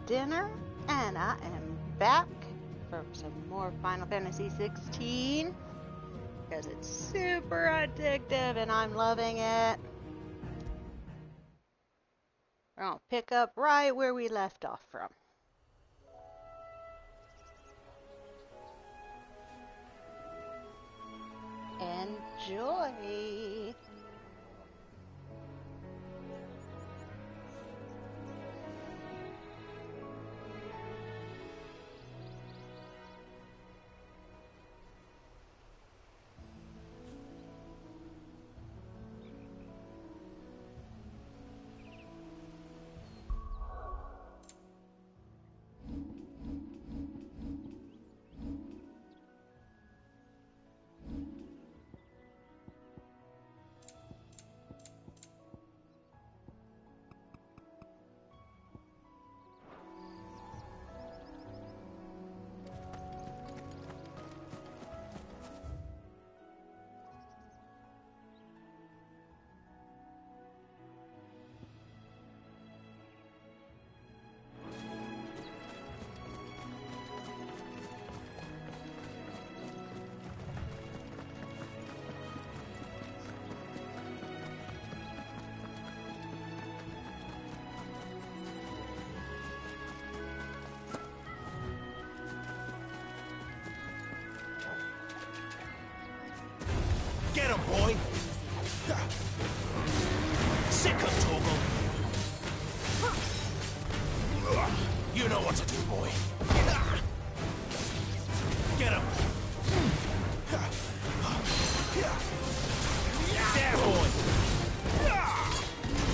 dinner, and I am back for some more Final Fantasy 16 because it's super addictive and I'm loving it. We're gonna pick up right where we left off from. Enjoy! Get him, boy! Sick of Toggle! You know what to do, boy. Get him! There, boy!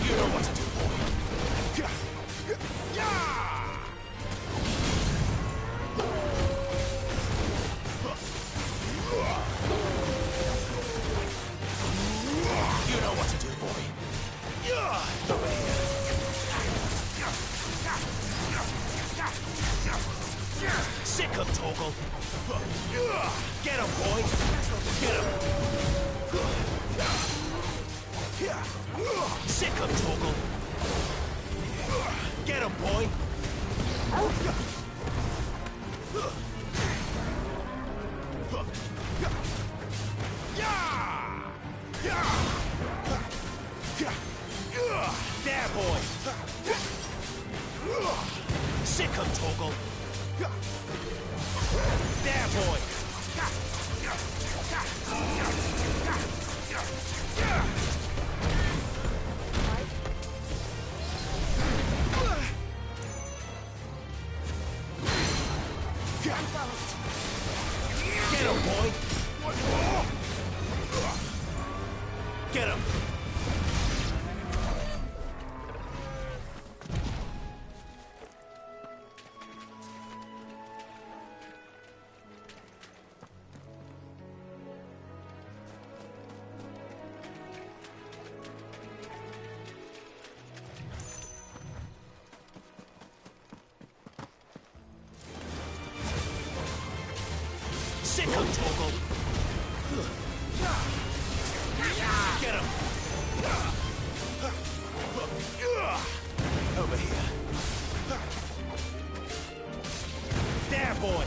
You know what to do, boy. You know what to do, boy. Over here. Sick of Toggle. Get him, boy. Get him. Sick of Toggle. Get him, boy. There, boy! Sick of Toggle! There, boy! Get him, boy! Get him! Sick of Toggle! Get him! Over here. There, boy!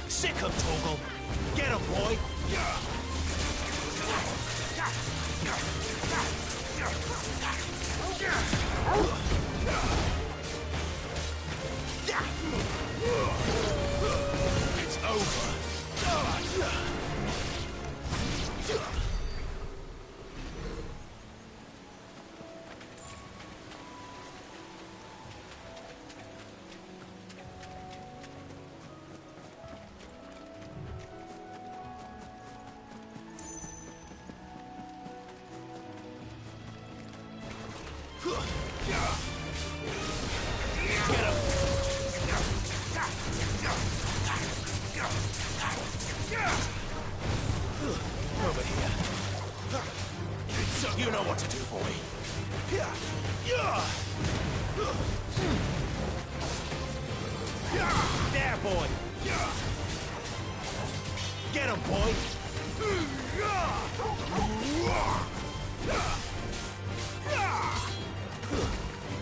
Sick of Toggle! Get him, boy! It's over! Over here. You know what to do, boy. There, boy. Get him, boy.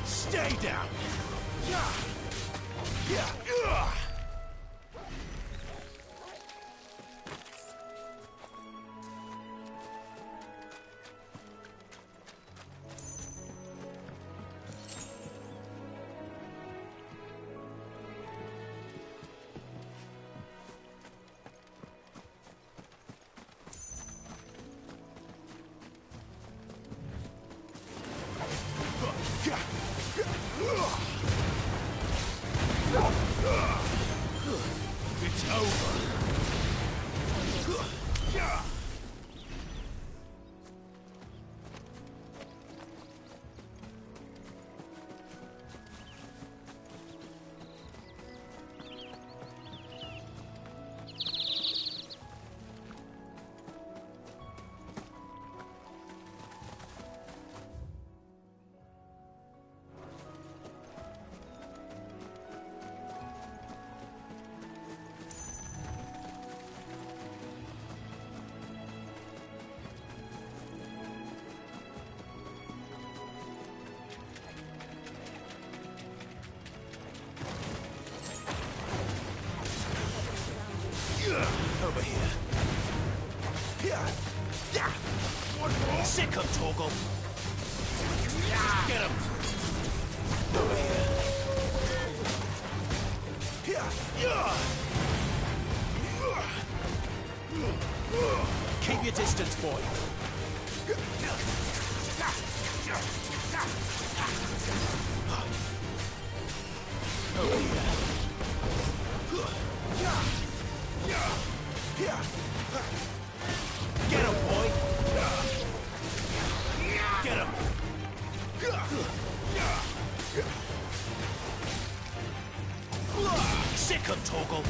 Stay down. It's over. Over here. Sick him, Torgal. Get him. Over here. Keep your distance, boy. Over here. Get him, boy! Get him! Sick him, Torgal!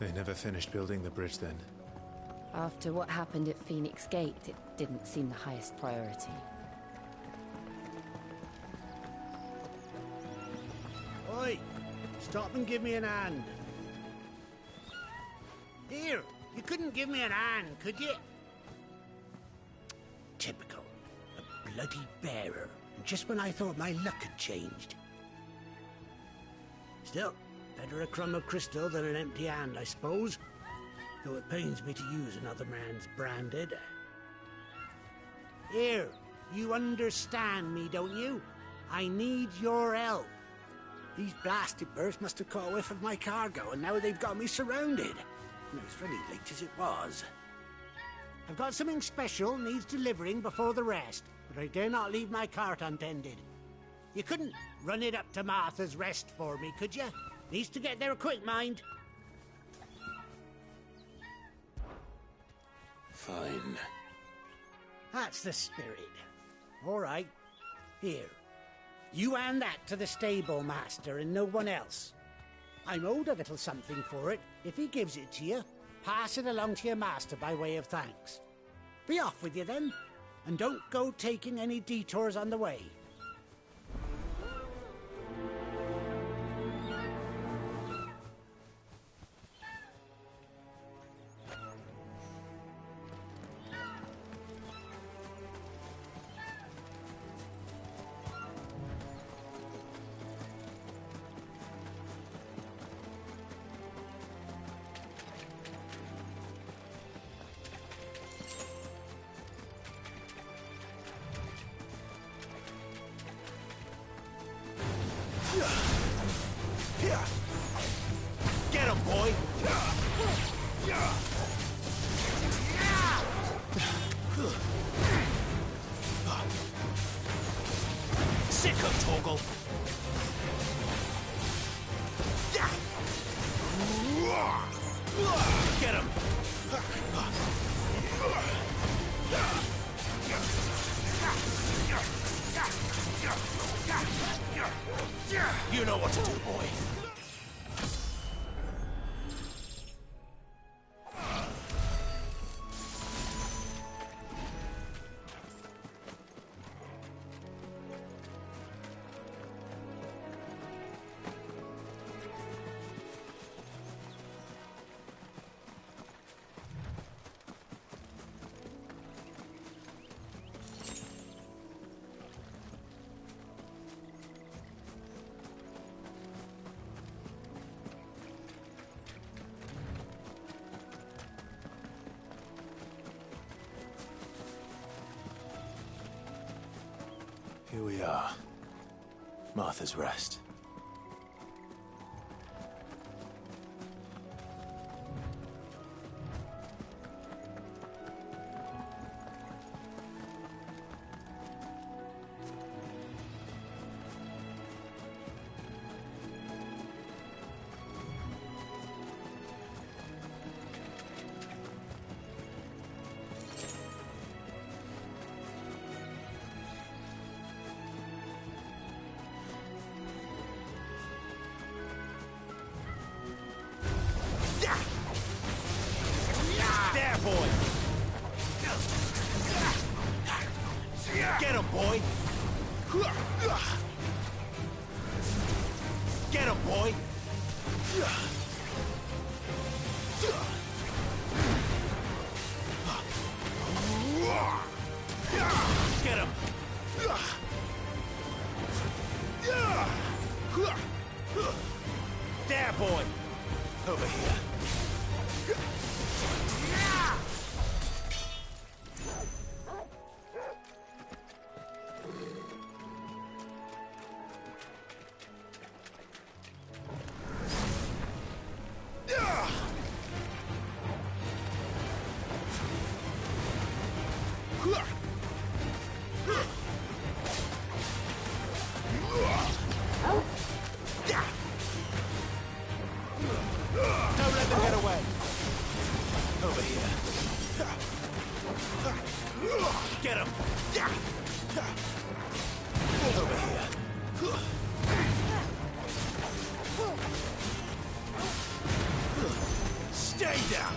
They never finished building the bridge then. After what happened at Phoenix Gate, it didn't seem the highest priority. Oi! Stop and give me an hand. Here, you couldn't give me an hand, could you? Typical. A bloody bearer. Just when I thought my luck had changed. Still, better a crumb of crystal than an empty hand, I suppose. Though it pains me to use another man's branded. Here, you understand me, don't you? I need your help. These blasted birds must have caught a whiff of my cargo, and now they've got me surrounded. And it was very late as it was. I've got something special needs delivering before the rest, but I dare not leave my cart untended. You couldn't run it up to Martha's Rest for me, could you? Needs to get there quick, mind. Fine. That's the spirit. All right. Here. You hand that to the stable master and no one else. I'm owed a little something for it. If he gives it to you, pass it along to your master by way of thanks. Be off with you then, and don't go taking any detours on the way. Sick of Toggle. Get him. You know what to do, boy. Here we are. Martha's Rest. There, boy. Get him, boy. Get him, boy. Get him. There, boy. Over here. Don't let them get away. Over here. Get him. Over here. Stay down.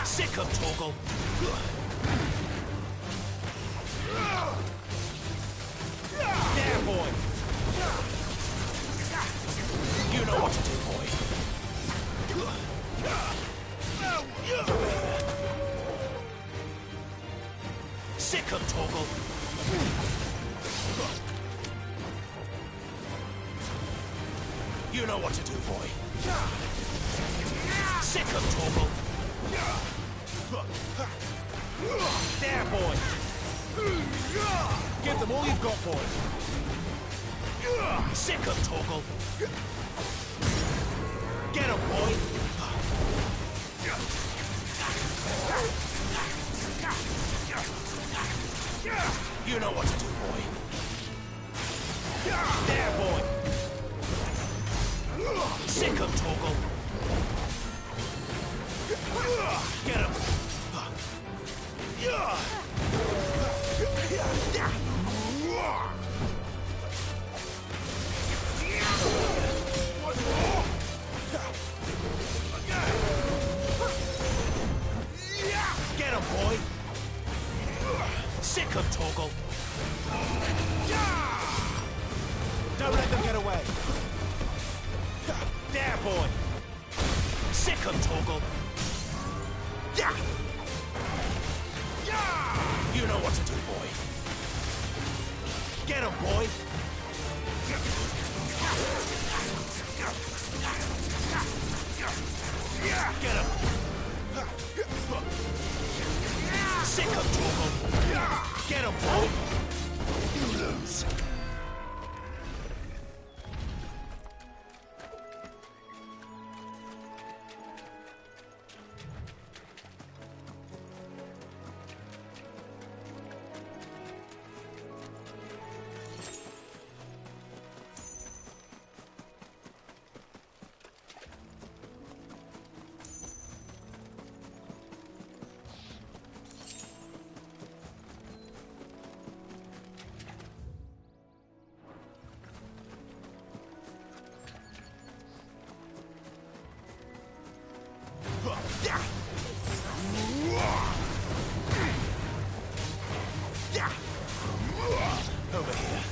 Sick of Toggle. There, boy. You know what to do, boy. Sick of Toggle. You know what to do, boy. Sick of Toggle. There, boy. Give them all you've got, boy. Sick of Toggle. Get him, boy. You know what to do, boy. There, boy. Sick 'em, Torgal. Get him. Get him, boy. Sick 'em, Torgal. Don't let them get away. There, boy. Sick 'em, Torgal. You know what to do, boy. Get him, boy. Get him. Sick 'em, Torgal. Get him, boy. You lose. Over here.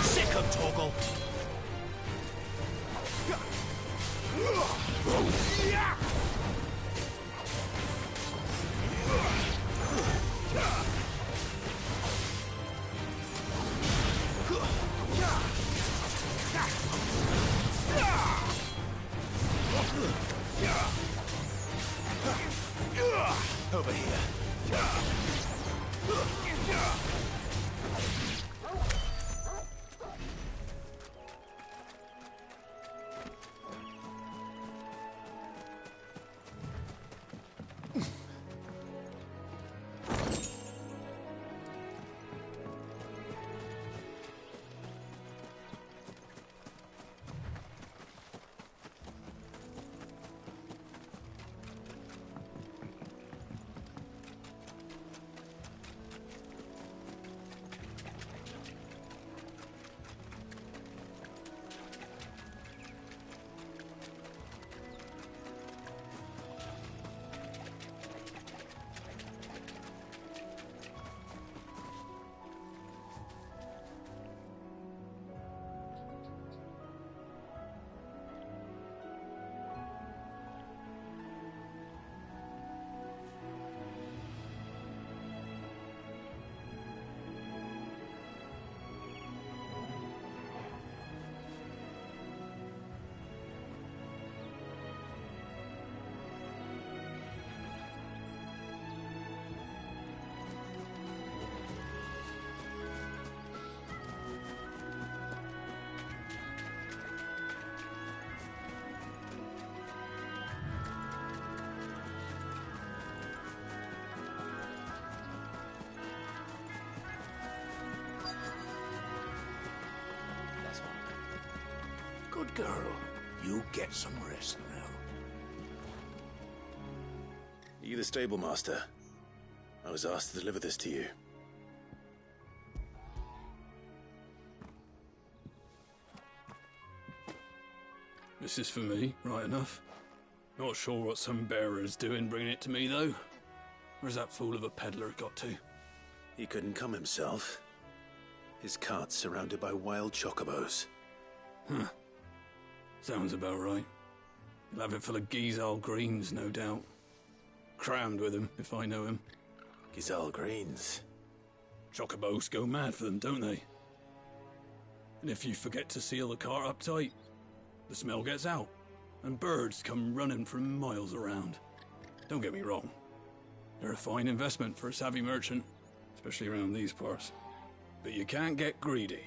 Sick 'em, Torgal. Over here. Good girl. You get some rest now. Are you the stable master? I was asked to deliver this to you. This is for me, right enough. Not sure what some bearer's doing bringing it to me, though. Where's that fool of a peddler got to? He couldn't come himself. His cart's surrounded by wild chocobos. Huh. Sounds about right. He'll have it full of Gizal greens, no doubt. Crammed with him, if I know him. Gizal greens. Chocobos go mad for them, don't they? And if you forget to seal the cart up tight, the smell gets out, and birds come running from miles around. Don't get me wrong. They're a fine investment for a savvy merchant, especially around these parts. But you can't get greedy,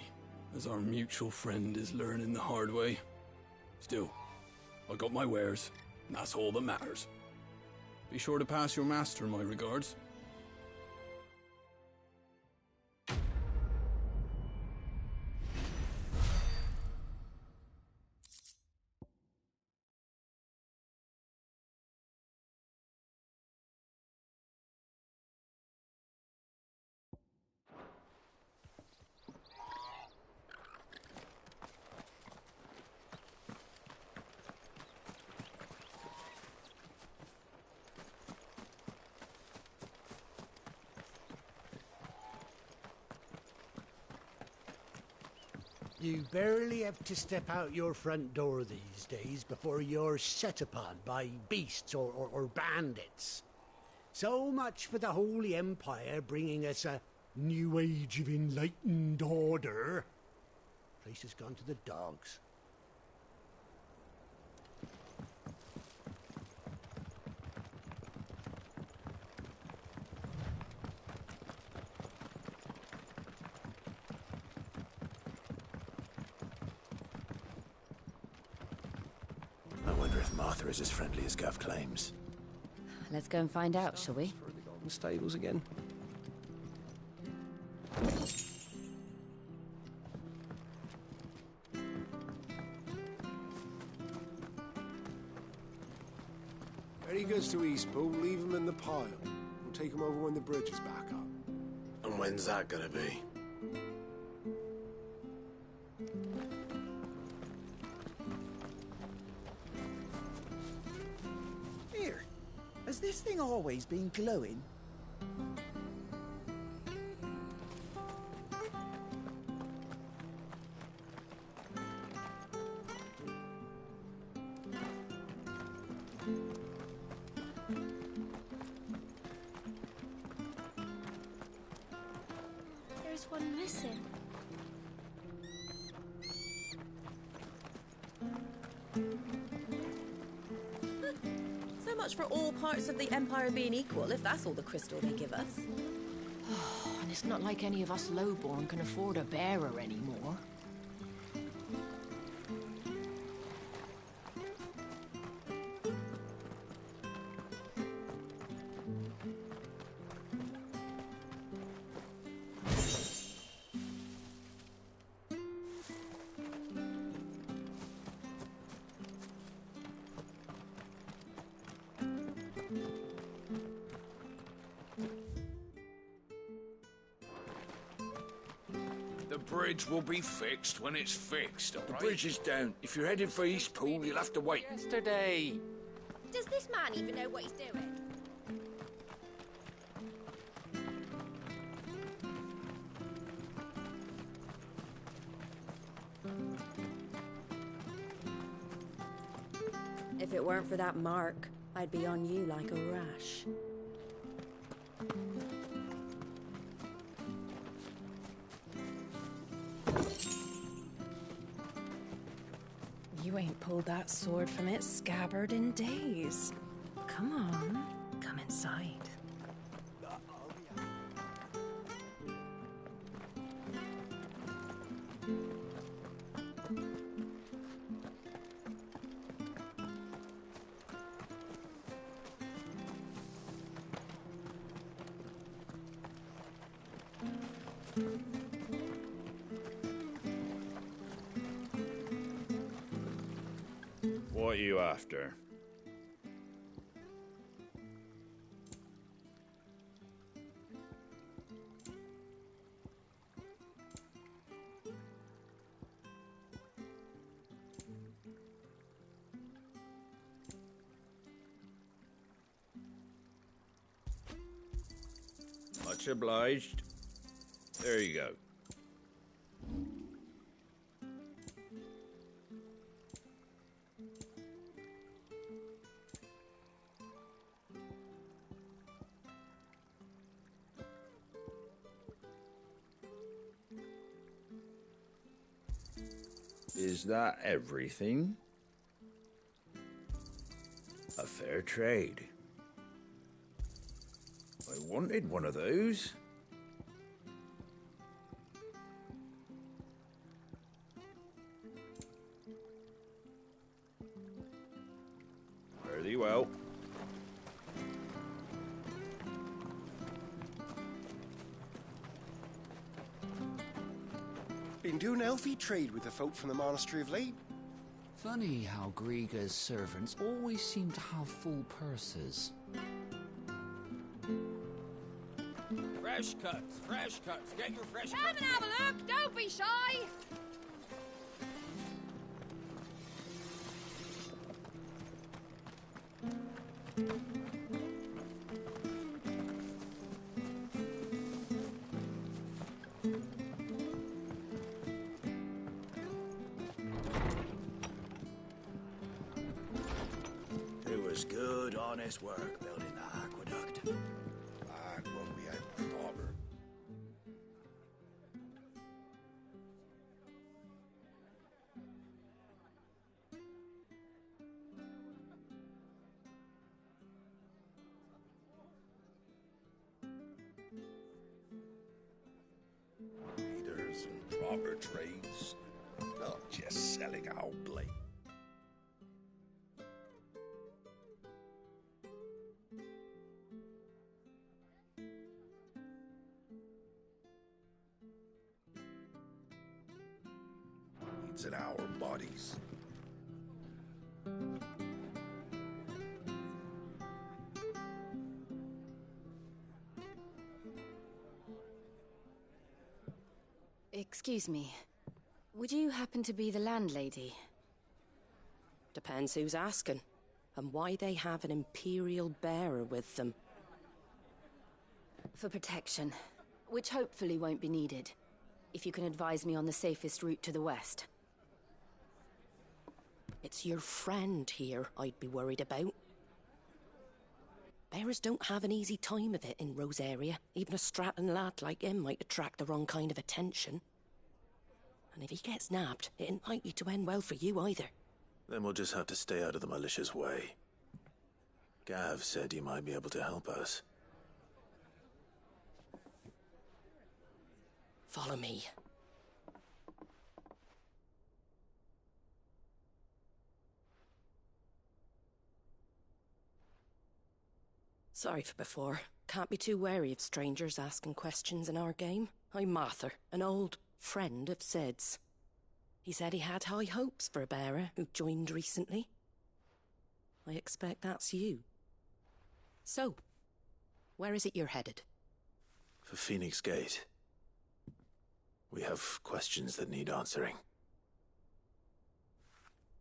as our mutual friend is learning the hard way. Still, I got my wares, and that's all that matters. Be sure to pass your master my regards. You barely have to step out your front door these days before you're set upon by beasts or bandits. So much for the Holy Empire bringing us a new age of enlightened order. Place has gone to the dogs. Martha is as friendly as Gav claims. Let's go and find out, shall we? For the Golden Stables again. Any goods to Eastpool, leave them in the pile. We'll take them over when the bridge is back up. And when's that gonna be? Has this thing always been glowing? There's one missing. So much for all parts of the Empire being equal, if that's all the crystal they give us. And it's not like any of us lowborn can afford a bearer anymore. The bridge will be fixed when it's fixed, all right? The bridge is down. If you're heading for Eastpool, you'll have to wait. Yesterday. Does this man even know what he's doing? If it weren't for that mark, I'd be on you like a rash. You ain't pulled that sword from its scabbard in days. Come on, come inside. What are you after? Much obliged. There you go. Is that everything? A fair trade. wanted one of those. Fare thee well. Been doing elfie trade with the folk from the monastery of late. Funny how Griga's servants always seem to have full purses. Fresh cuts, fresh cuts. Get your fresh Come cuts. and have a look! Don't be shy! It was good, honest work building that aqueduct. Back when we had proper. Leaders and proper trades, not just selling out blade. It's in our bodies. Excuse me. Would you happen to be the landlady? Depends who's asking, and why they have an Imperial bearer with them. For protection, which hopefully won't be needed. If you can advise me on the safest route to the west. It's your friend here I'd be worried about. Bearers don't have an easy time of it in Rosaria. Even a Stratton lad like him might attract the wrong kind of attention. And if he gets nabbed, it ain't likely to end well for you either. Then we'll just have to stay out of the malicious way. Gav said he might be able to help us. Follow me. Sorry for before. Can't be too wary of strangers asking questions in our game. I'm Martha, an old friend of Sid's. He said he had high hopes for a bearer who joined recently. I expect that's you. So, where is it you're headed? For Phoenix Gate. We have questions that need answering.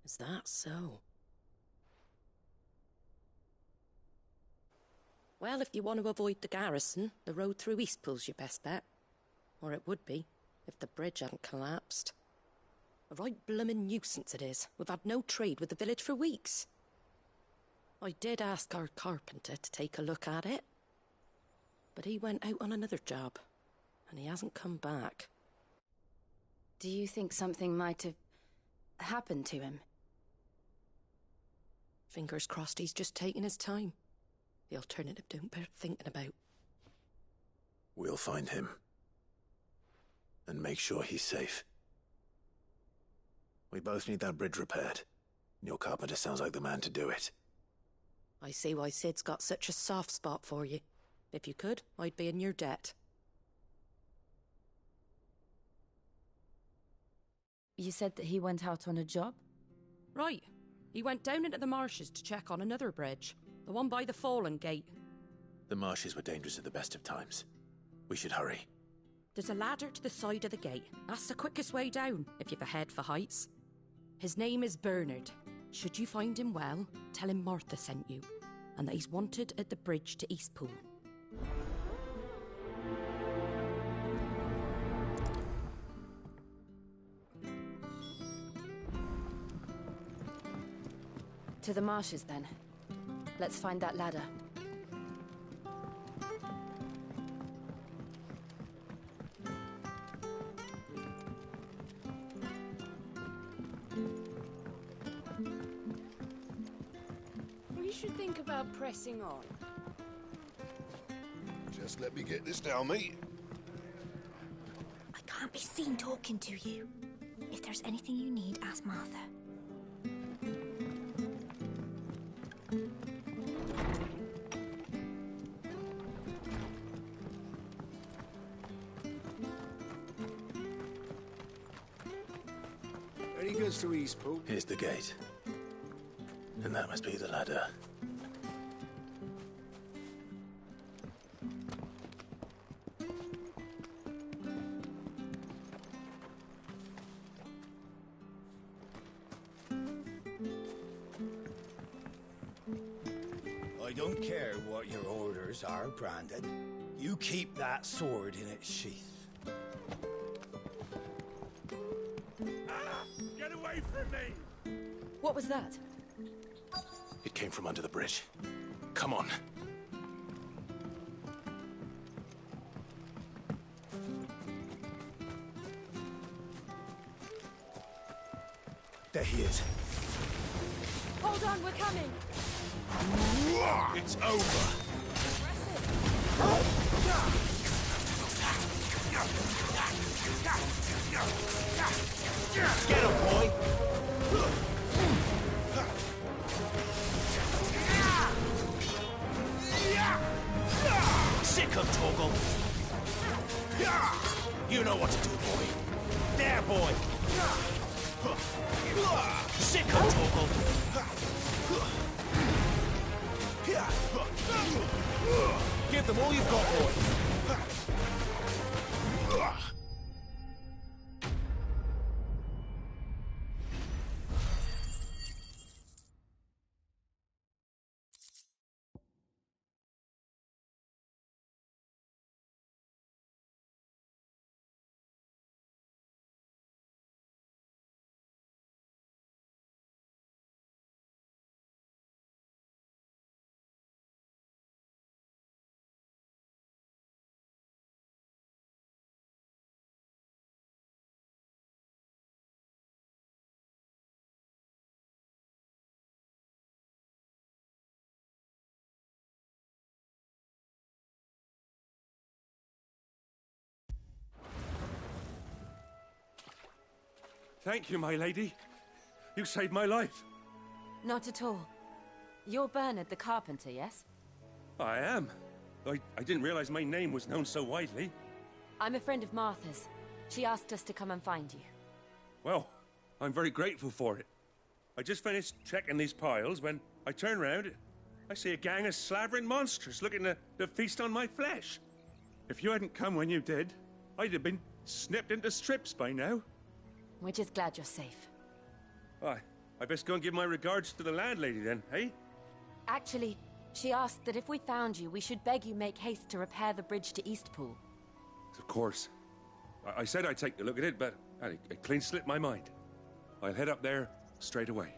Is that so? Well, if you want to avoid the garrison, the road through Eastpool's your best bet. Or it would be, if the bridge hadn't collapsed. A right bloomin' nuisance it is. We've had no trade with the village for weeks. I did ask our carpenter to take a look at it. But he went out on another job, and he hasn't come back. Do you think something might have happened to him? Fingers crossed he's just taking his time. The alternative don't bear thinking about. We'll find him. And make sure he's safe. We both need that bridge repaired. Your carpenter sounds like the man to do it. I see why Sid's got such a soft spot for you. If you could, I'd be in your debt. You said that he went out on a job? Right. He went down into the marshes to check on another bridge. The one by the Fallen Gate. The marshes were dangerous at the best of times. We should hurry. There's a ladder to the side of the gate. That's the quickest way down, if you've a head for heights. His name is Bernard. Should you find him well, tell him Martha sent you, and that he's wanted at the bridge to Eastpool. To the marshes, then. Let's find that ladder. We should think about pressing on. Just let me get this down, mate. I can't be seen talking to you. If there's anything you need, ask Martha. Any goods to Eastpool? Here's the gate. And that must be the ladder. I don't care what your orders are, Brandon. You keep that sword in its sheath. Get away from me! What was that? It came from under the bridge. Come on. There he is. Hold on, we're coming! It's over! Get him, boy! Sick him, Torgal! You know what to do, boy. There, boy! Sick him, Torgal! Give them all you've got, boy! Thank you, my lady. You saved my life. Not at all. You're Bernard the carpenter, yes? I am. I didn't realize my name was known so widely. I'm a friend of Martha's. She asked us to come and find you. Well, I'm very grateful for it. I just finished checking these piles when I turn round. I see a gang of slavering monsters looking to feast on my flesh. If you hadn't come when you did, I'd have been snipped into strips by now. We're just glad you're safe. I best go and give my regards to the landlady then, eh? Actually, she asked that if we found you, we should beg you make haste to repair the bridge to Eastpool. Of course. I said I'd take a look at it, but it clean slipped my mind. I'll head up there straight away.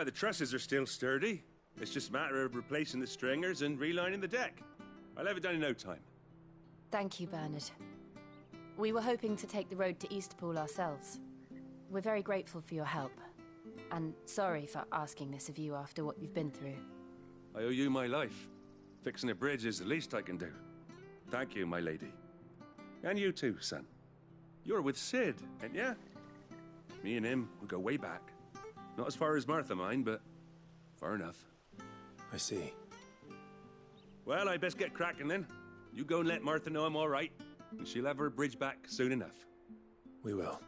The trusses are still sturdy. It's just a matter of replacing the stringers and relining the deck. I'll have it done in no time. Thank you, Bernard. We were hoping to take the road to Eastpool ourselves. We're very grateful for your help. And sorry for asking this of you after what you've been through. I owe you my life. Fixing a bridge is the least I can do. Thank you, my lady. And you too, son. You're with Sid, ain't ya? Me and him, we go way back. Not as far as Martha, mind, but far enough. I see. Well, I best get cracking then. You go and let Martha know I'm all right, and she'll have her bridge back soon enough. We will.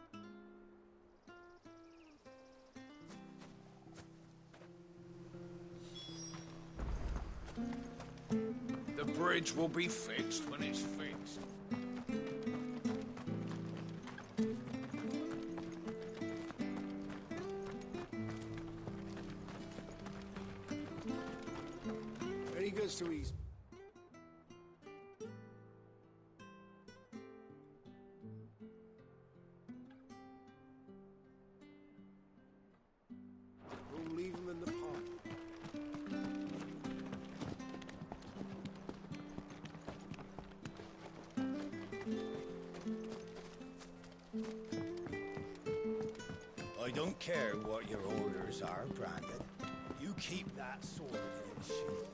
The bridge will be fixed when it's fixed. Any goods to East? We'll leave them in the pot. don't care what your orders are, Brandon. You keep that sword in its sheath.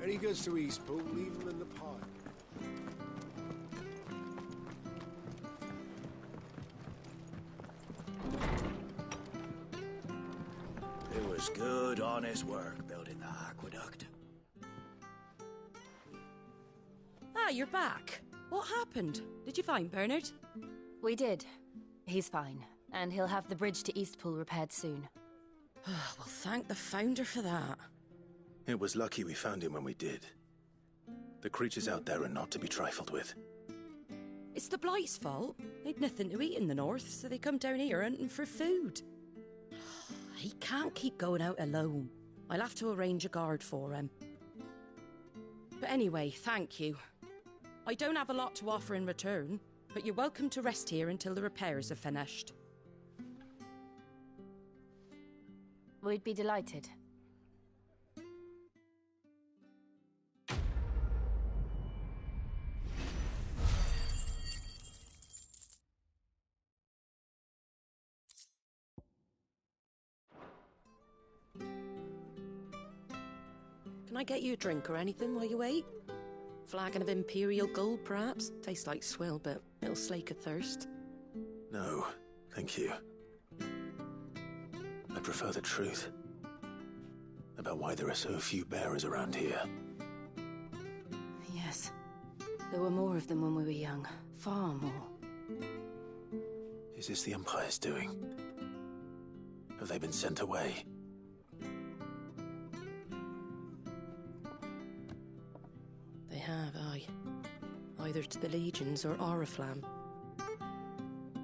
Any goods to Eastpool, leave them in the pile. It was good, honest work building the aqueduct. Ah, you're back. What happened? Did you find Bernard? We did. He's fine, and he'll have the bridge to Eastpool repaired soon. Well, thank the Founder for that. It was lucky we found him when we did. The creatures out there are not to be trifled with. It's the Blight's fault. They'd nothing to eat in the north, so they come down here hunting for food. He can't keep going out alone. I'll have to arrange a guard for him. But anyway, thank you. I don't have a lot to offer in return, but you're welcome to rest here until the repairs are finished. We'd be delighted. Can I get you a drink or anything while you wait? Flagon of Imperial Gold, perhaps? Tastes like swill, but it'll slake a thirst. No, thank you. I prefer the truth. About why there are so few bearers around here. Yes. There were more of them when we were young. Far more. Is this the Empire's doing? Have they been sent away? They have, aye. Either to the Legions or Oriflamme.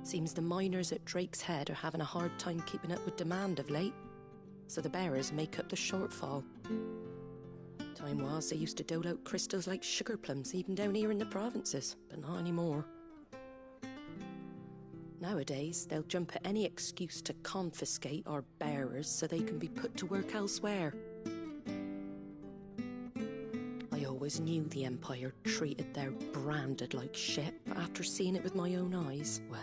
Seems the miners at Drake's Head are having a hard time keeping up with demand of late, so the bearers make up the shortfall. Time was they used to dole out crystals like sugar plums even down here in the provinces, but not anymore. Nowadays, they'll jump at any excuse to confiscate our bearers so they can be put to work elsewhere. I always knew the Empire treated their branded like shit, but after seeing it with my own eyes, well...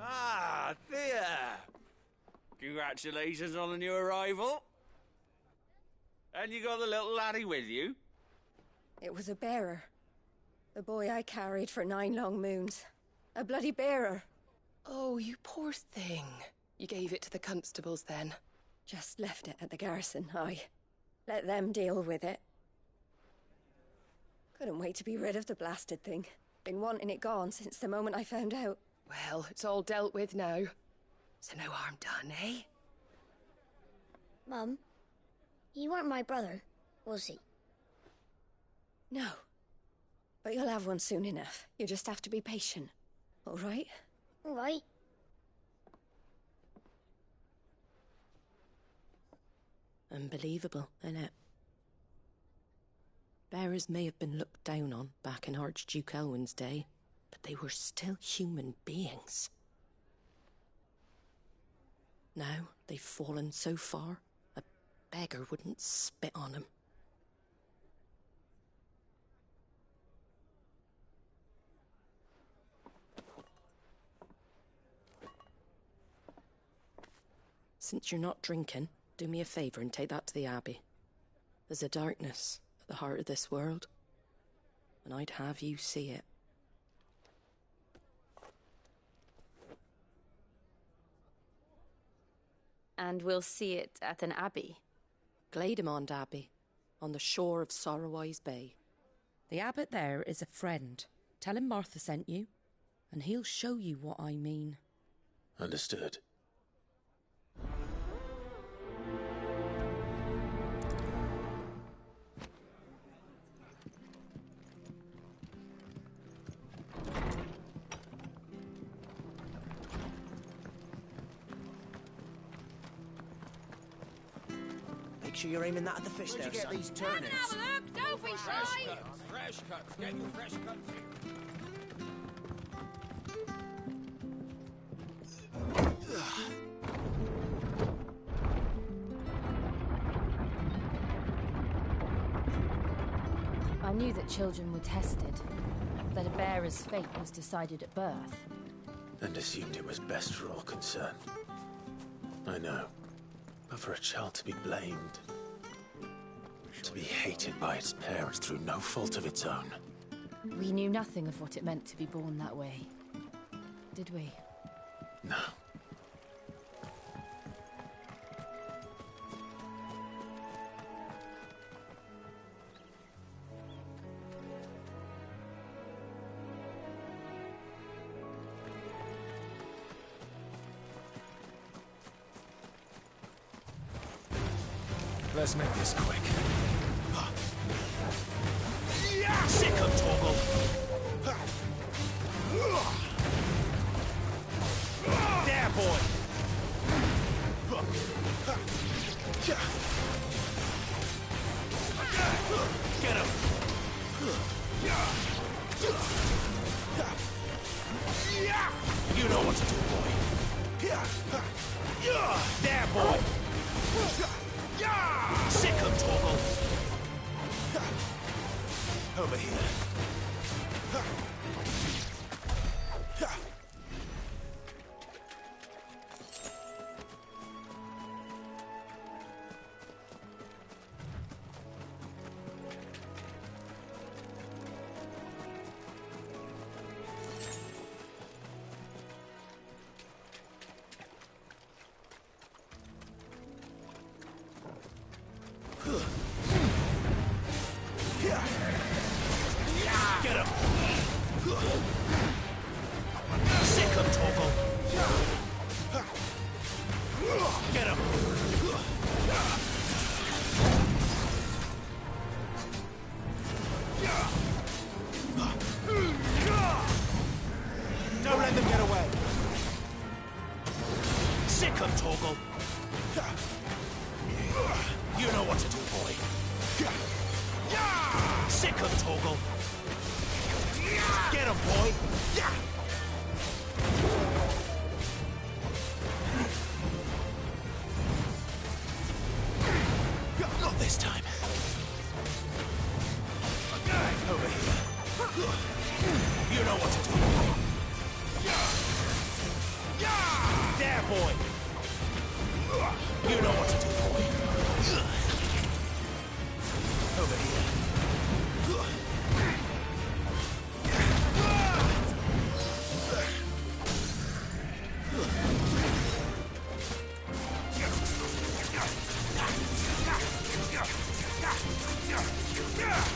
Ah, Thea! Congratulations on the new arrival. And you got the little laddie with you? It was a bearer. The boy I carried for 9 long moons. A bloody bearer. Oh, you poor thing. You gave it to the constables then? Just left it at the garrison, aye. Let them deal with it. Couldn't wait to be rid of the blasted thing. Been wanting it gone since the moment I found out. Well, it's all dealt with now. So no harm done, eh? Mum, he weren't my brother, was he? No. But you'll have one soon enough. You just have to be patient. All right? All right. Unbelievable, innit? Bearers may have been looked down on back in Archduke Elwin's day, but they were still human beings. Now they've fallen so far, a beggar wouldn't spit on them. Since you're not drinking, do me a favour and take that to the Abbey. There's a darkness at the heart of this world, and I'd have you see it. And we'll see it at an abbey? Glademond Abbey, on the shore of Sorrowwise Bay. The abbot there is a friend. Tell him Martha sent you, and he'll show you what I mean. Understood. Make sure you're aiming that at the fish. Where'd there, you get son. these turnips? Have a look, don't be shy! Fresh cuts. Get your fresh cuts here. I knew that children were tested, that a bearer's fate was decided at birth. And assumed it was best for all concerned. I know. But for a child to be blamed, to be hated by its parents through no fault of its own. We knew nothing of what it meant to be born that way, did we? No. Let's make this quick. Sick of Toggle! There, boy! Get him! You know what to do, boy. There, boy! Sick of Toggle! Over here. Get him! Sick of Toggle! Get him! Don't let them get away! Sick of Toggle! You know what to do, boy. Sick of Toggle! Get him, boy! Not this time. Over here. You know what to do, boy. There, boy! You know what to do, boy. Over here.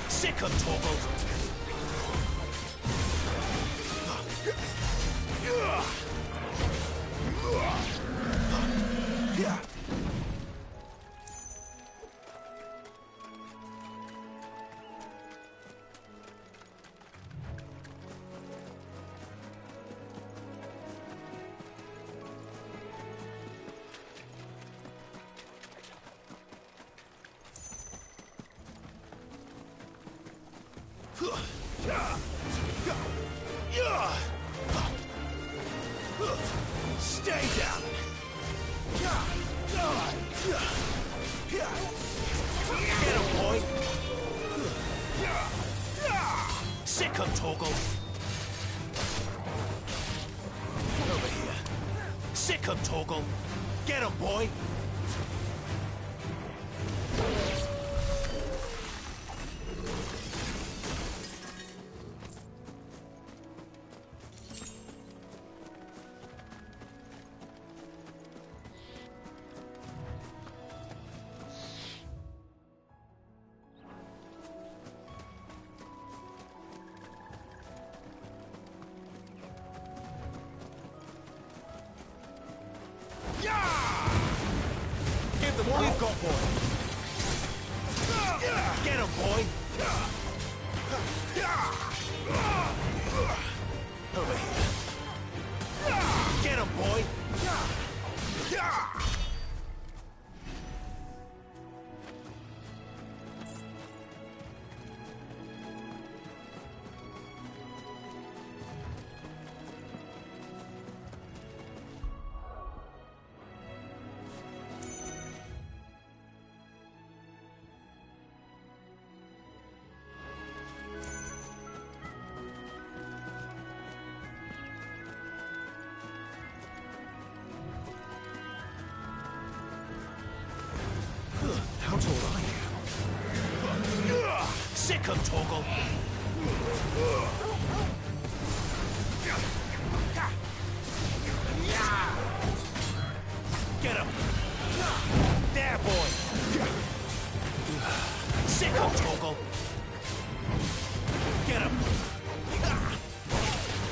Sick of Toggle! Stay down. Get him, boy. Sick him, Torgal. Over here. Sick him, Torgal. Get him, boy. Give them all you've got, boy. Get him, boy. Over here. Get him, boy. How tall are you? Sick him, Torgal. Get him. There, boy. Sick him, Torgal. Get him.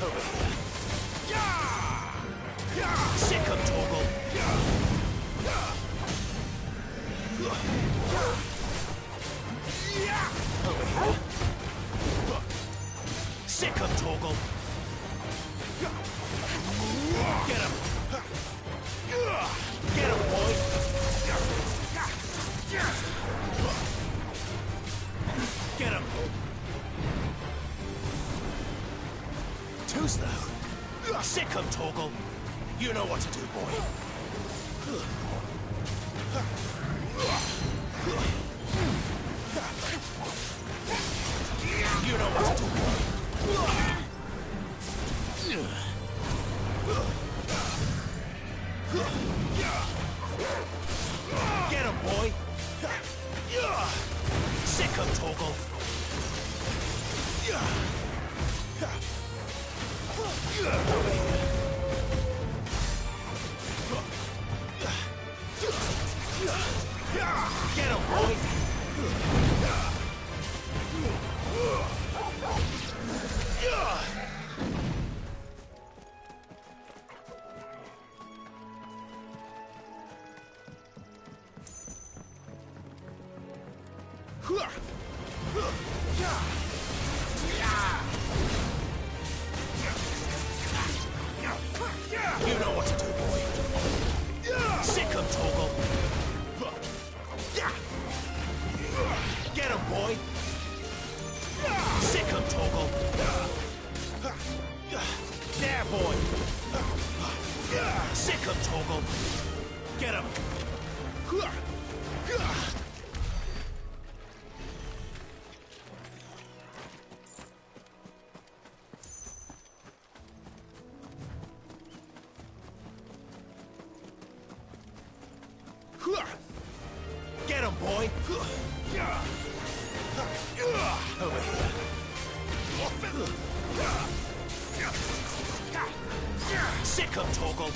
Over here. Sick him, Torgal. Over here. Sick him, Torgal. Get him. Get him, boy. Get him. Too slow. Sick him, Torgal. You know what to do, boy. You know what to do, boy. Get him, boy. Sick him, Torgal. Over here. Get him, boy. You know what to do, boy. Sick him, Torgal. Get him, boy. Sick him, Torgal. There, boy. Sick him, Torgal. Get him. Get him, boy. Over here. Sick him, Torgal.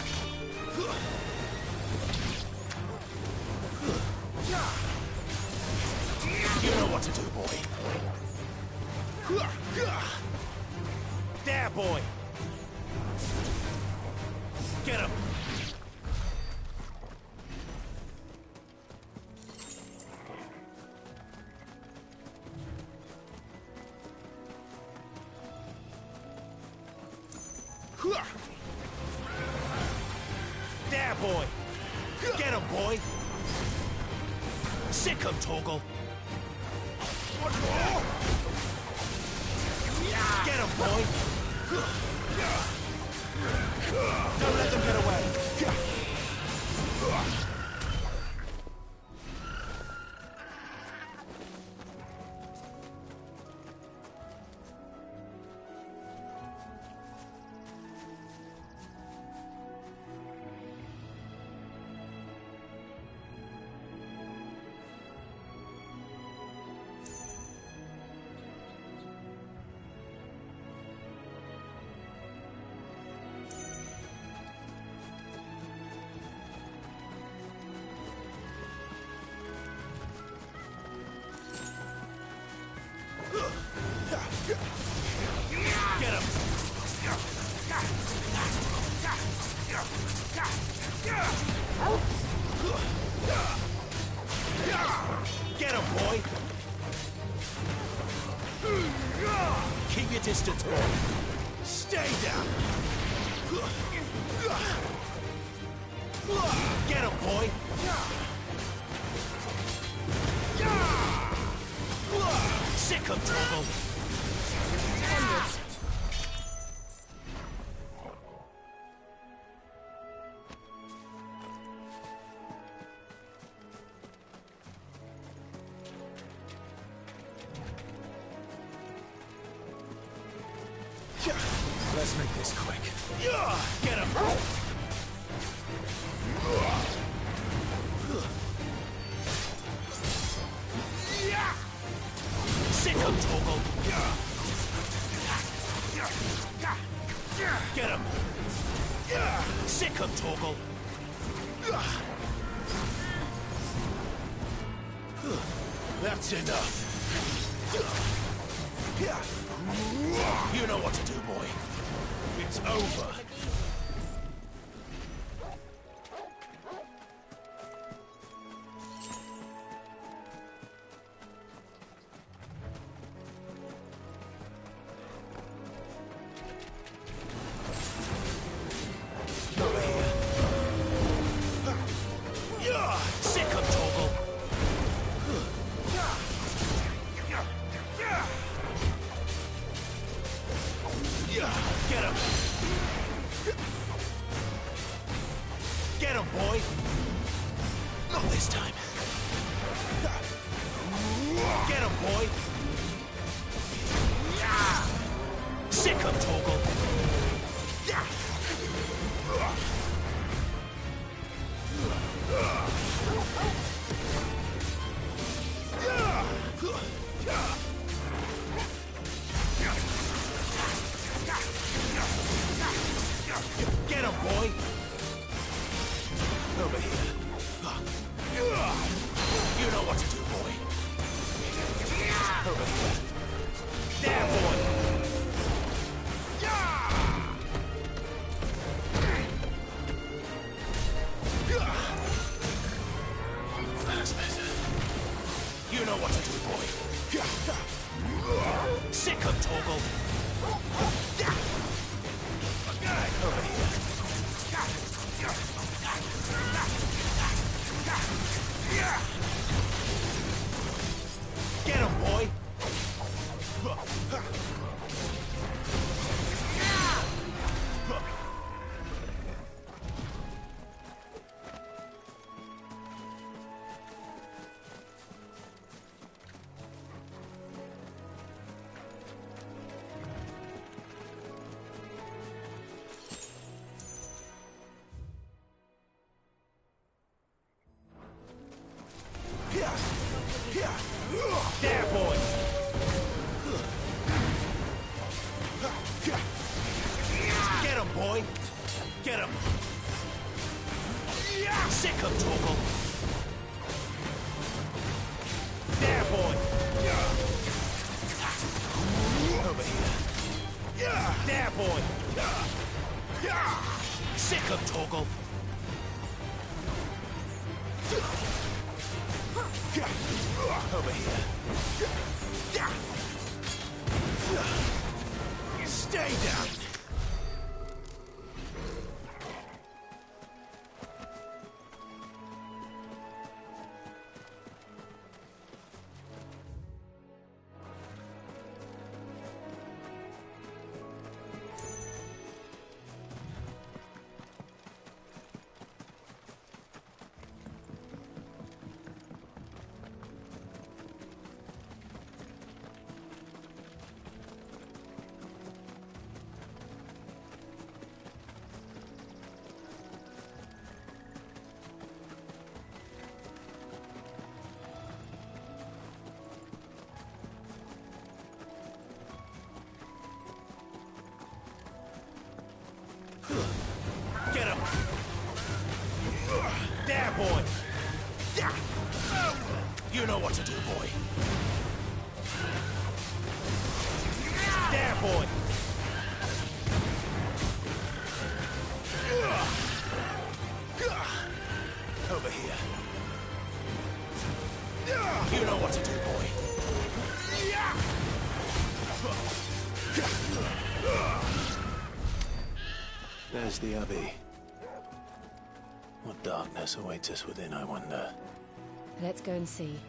You know what to do, boy. There, boy. Get him. There, boy. Get him, boy. Sick him, Torgal. boy! Don't let them get away! Get him, boy! Keep your distance, boy! Stay down! Get him, boy! Sick of trouble! Onwards. Let's make this quick. Get him! Sick of Toggle! Get him! Sick of Toggle! That's enough! You know what to do, boy. It's over. Over here. Sick of Toggle. Get him! Get him, boy! Not this time. Get him, boy! Sick of Toggle! Get him, boy! Over here. You know what to do, boy. Over here. There, boy! That's better. You know what to do, boy. Sick of Toggle. Over here. Get him, boy! There, boy! Get him, boy! Get him! Sick of Toggle! There, boy! Over here. There, boy! Sick of Toggle! Over here. Stay down! Get him! There, boy! You know what to do, boy. There, boy! Over here. You know what to do, boy. There's the Abbey. What darkness awaits us within, I wonder? Let's go and see.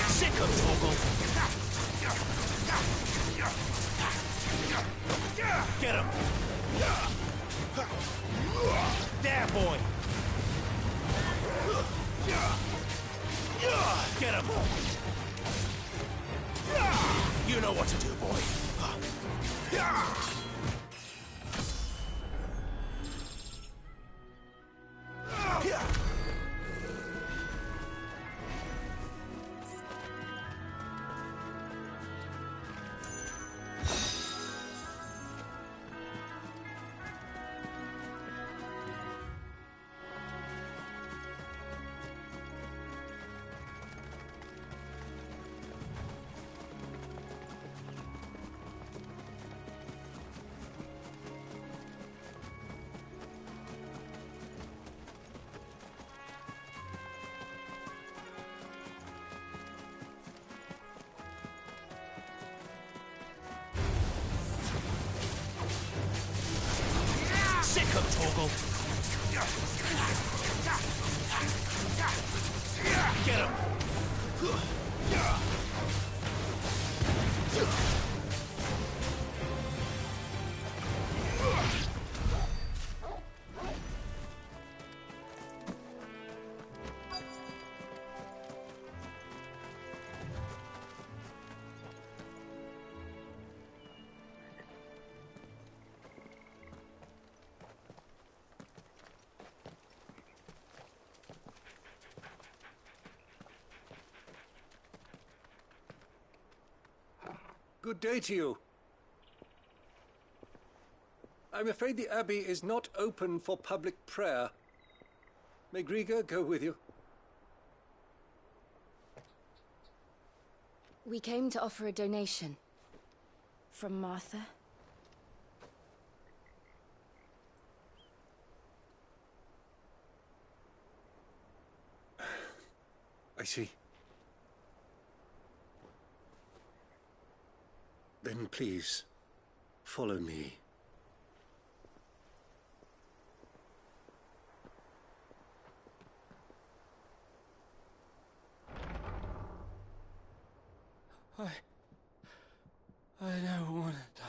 Sick of Torgal! Get him! There, boy! Get him! You know what to do, boy. Sick of Torgal! Get him! Good day to you. I'm afraid the Abbey is not open for public prayer. May Griga go with you? We came to offer a donation. From Martha. I see. Then please, follow me. I never want to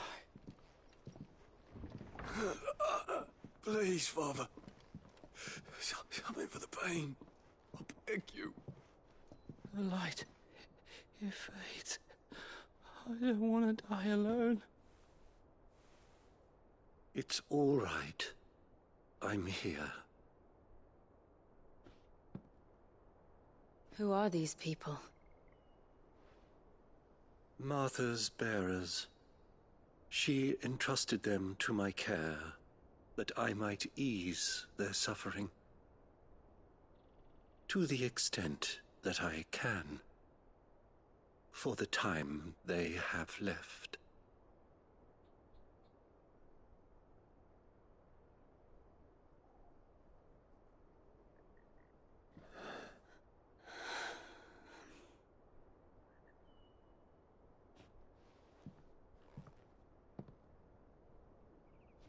die. Please, Father. Something for the pain. I beg you. The light, it fades. I don't want to die alone. It's all right. I'm here. Who are these people? Martha's bearers. She entrusted them to my care, that I might ease their suffering. To the extent that I can. For the time they have left.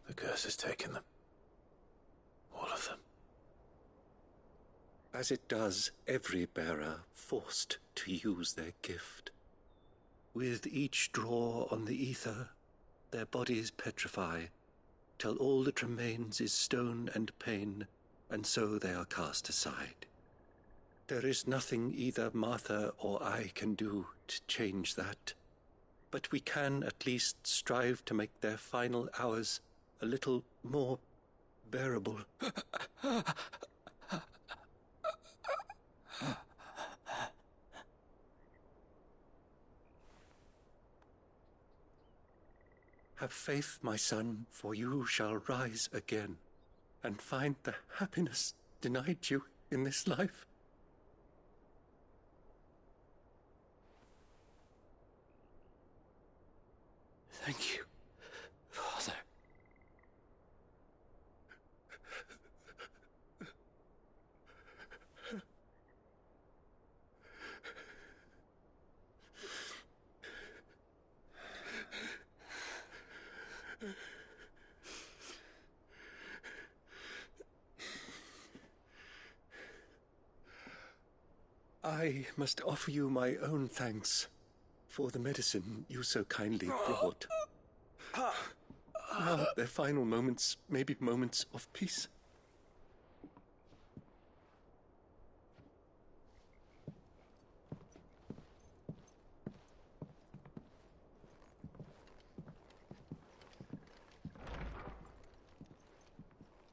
The curse has taken them. All of them. As it does every bearer forced to use their gift. With each draw on the ether, their bodies petrify, till all that remains is stone and pain, and so they are cast aside. There is nothing either Martha or I can do to change that. but we can at least strive to make their final hours a little more bearable. Have faith, my son, for you shall rise again and find the happiness denied you in this life. Thank you, Father. I must offer you my own thanks for the medicine you so kindly brought. Now their final moments may be moments of peace.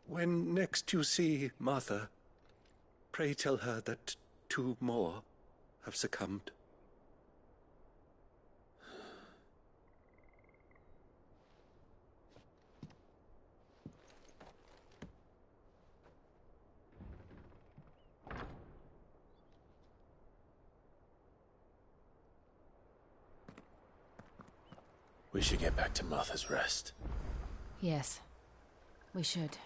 When next you see Martha, pray tell her that 2 more have succumbed. We should get back to Martha's Rest. Yes, we should.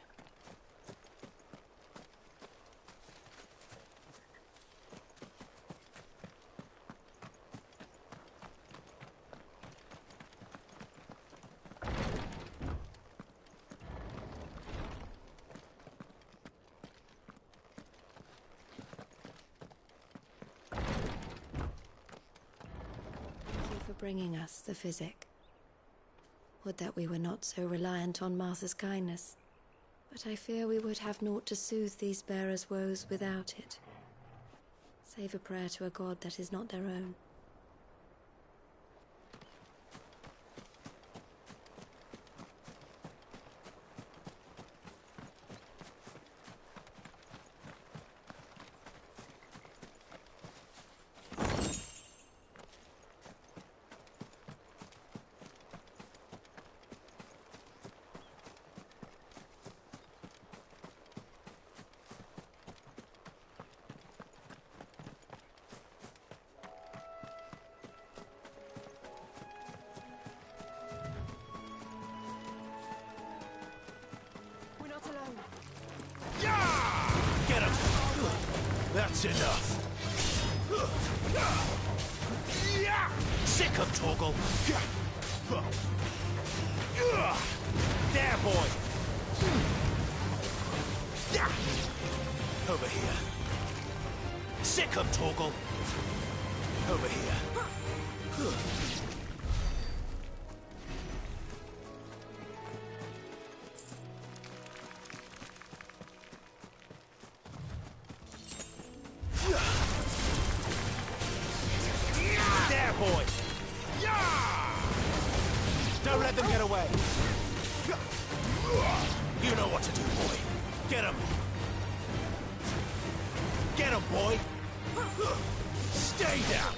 Bringing us the physic. Would that we were not so reliant on Martha's kindness, but I fear we would have naught to soothe these bearers' woes without it, save a prayer to a god that is not their own. Get him! That's enough! Sick him, Torgal! There, boy! Over here. Sick him, Torgal! Over here. There, boy! Don't let them get away! You know what to do, boy. Get him! Get him, boy! Stay down!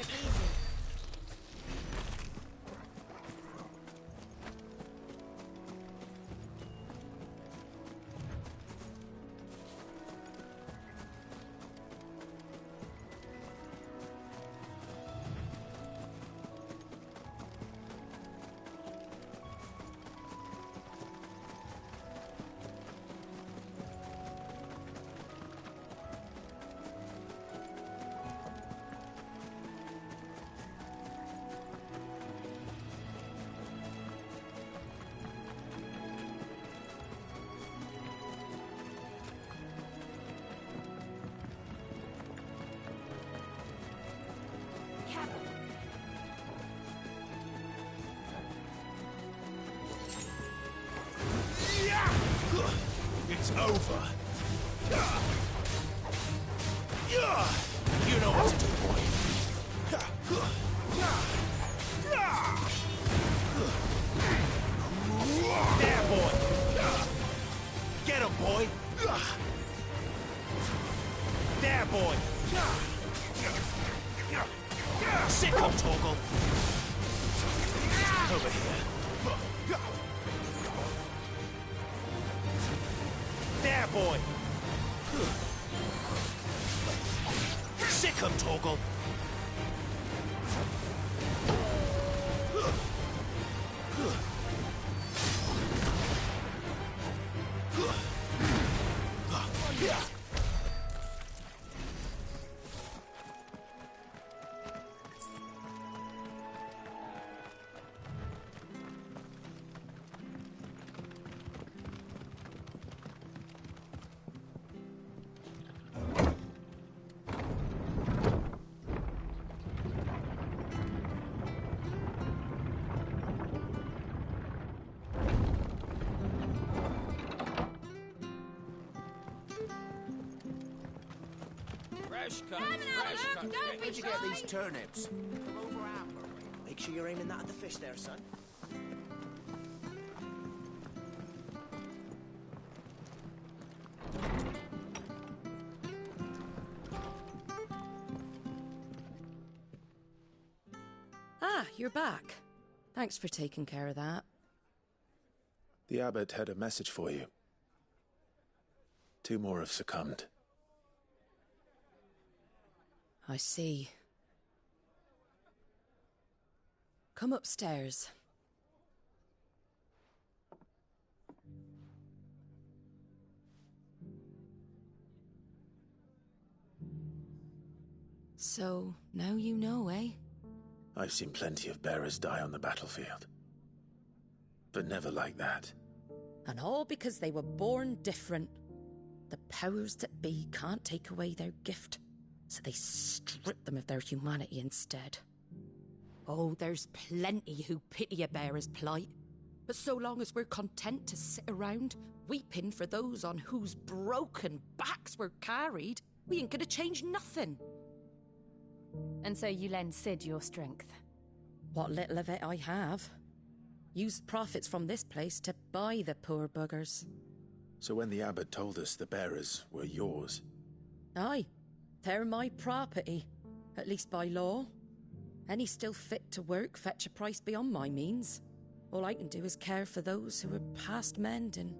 Sick 'em, Torgal! Over here. There, boy! Sick 'em, Torgal! Where'd you get these turnips? From over Amber. Make sure you're aiming that at the fish there, son. Ah, you're back. Thanks for taking care of that. The abbot had a message for you. 2 more have succumbed. I see. Come upstairs. So, now you know, eh? I've seen plenty of bearers die on the battlefield. But never like that. And all because they were born different. The powers that be can't take away their gift, so they strip them of their humanity instead. Oh, there's plenty who pity a bearer's plight. But so long as we're content to sit around, weeping for those on whose broken backs we're carried, we ain't gonna change nothing. And so you lend Sid your strength? What little of it I have. Use the profits from this place to buy the poor buggers. So when the abbot told us the bearers were yours... Aye, they're my property, at least by law. Any still fit to work fetch a price beyond my means. All I can do is care for those who are past mending.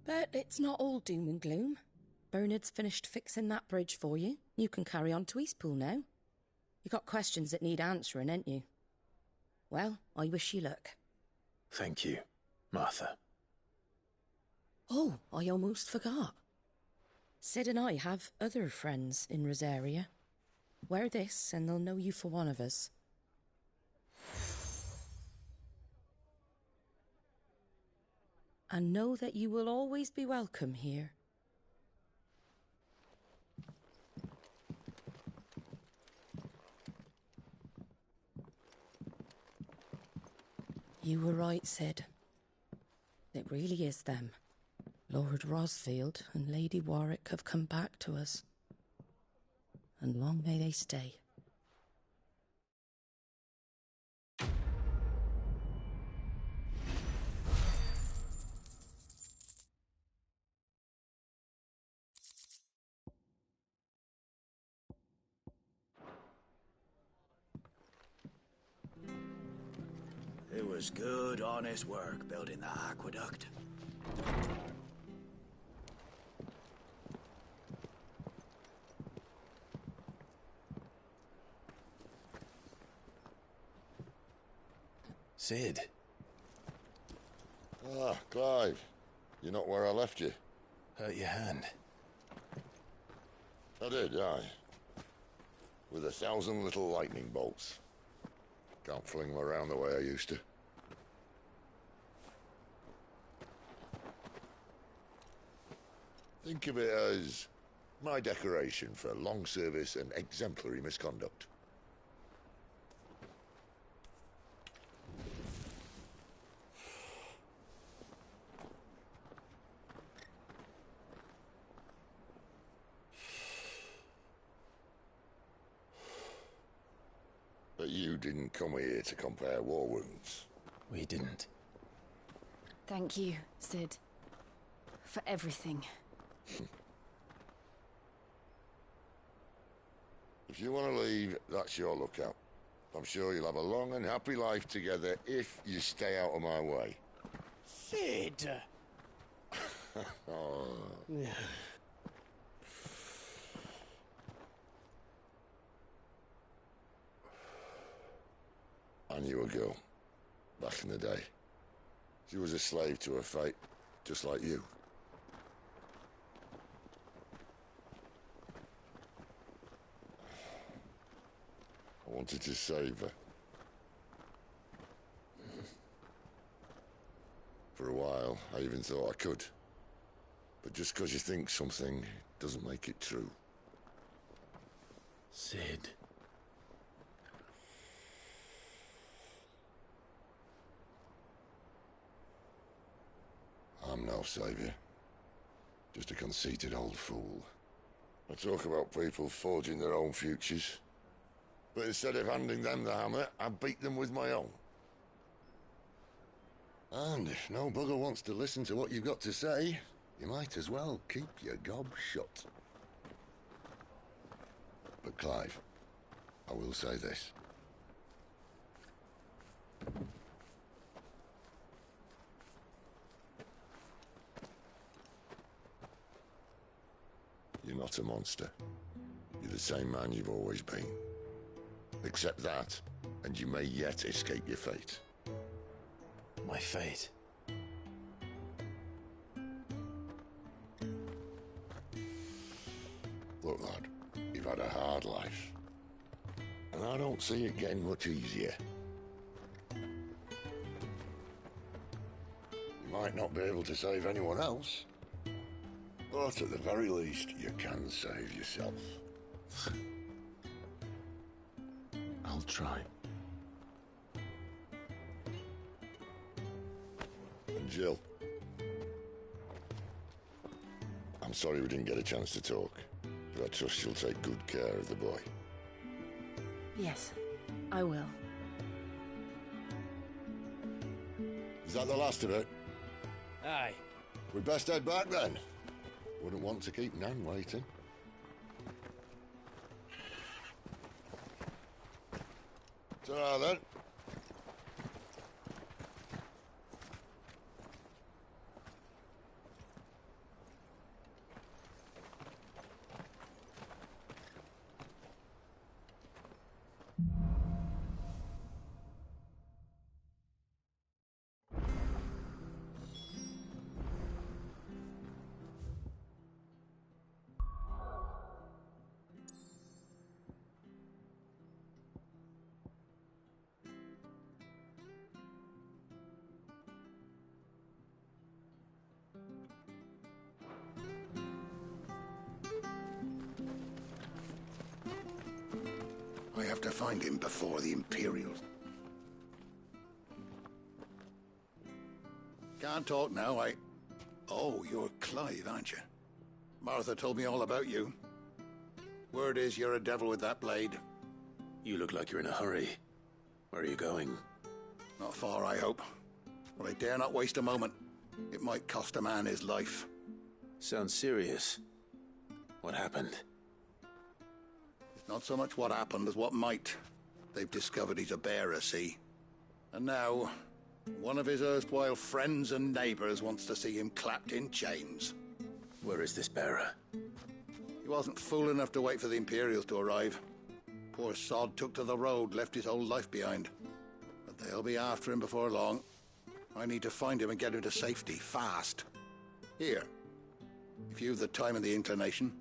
But it's not all doom and gloom. Bernard's finished fixing that bridge for you. You can carry on to Eastpool now. You got questions that need answering, ain't you? Well, I wish you luck. Thank you, Martha. Oh, I almost forgot. Sid and I have other friends in Rosaria. Wear this and they'll know you for one of us. And know that you will always be welcome here. You were right, Sid. It really is them. Lord Rosfield and Lady Warwick have come back to us. And long may they stay. It was good, honest work building that aqueduct. Sid. Ah, Clive. You're not where I left you. Hurt your hand. I did, aye. With 1,000 little lightning bolts. Can't fling them around the way I used to. Think of it as my decoration for long service and exemplary misconduct. But you didn't come here to compare war wounds. We didn't. Thank you, Sid. For everything. If you want to leave, that's your lookout. I'm sure you'll have a long and happy life together if you stay out of my way. Sid! Oh. I knew a girl back in the day. She was a slave to her fate, just like you. I wanted to save her. For a while, I even thought I could. But just because you think something doesn't make it true. Sid. I'm no savior. Just a conceited old fool. I talk about people forging their own futures. But instead of handing them the hammer, I beat them with my own. And if no bugger wants to listen to what you've got to say, you might as well keep your gob shut. But Clive, I will say this. You're not a monster. You're the same man you've always been. Accept that, and you may yet escape your fate. My fate? Look, lad, you've had a hard life. And I don't see it getting much easier. You might not be able to save anyone else, but at the very least, you can save yourself. I'll try. And Jill, I'm sorry we didn't get a chance to talk, but I trust you'll take good care of the boy. Yes, I will. Is that the last of it? Aye. We'd best head back then. Wouldn't want to keep Nan waiting. Ta-ra then. I have to find him before the Imperials. Can't talk now, Oh, you're Clive, aren't you? Martha told me all about you. Word is you're a devil with that blade. You look like you're in a hurry. Where are you going? Not far, I hope. But I dare not waste a moment. It might cost a man his life. Sounds serious. What happened? It's not so much what happened as what might. They've discovered he's a bearer, see? And now, one of his erstwhile friends and neighbors wants to see him clapped in chains. Where is this bearer? He wasn't fool enough to wait for the Imperials to arrive. Poor sod took to the road, left his whole life behind. But they'll be after him before long. I need to find him and get him to safety, fast. Here, if you've the time and the inclination,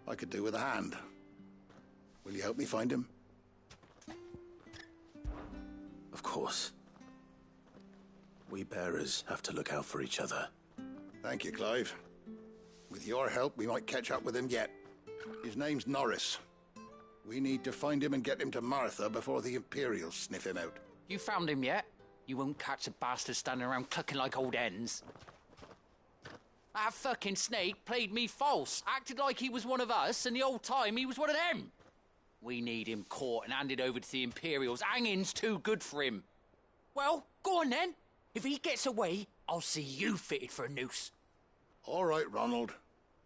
I could do with a hand. Will you help me find him? Of course. We bearers have to look out for each other. Thank you, Clive. With your help, we might catch up with him yet. His name's Norris. We need to find him and get him to Martha before the Imperials sniff him out. You found him yet? You won't catch a bastard standing around clucking like old hens. That fucking snake played me false, acted like he was one of us, and the whole time he was one of them. We need him caught and handed over to the Imperials. Hanging's too good for him. Well, go on then. If he gets away, I'll see you fitted for a noose. All right, Ronald.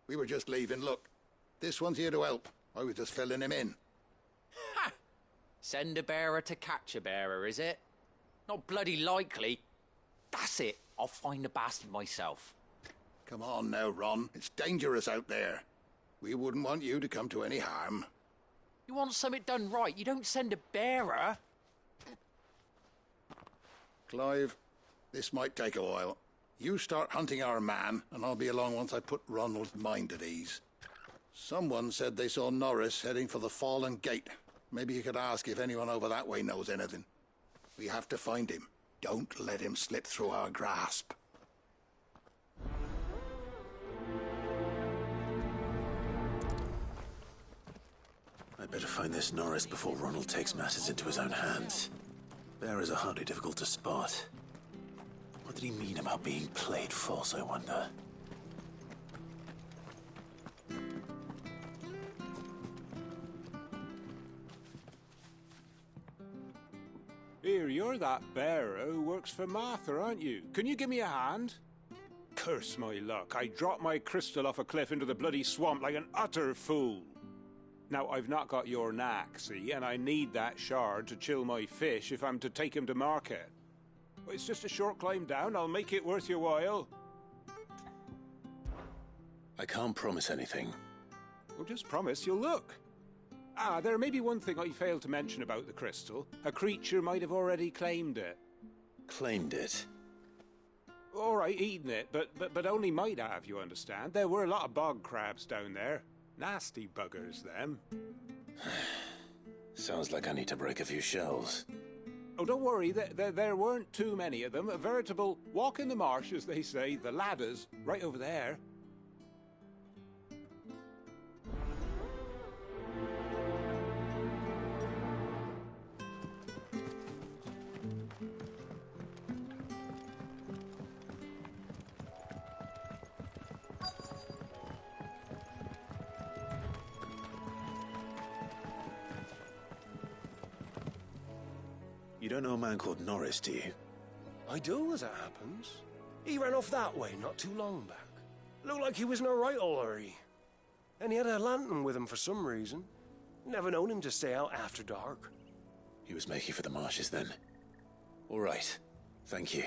We were just leaving. Look, this one's here to help. I was just filling him in. Ha! Send a bearer to catch a bearer, is it? Not bloody likely. That's it. I'll find the bastard myself. Come on now, Ron. It's dangerous out there. We wouldn't want you to come to any harm. You want something done right, you don't send a bearer. Clive, this might take a while. You start hunting our man, and I'll be along once I put Ronald's mind at ease. Someone said they saw Norris heading for the Fallen Gate. Maybe you could ask if anyone over that way knows anything. We have to find him. Don't let him slip through our grasp. I'd better find this Norris before Ronald takes matters into his own hands. Bearers are hardly difficult to spot. What did he mean about being played false, I wonder? Here, you're that bearer who works for Martha, aren't you? Can you give me a hand? Curse my luck. I dropped my crystal off a cliff into the bloody swamp like an utter fool. Now, I've not got your knack, see, and I need that shard to chill my fish if I'm to take him to market. But it's just a short climb down. I'll make it worth your while. I can't promise anything. Well, just promise you'll look. Ah, there may be one thing I failed to mention about the crystal. A creature might have already claimed it. Claimed it? All right, eaten it, but only might have, you understand. There were a lot of bog crabs down there. Nasty buggers, them. Sounds like I need to break a few shells. Oh, don't worry, there weren't too many of them. A veritable walk in the marsh, as they say. The ladder's right over there. You don't know a man called Norris, do you? I do, as it happens. He ran off that way not too long back. Looked like he was in a right old hurry. And he had a lantern with him for some reason. Never known him to stay out after dark. He was making for the marshes then. All right. Thank you.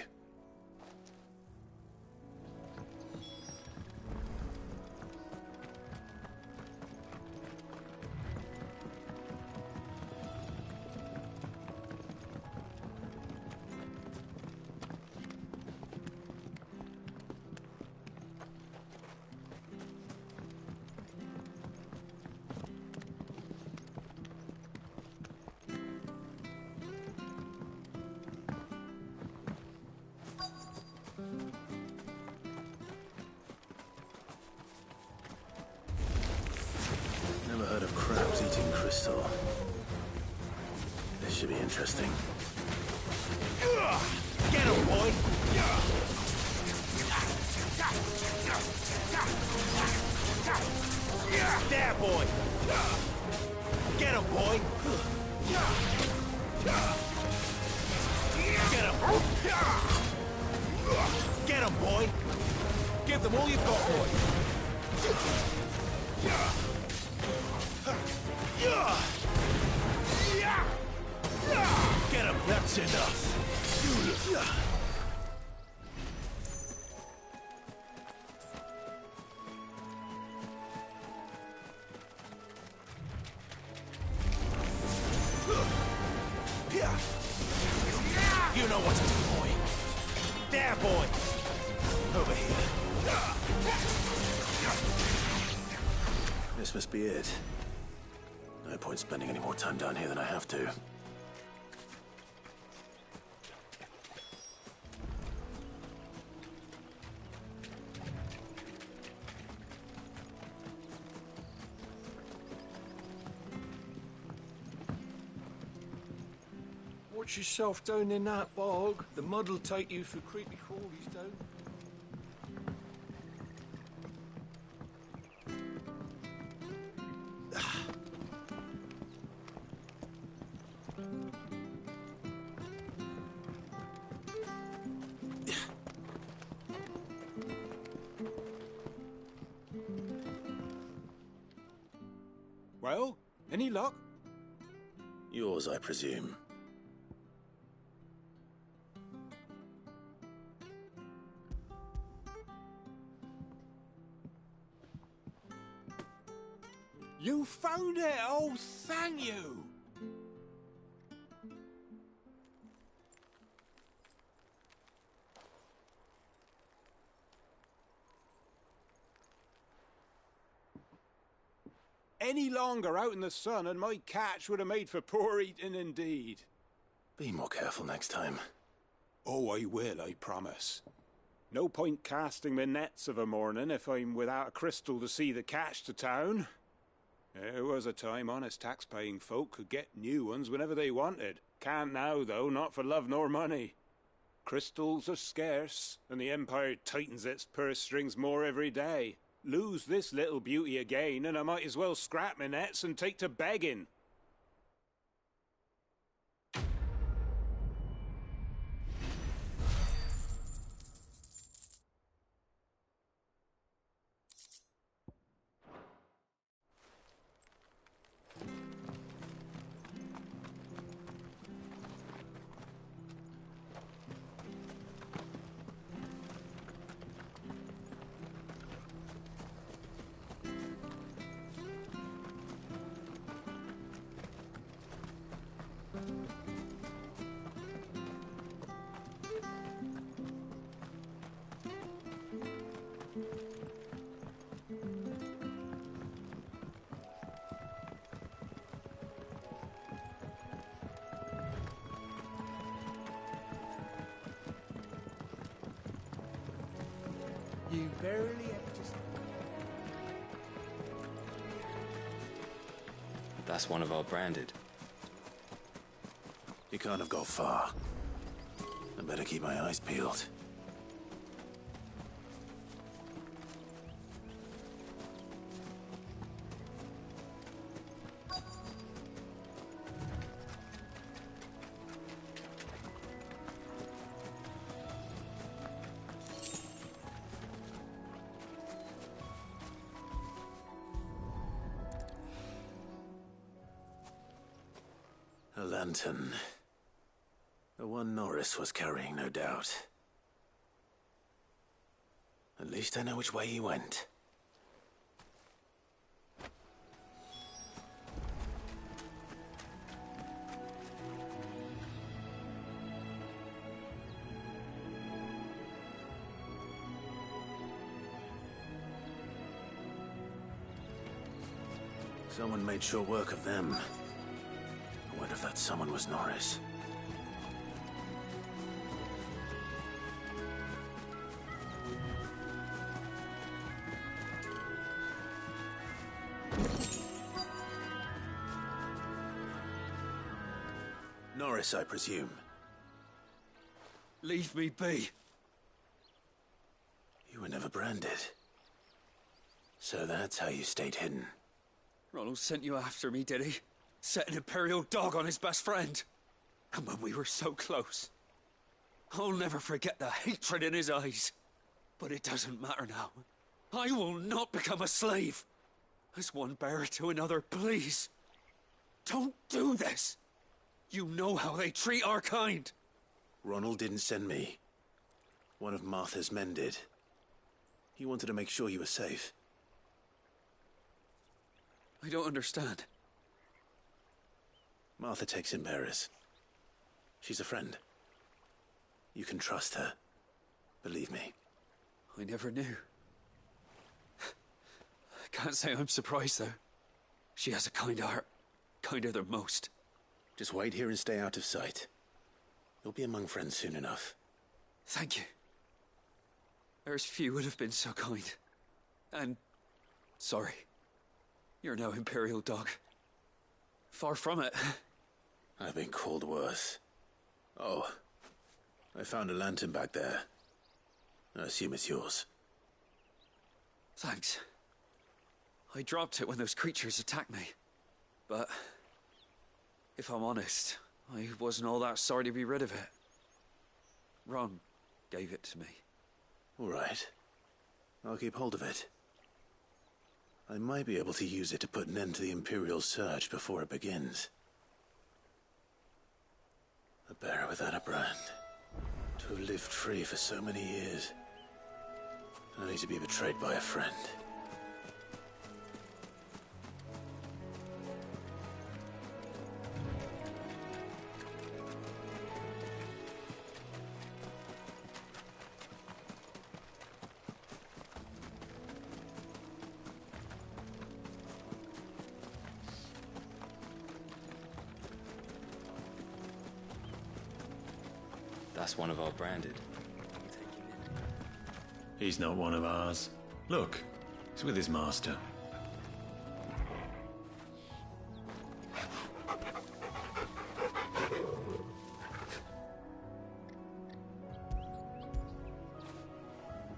Never heard of crabs eating crystal. This should be interesting. Get him, boy! There, boy! Get him, boy! Get him! Get him, boy! Give them all you've got, boy! Get him! That's enough! You know what to do, boy. There, boy. Over here. This must be it. No point spending any more time down here than I have to. Watch yourself down in that bog. The mud'll take you through creepy crawlies down. Well, any luck? Yours, I presume. You found it! Oh, thank you! Any longer out in the sun and my catch would have made for poor eating indeed. Be more careful next time. Oh, I will, I promise. No point casting my nets of a morning if I'm without a crystal to see the catch to town. There was a time honest tax-paying folk could get new ones whenever they wanted. Can't now, though, not for love nor money. Crystals are scarce, and the Empire tightens its purse strings more every day. Lose this little beauty again, and I might as well scrap my nets and take to begging. You barely have to... That's one of our branded. You can't have got far. I better keep my eyes peeled. A lantern. The one Norris was carrying, no doubt. At least I know which way he went. Someone made sure work of them. I wonder if that someone was Norris. Norris, I presume. Leave me be. You were never branded. So that's how you stayed hidden. Ronald sent you after me, did he? Set an Imperial dog on his best friend. And when we were so close. I'll never forget the hatred in his eyes. But it doesn't matter now. I will not become a slave. As one bearer to another, please. Don't do this. You know how they treat our kind. Ronald didn't send me. One of Martha's men did. He wanted to make sure you were safe. I don't understand. Martha takes in bearers. She's a friend. You can trust her. Believe me. I never knew. I can't say I'm surprised, though. She has a kind heart. Kinder than most. Just wait here and stay out of sight. You'll be among friends soon enough. Thank you. There's few would have been so kind. And... sorry. You're no Imperial dog. Far from it. I've been called worse. Oh, I found a lantern back there. I assume it's yours. Thanks. I dropped it when those creatures attacked me. But... if I'm honest, I wasn't all that sorry to be rid of it. Ron gave it to me. All right. I'll keep hold of it. I might be able to use it to put an end to the Imperial Surge before it begins. A bearer without a brand. To have lived free for so many years. Only to be betrayed by a friend. That's one of our branded. He's not one of ours. Look, he's with his master.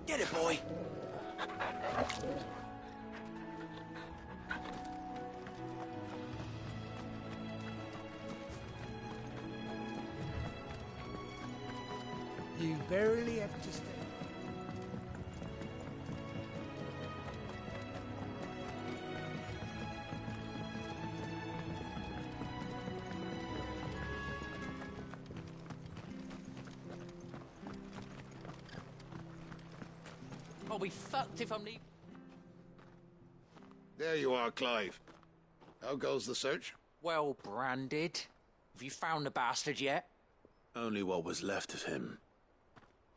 Get it, boy! You barely have to stay. I'll be fucked if I'm leaving. There you are, Clive. How goes the search? Well branded. Have you found the bastard yet? Only what was left of him.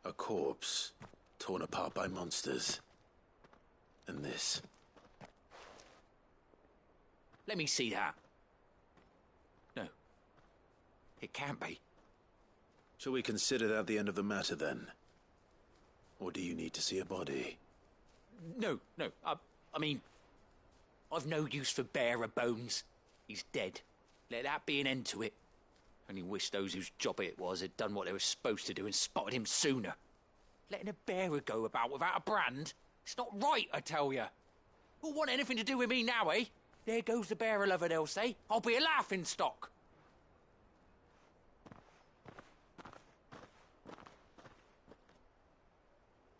A corpse, torn apart by monsters. And this. Let me see that. No. It can't be. Shall we consider that the end of the matter, then? Or do you need to see a body? No. I mean, I've no use for bearer bones. He's dead. Let that be an end to it. Only wish those whose job it was had done what they were supposed to do and spotted him sooner. Letting a bearer go about without a brand? It's not right, I tell you. Who'll want anything to do with me now, eh? There goes the bearer lover, they'll say. I'll be a laughing stock.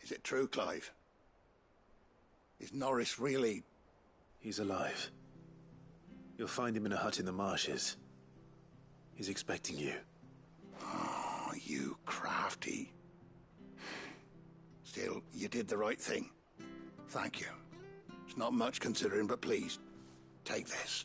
Is it true, Clive? Is Norris really... He's alive. You'll find him in a hut in the marshes. He's expecting you. Oh, you crafty. Still, you did the right thing. Thank you. It's not much considering, but please, take this.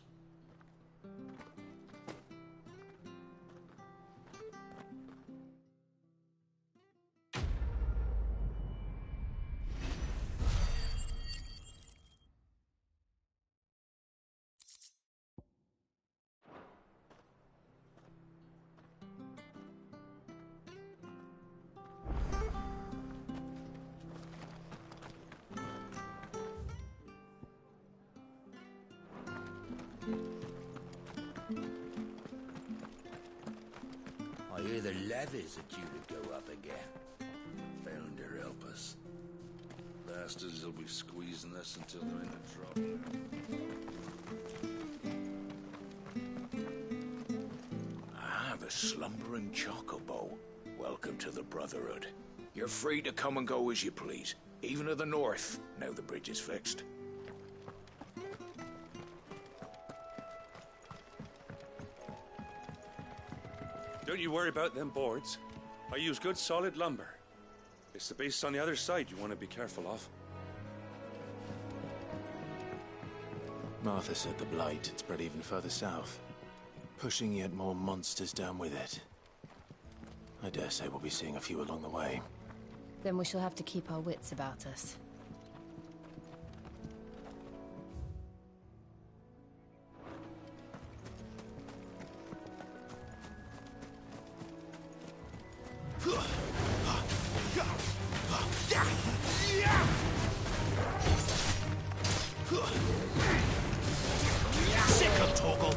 I hear the levies are due to go up again. Bound to help us. Bastards will be squeezing us until they're in the drop. The slumbering chocobo. Welcome to the Brotherhood. You're free to come and go as you please, even to the north, now the bridge is fixed. Don't you worry about them boards. I use good solid lumber. It's the beasts on the other side you want to be careful of. Martha said the blight had spread even further south, pushing yet more monsters down with it. I dare say we'll be seeing a few along the way. Then we shall have to keep our wits about us. Sick him, Torgal!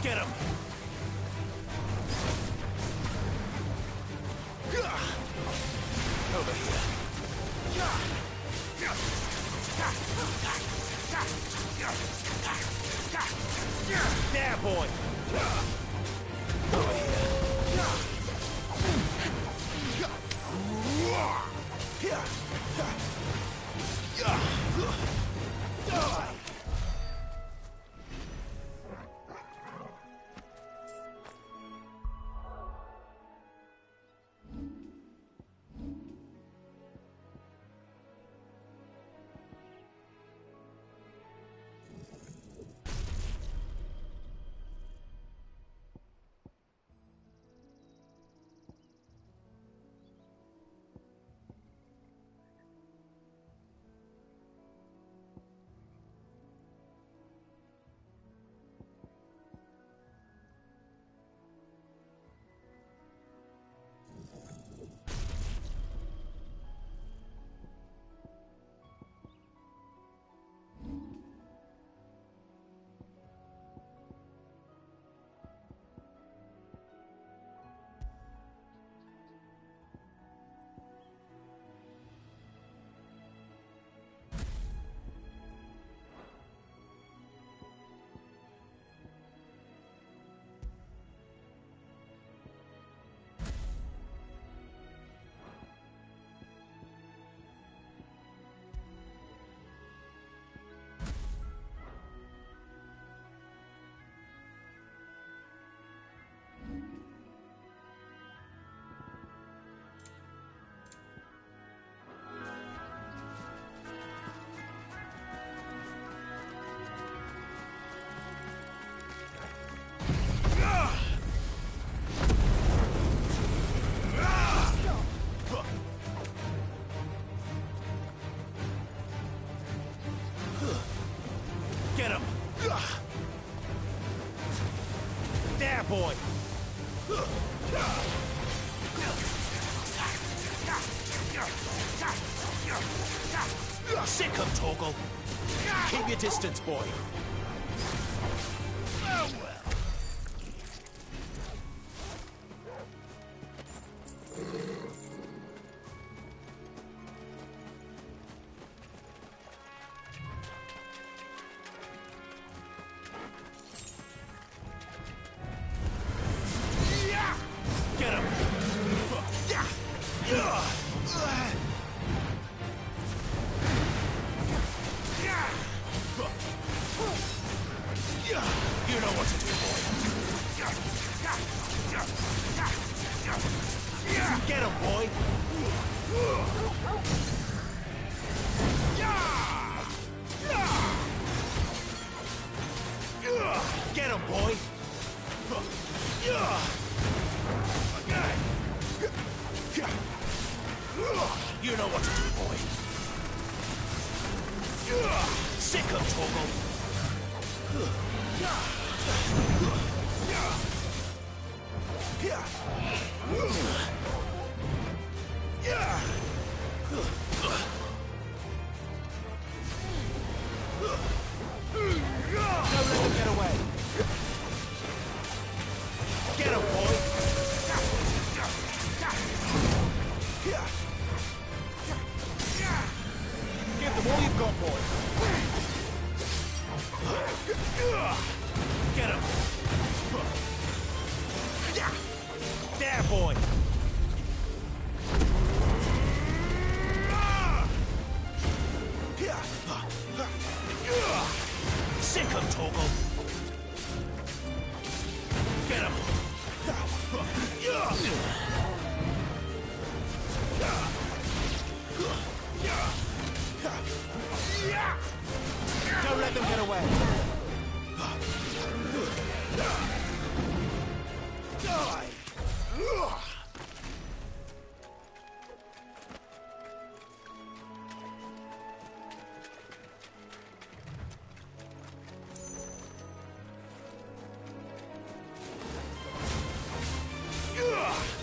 Get him! Over here. There, boy! Over Get him! There, boy! Sick of Torgal! Keep your distance, boy! Oh, well. Get him! You know what to do, boy. Get him, boy. Get him, boy. You know what to do, boy. Sick of Torgal. Don't let them get away. Get him, boy. Give them all you've got, boy. Get him. There, boy. Sick of Torgal. Get him. Don't let them get away. Die.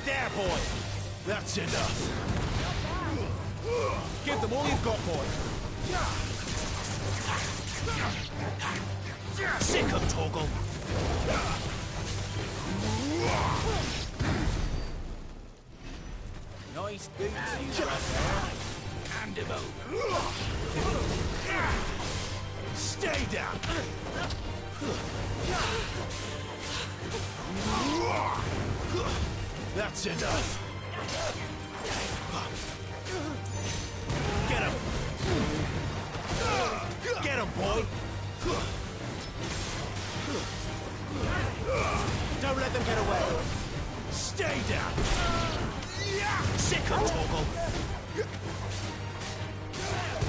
There, boy. That's enough. Give them all you've got, boy. Sick of Torgal. Nice boots you got there. Hand him over. Stay down. That's enough. Get him. Get him, boy. Don't let them get away. Stay down. Sick of Torgal.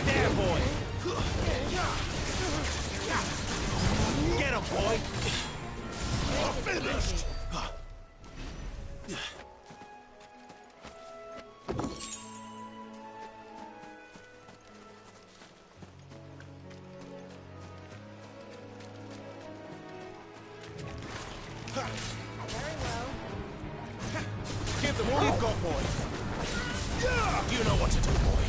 There, boy. Get him, boy. Finished. Very well. Give them all you've got, boy. You know what to do, boy.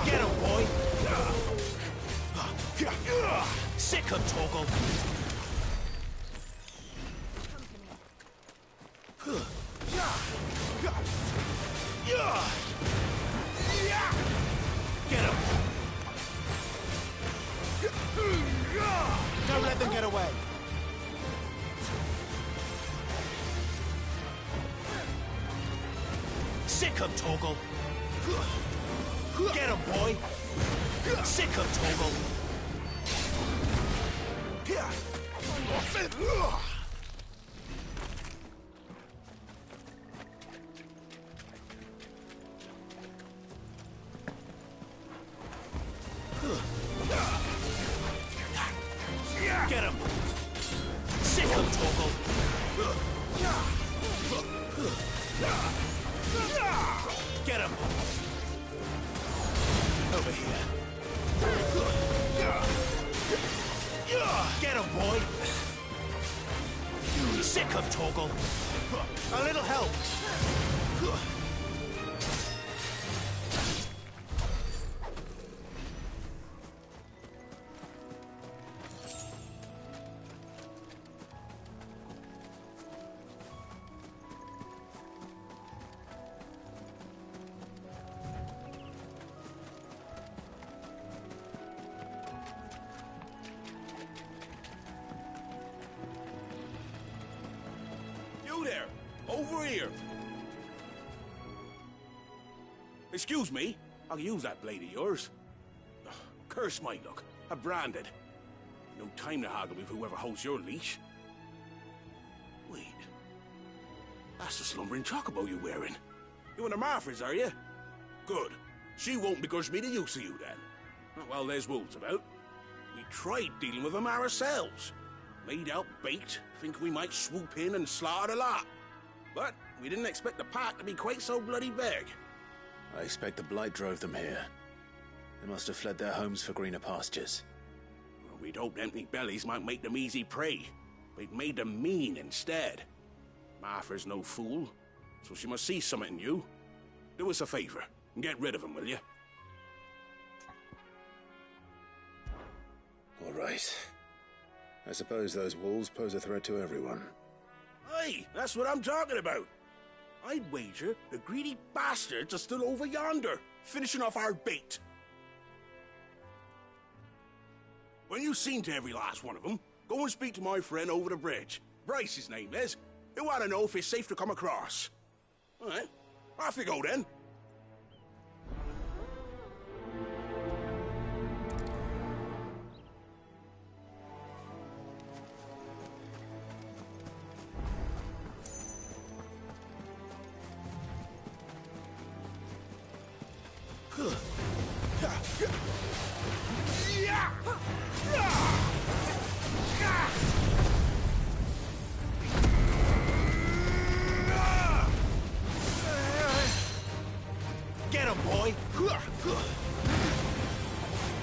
Get him, boy. Sick of Torgal. Get him. Don't let them get away. Sick of Torgal. Get him, boy. Sick of Torgal. Get him! Sick him, Torgal! Get him! Over here. Get him, boy! Sick him, Torgal! A little help! You there! Over here! Excuse me, I'll use that blade of yours. Ugh, curse my luck. I'm branded. No time to haggle with whoever holds your leash. Wait. That's the slumbering chocobo you're wearing. You and the Marfors, are you? Good. She won't begrudge me the use of you, then. Not while there's wolves about. We tried dealing with them ourselves. Laid out bait, think we might swoop in and slaughter the lot. But we didn't expect the pack to be quite so bloody big. I expect the blight drove them here. They must have fled their homes for greener pastures. Well, we'd hoped empty bellies might make them easy prey. We'd made them mean instead. Martha's no fool, so she must see something in you. Do us a favor and get rid of them, will you? All right. I suppose those wolves pose a threat to everyone. Hey, that's what I'm talking about. I'd wager the greedy bastards are still over yonder, finishing off our bait. When you've seen to every last one of them, go and speak to my friend over the bridge. Bryce, his name is. He'll want to know if it's safe to come across. All right, off you go then. Get him, boy!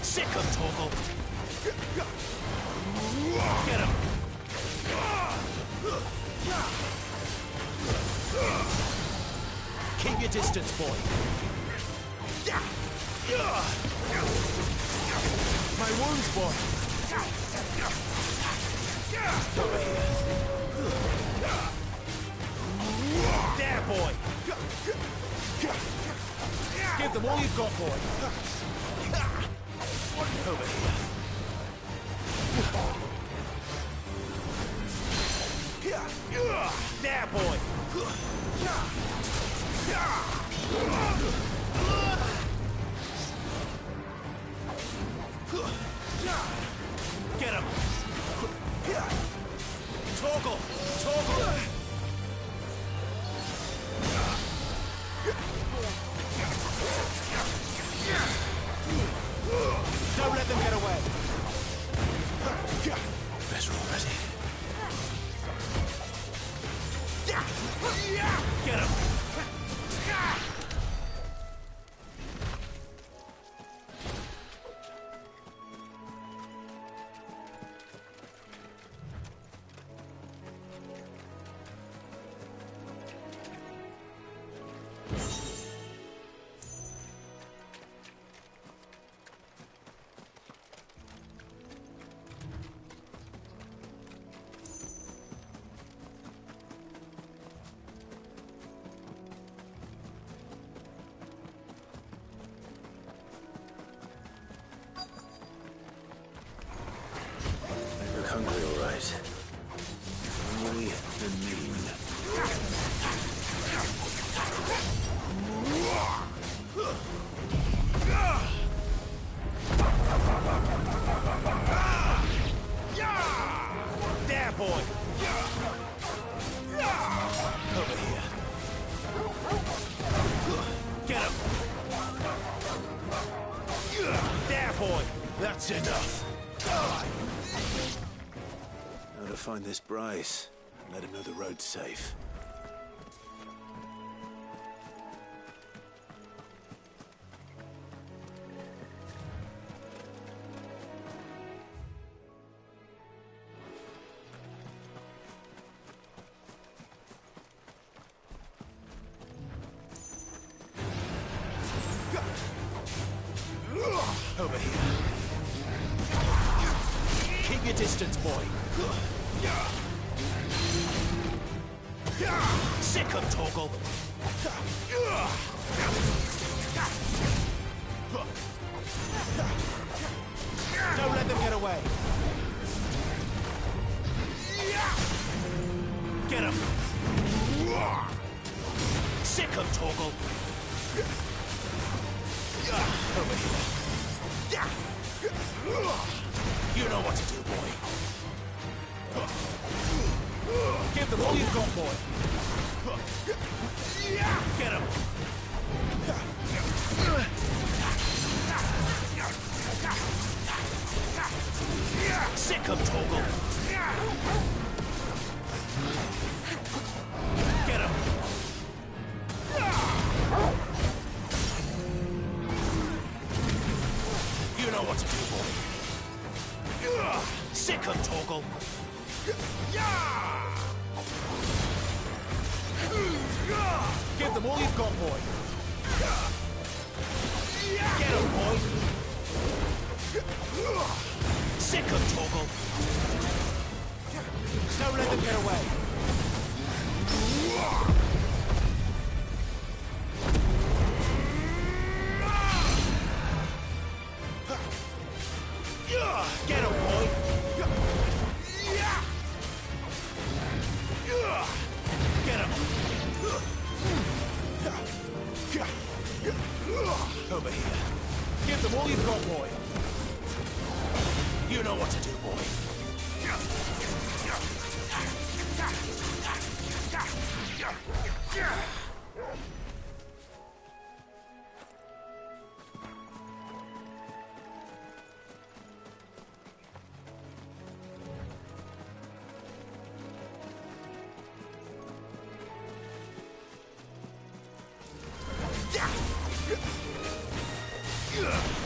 Sick him, Torgal! Get him! Keep your distance, boy! My wounds, boy! Over here! There, boy! Give them all you've got, boy! Over here! There, boy! Get him! Torgal! Torgal! Don't let them get away! Better already. Get him! Hungry, all right. Hungry and mean. There, boy! Over here. Get him! There, boy! That's enough! Gotta find this Bryce and let him know the road's safe. Over here. Keep your distance, boy. Sick of Torgal. Don't let them get away. Get him. Sick of Torgal. Over here. You know what to do, boy. Give them all you've got, boy. Get him. Sick of Torgal. Get him. You know what to do, boy. Sick of Torgal. Give them all you've got, boy. Get him, boy. Sick of Torgal. Don't let them get away. Get him, boy! Get him! Over here. Give them all you've got, boy. You know what to do, boy.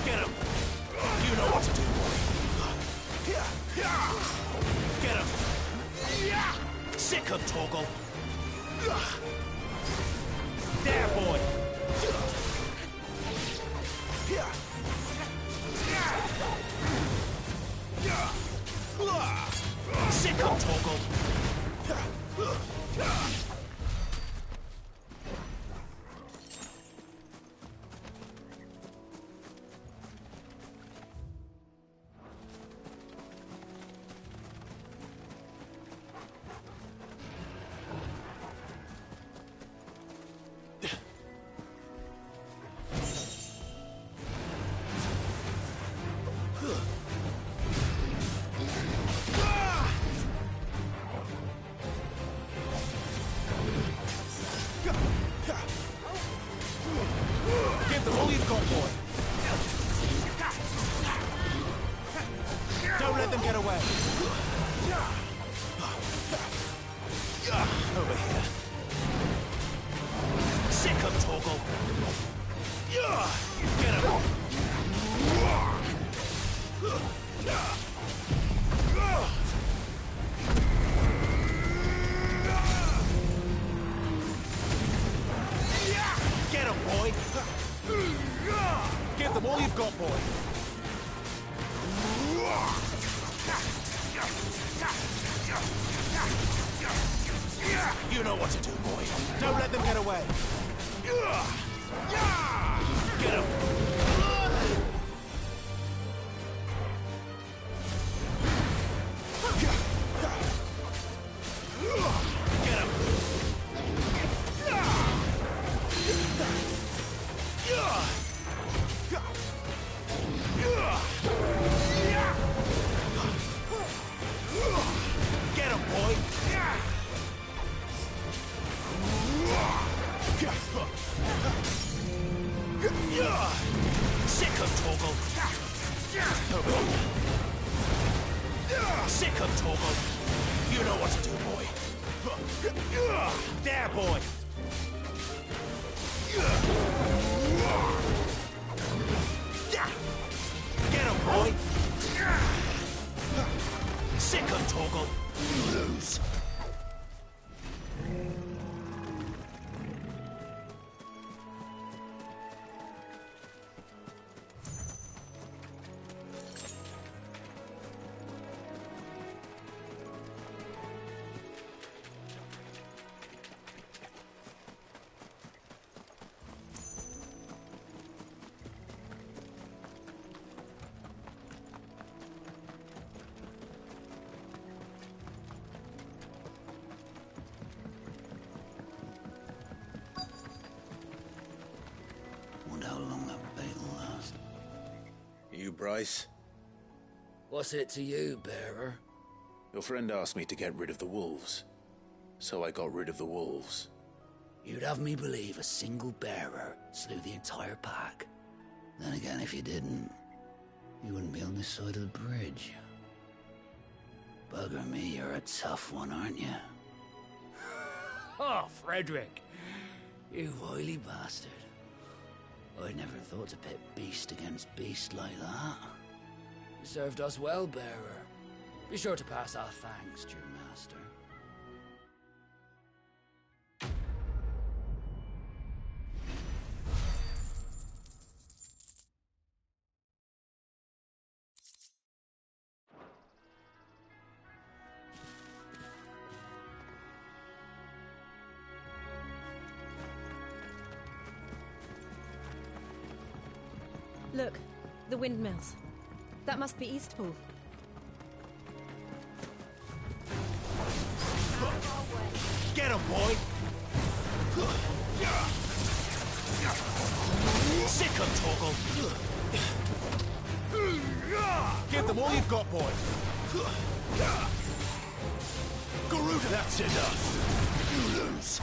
Get him! You know what to do, boy. Get him! Sick of Torgal. There, boy! Sick of Torgal. Give them all you've got, boy. Don't let them get away. Over here. Sick of Torgal. Get him. Get him, boy! Give them all you've got, boy! You know what to do, boy. Don't let them get away. Get him! Get him! Get him, boy! Sick of Torgal! Sick of Torgal! You know what to do, boy. There, boy. Get him, boy. Sick him, Torgal. You lose. Wonder how long that bait will last. You, Bryce? What's it to you, bearer? Your friend asked me to get rid of the wolves. So I got rid of the wolves. You'd have me believe a single bearer slew the entire pack. Then again, if you didn't, you wouldn't be on this side of the bridge. Bugger me, you're a tough one, aren't you? Oh, Frederick! You wily bastard. I'd never thought to pit beast against beast like that. You served us well, bearer. Be sure to pass our thanks to your master. Look, the windmills. That must be Eastpool. Get him, boy. Sick him, Torgal. Give them all you've got, boy. Garuda, that's enough. You lose.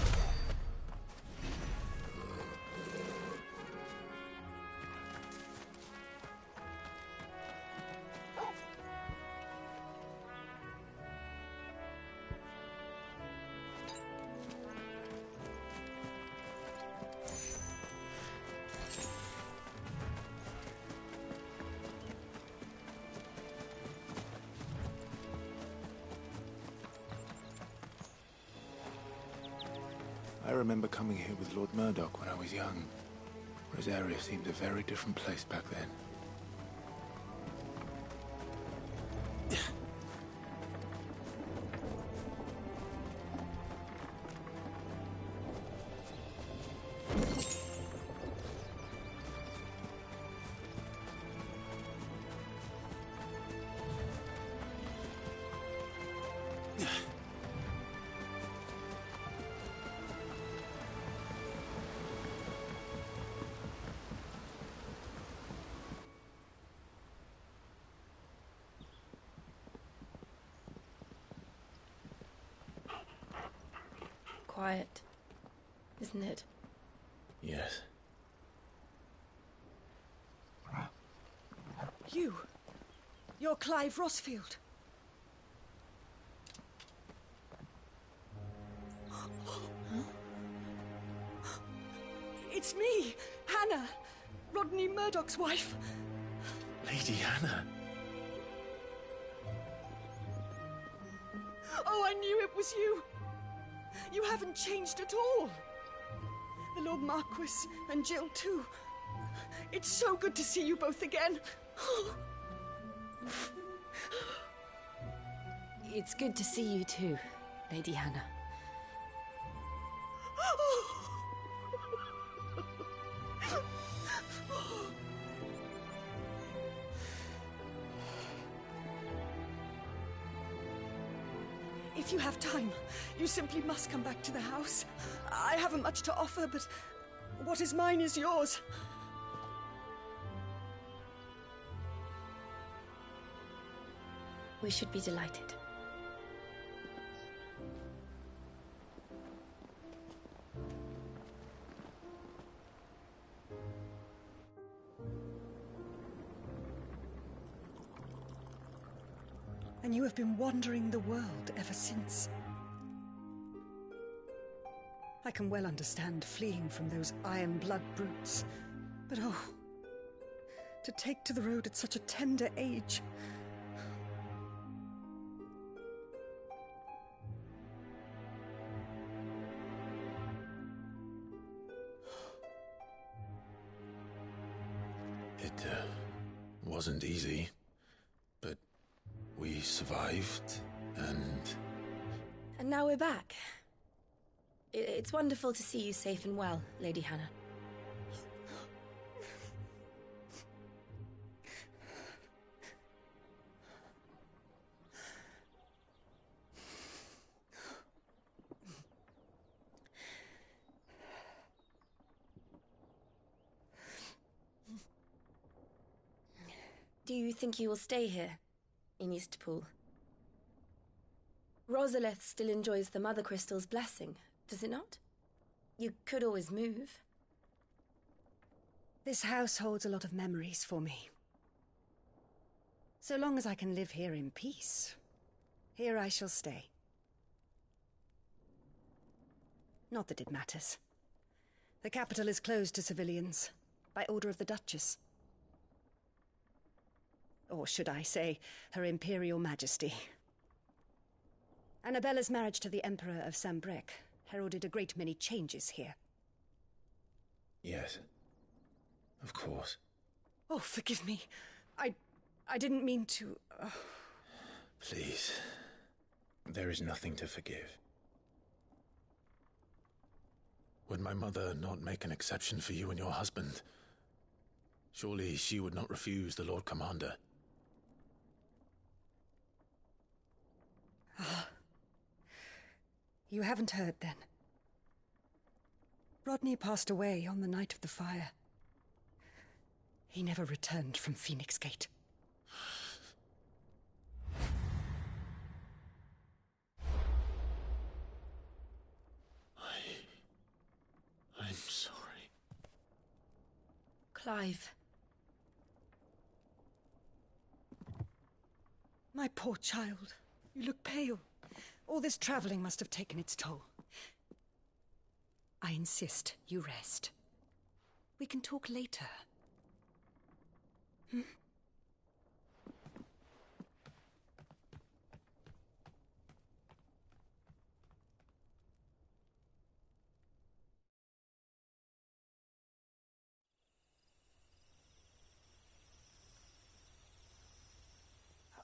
I remember coming here with Lord Murdoch when I was young. Rosaria seemed a very different place back then. Quiet, isn't it? Yes. You're Clive Rossfield. It's me, Hannah, Rodney Murdoch's wife. Lady Hannah. Oh, I knew it was you. You haven't changed at all. The Lord Marquis and Jill too. It's so good to see you both again. It's good to see you too, Lady Hannah. If you have time, you simply must come back to the house. I haven't much to offer, but what is mine is yours. We should be delighted. and you have been wandering the world ever since. I can well understand fleeing from those iron blood brutes, but oh, to take to the road at such a tender age. It wasn't easy, but we survived, and... And now we're back. It's wonderful to see you safe and well, Lady Hannah. Do you think you will stay here, in Eastpool? Rosalith still enjoys the Mother Crystal's blessing, does it not? You could always move. This house holds a lot of memories for me. So long as I can live here in peace, here I shall stay. Not that it matters. The capital is closed to civilians, by order of the Duchess. Or should I say, Her Imperial Majesty. Annabella's marriage to the Emperor of Sambrec heralded a great many changes here. Yes. Of course. Oh, forgive me. I didn't mean to... Please. There is nothing to forgive. Would my mother not make an exception for you and your husband? Surely she would not refuse the Lord Commander. Ah. You haven't heard, then. Rodney passed away on the night of the fire. He never returned from Phoenix Gate. I'm sorry. Clive. My poor child. You look pale. All this traveling must have taken its toll. I insist you rest. We can talk later. Hmm?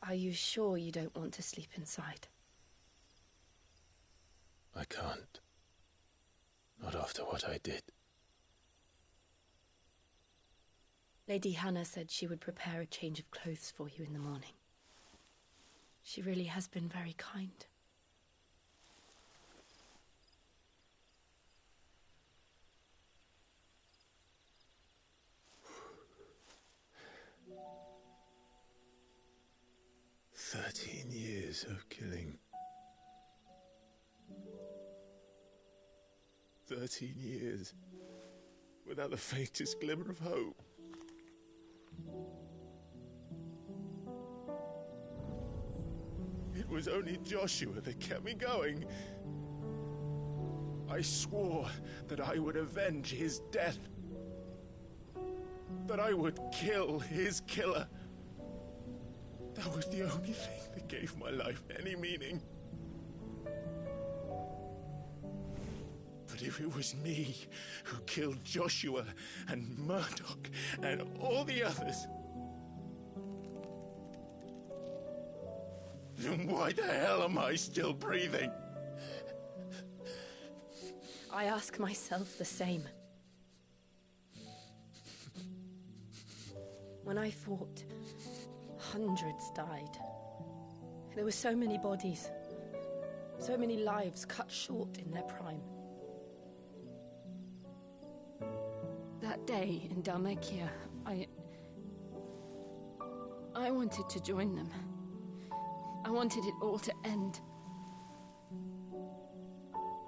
Are you sure you don't want to sleep inside? I can't. Not after what I did. Lady Hannah said she would prepare a change of clothes for you in the morning. She really has been very kind. "13 years of killing. 13 years without the faintest glimmer of hope. It was only Joshua that kept me going. I swore that I would avenge his death. That I would kill his killer. That was the only thing that gave my life any meaning. But if it was me who killed Joshua and Murdoch and all the others, then why the hell am I still breathing? I ask myself the same. When I fought, hundreds died. There were so many bodies, so many lives cut short in their prime. That day in Dalmekia, I wanted to join them. I wanted it all to end.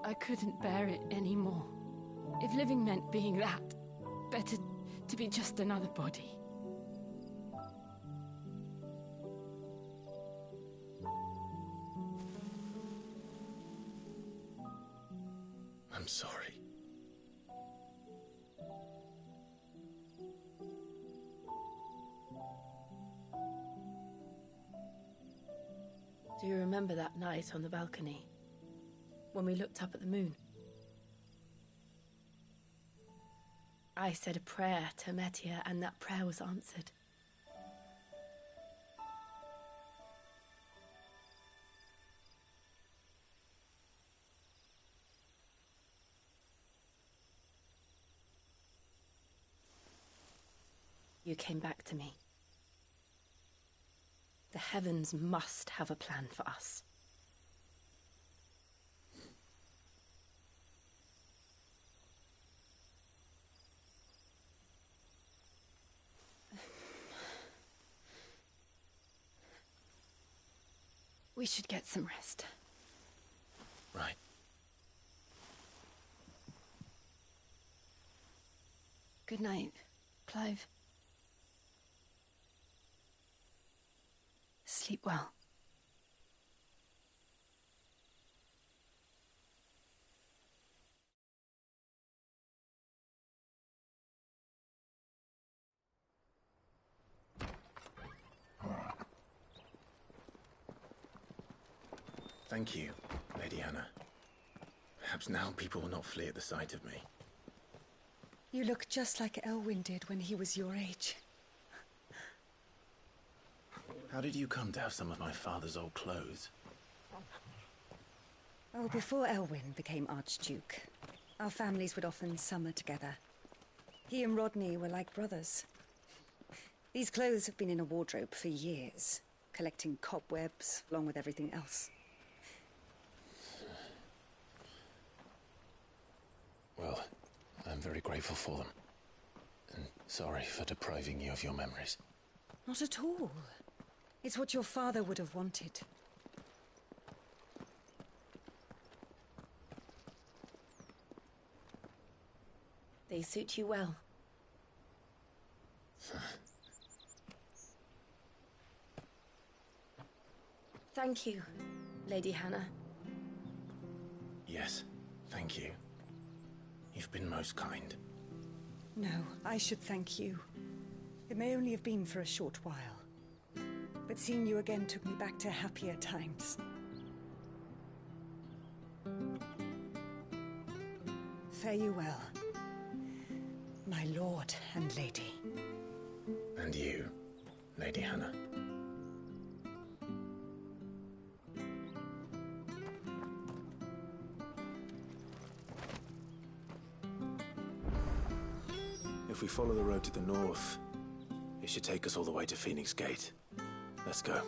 I couldn't bear it anymore. If living meant being that, better to be just another body. I'm sorry. Do you remember that night on the balcony? When we looked up at the moon? I said a prayer to Metia, and that prayer was answered. You came back to me. The heavens must have a plan for us. We should get some rest. Right. Good night, Clive. Sleep well. Thank you, Lady Hannah. Perhaps now people will not flee at the sight of me. You look just like Elwyn did when he was your age. How did you come to have some of my father's old clothes? Oh, before Elwyn became Archduke, our families would often summer together. He and Rodney were like brothers. These clothes have been in a wardrobe for years, collecting cobwebs along with everything else. Well, I'm very grateful for them. And sorry for depriving you of your memories. Not at all. It's what your father would have wanted. They suit you well. Thank you, Lady Hannah. Yes, thank you. You've been most kind. No, I should thank you. It may only have been for a short while. But seeing you again took me back to happier times. Fare you well, my lord and lady. And you, Lady Hannah. If we follow the road to the north, it should take us all the way to Phoenix Gate. Let's go.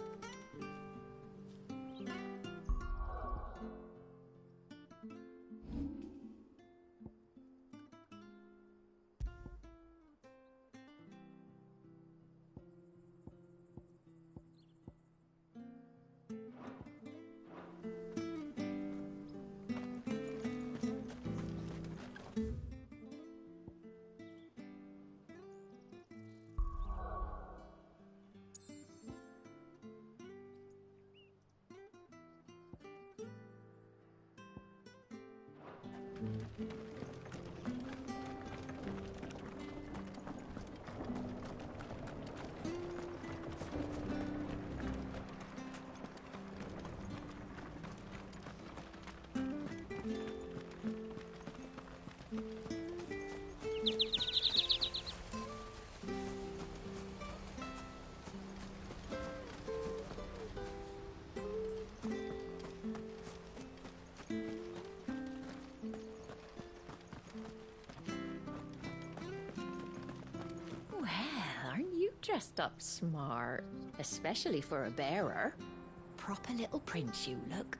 Dressed up smart, especially for a bearer. Proper little prince you look.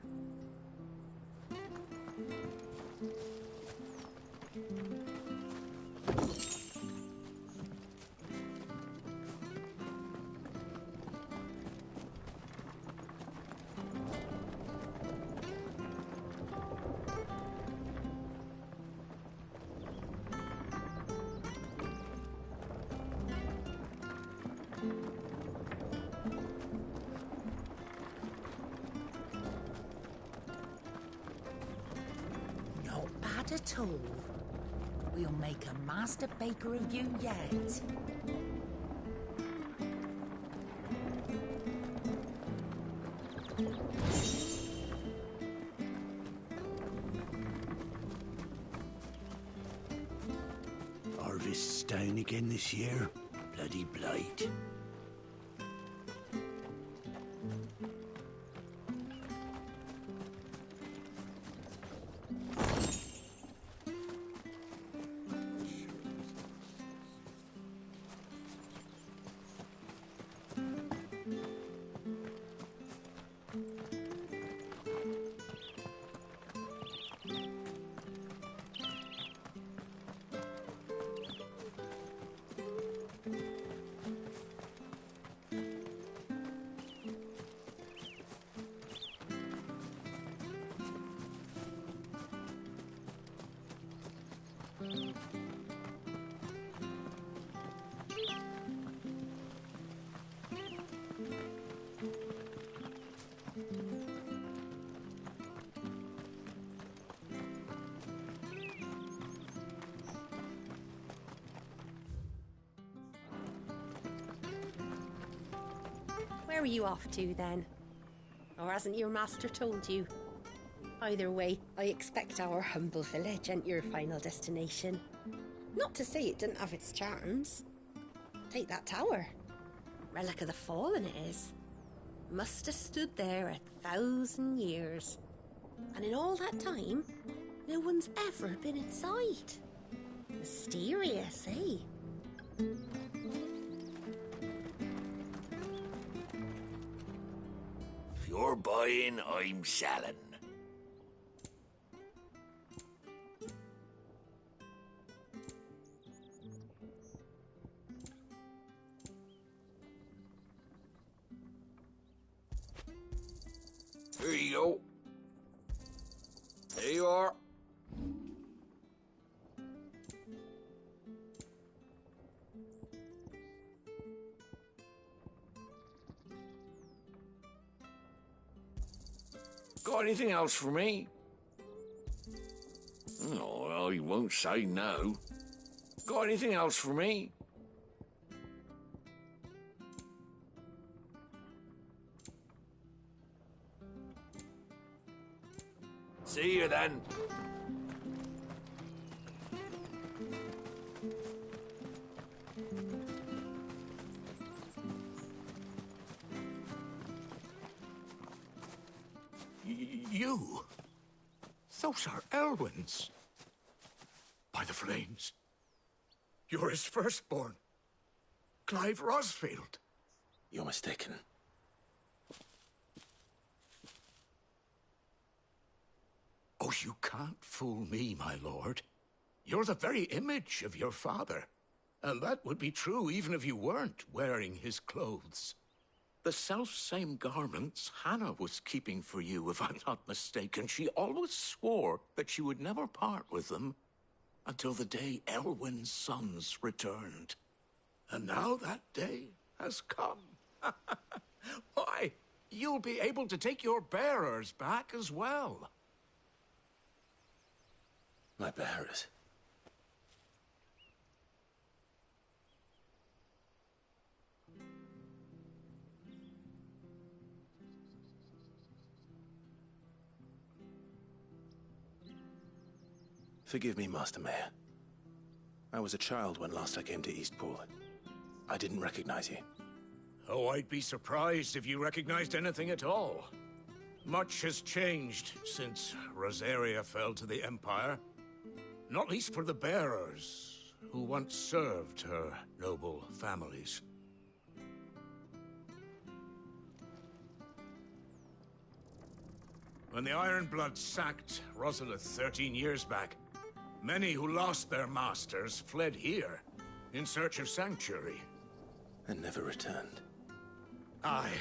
at all. We'll make a master baker of you yet. Harvest's down again this year. Bloody blight. Where are you off to, then? Or hasn't your master told you? Either way, I expect our humble village ain't your final destination. Not to say it didn't have its charms. Take that tower. Relic of the Fallen it is. Must have stood there 1,000 years. And in all that time, no one's ever been inside. Mysterious, eh? If you're buying, I'm selling. Here you go. There you are. Got anything else for me? No, I won't say no. Got anything else for me? See you then. You? Those are Elwyn's. By the flames. You're his firstborn. Clive Rosfield. You're mistaken. Oh, you can't fool me, my lord. You're the very image of your father. And that would be true even if you weren't wearing his clothes. The self-same garments Hannah was keeping for you, if I'm not mistaken. She always swore that she would never part with them until the day Elwyn's sons returned. And now that day has come. Why, you'll be able to take your bearers back as well. My bearers? Forgive me, Master Mayor. I was a child when last I came to Eastpool. I didn't recognize you. Oh, I'd be surprised if you recognized anything at all. Much has changed since Rosaria fell to the Empire. Not least for the bearers, who once served her noble families. When the Ironbloods sacked Rosalith 13 years back, many who lost their masters fled here in search of sanctuary. And never returned. Aye.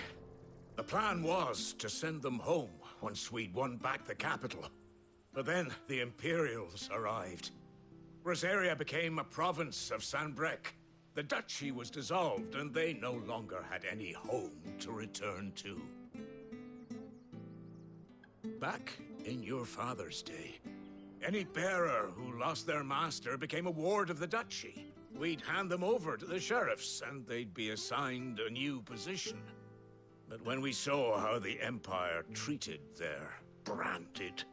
The plan was to send them home once we'd won back the capital. But then the Imperials arrived. Rosaria became a province of Sanbreque. The duchy was dissolved, and they no longer had any home to return to. Back in your father's day, Any bearer who lost their master became a ward of the duchy. We'd hand them over to the sheriffs, and they'd be assigned a new position. But when we saw how the Empire treated their branded,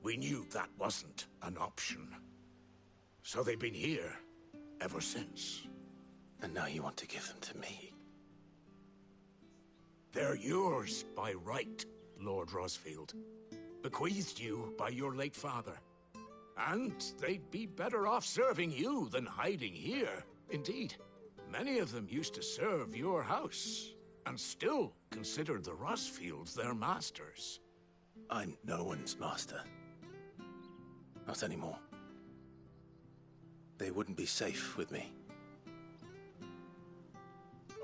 we knew that wasn't an option. So they've been here ever since. And now you want to give them to me? They're yours by right, Lord Rosfield. Bequeathed you by your late father. And they'd be better off serving you than hiding here. Indeed, many of them used to serve your house, and still considered the Rosfields their masters. I'm no one's master. Not anymore. They wouldn't be safe with me.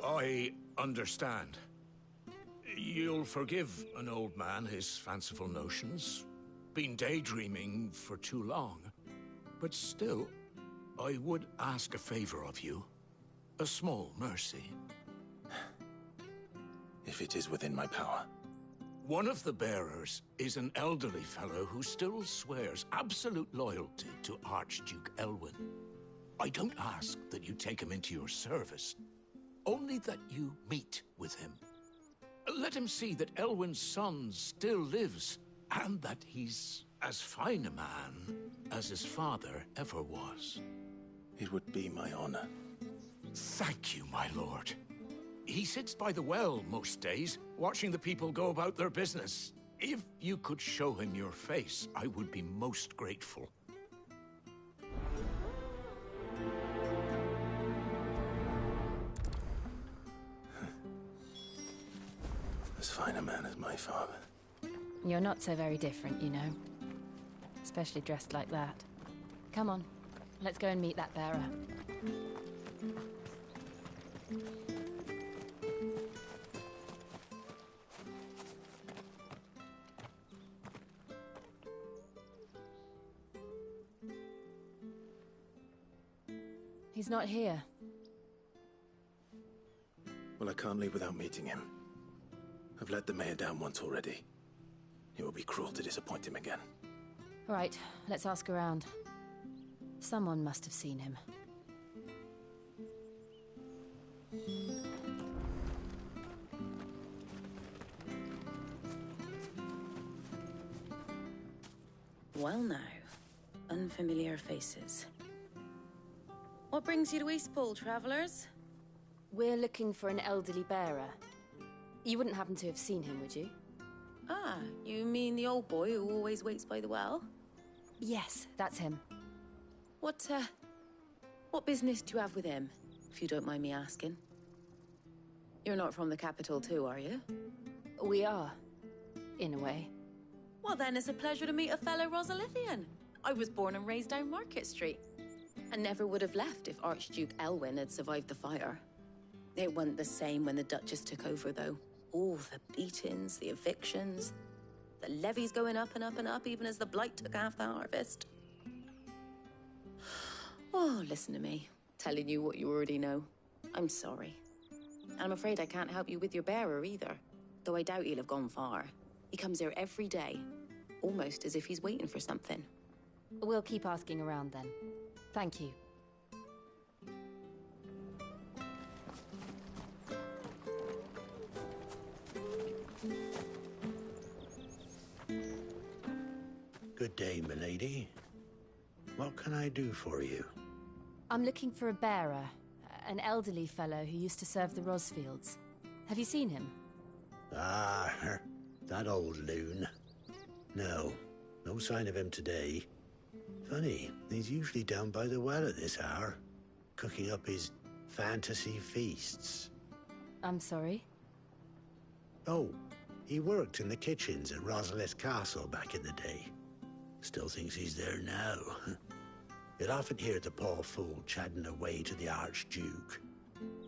I understand. You'll forgive an old man his fanciful notions. Been daydreaming for too long. But still, I would ask a favor of you. A small mercy. If it is within my power. One of the bearers is an elderly fellow who still swears absolute loyalty to Archduke Elwyn. I don't ask that you take him into your service, only that you meet with him. Let him see that Elwyn's son still lives, and that he's as fine a man as his father ever was. It would be my honor. Thank you, my lord. He sits by the well most days, watching the people go about their business. If you could show him your face, I would be most grateful. As fine a man as my father. You're not so very different, you know. Especially dressed like that. Come on, let's go and meet that bearer. He's not here. Well, I can't leave without meeting him. I've let the mayor down once already. It will be cruel to disappoint him again. Right, let's ask around. Someone must have seen him. Well now, unfamiliar faces. What brings you to Eastpool, travelers? We're looking for an elderly bearer. You wouldn't happen to have seen him, would you? Ah, you mean the old boy who always waits by the well? Yes, that's him. What business do you have with him, if you don't mind me asking? You're not from the capital too, are you? We are, in a way. Well then, it's a pleasure to meet a fellow Rosalithian. I was born and raised down Market Street. And never would have left if Archduke Elwyn had survived the fire. It wasn't the same when the Duchess took over, though. All the beatings, the evictions, the levies going up and up and up, even as the blight took half the harvest. Oh, listen to me, telling you what you already know. I'm sorry. And I'm afraid I can't help you with your bearer either, though I doubt he'll have gone far. He comes here every day, almost as if he's waiting for something. We'll keep asking around then. Thank you. Good day, milady. What can I do for you? I'm looking for a bearer, an elderly fellow who used to serve the Rosfields. Have you seen him? Ah, that old loon. No sign of him today. Funny, he's usually down by the well at this hour, cooking up his fantasy feasts. I'm sorry? Oh, he worked in the kitchens at Rosalith Castle back in the day. Still thinks he's there now. You'd often hear the poor fool chatting away to the Archduke.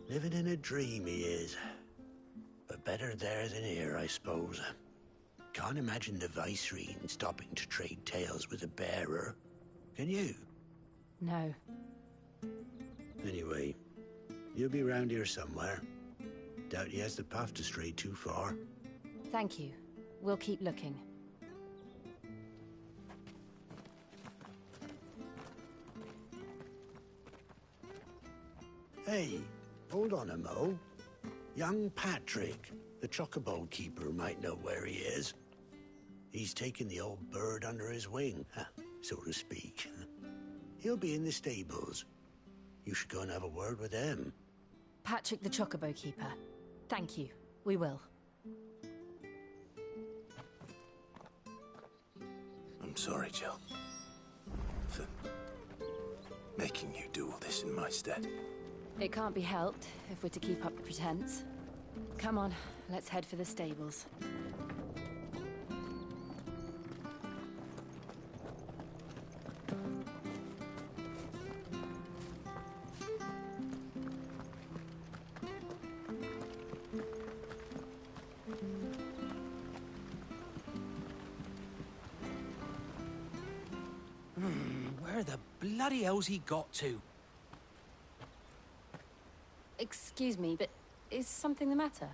Living in a dream he is. But better there than here, I suppose. Can't imagine the Viceroy stopping to trade tales with a bearer. Can you? No. Anyway, you'll be round here somewhere. Doubt he has the path to stray too far. Thank you. We'll keep looking. Hey, hold on a mo. Young Patrick, the chocobo keeper, might know where he is. He's taken the old bird under his wing, so to speak. He'll be in the stables. You should go and have a word with him. Patrick the chocobo keeper. Thank you. We will. I'm sorry, Jill, for making you do all this in my stead. It can't be helped if we're to keep up the pretense. Come on, let's head for the stables. Where the bloody hell's he got to? Excuse me, but is something the matter?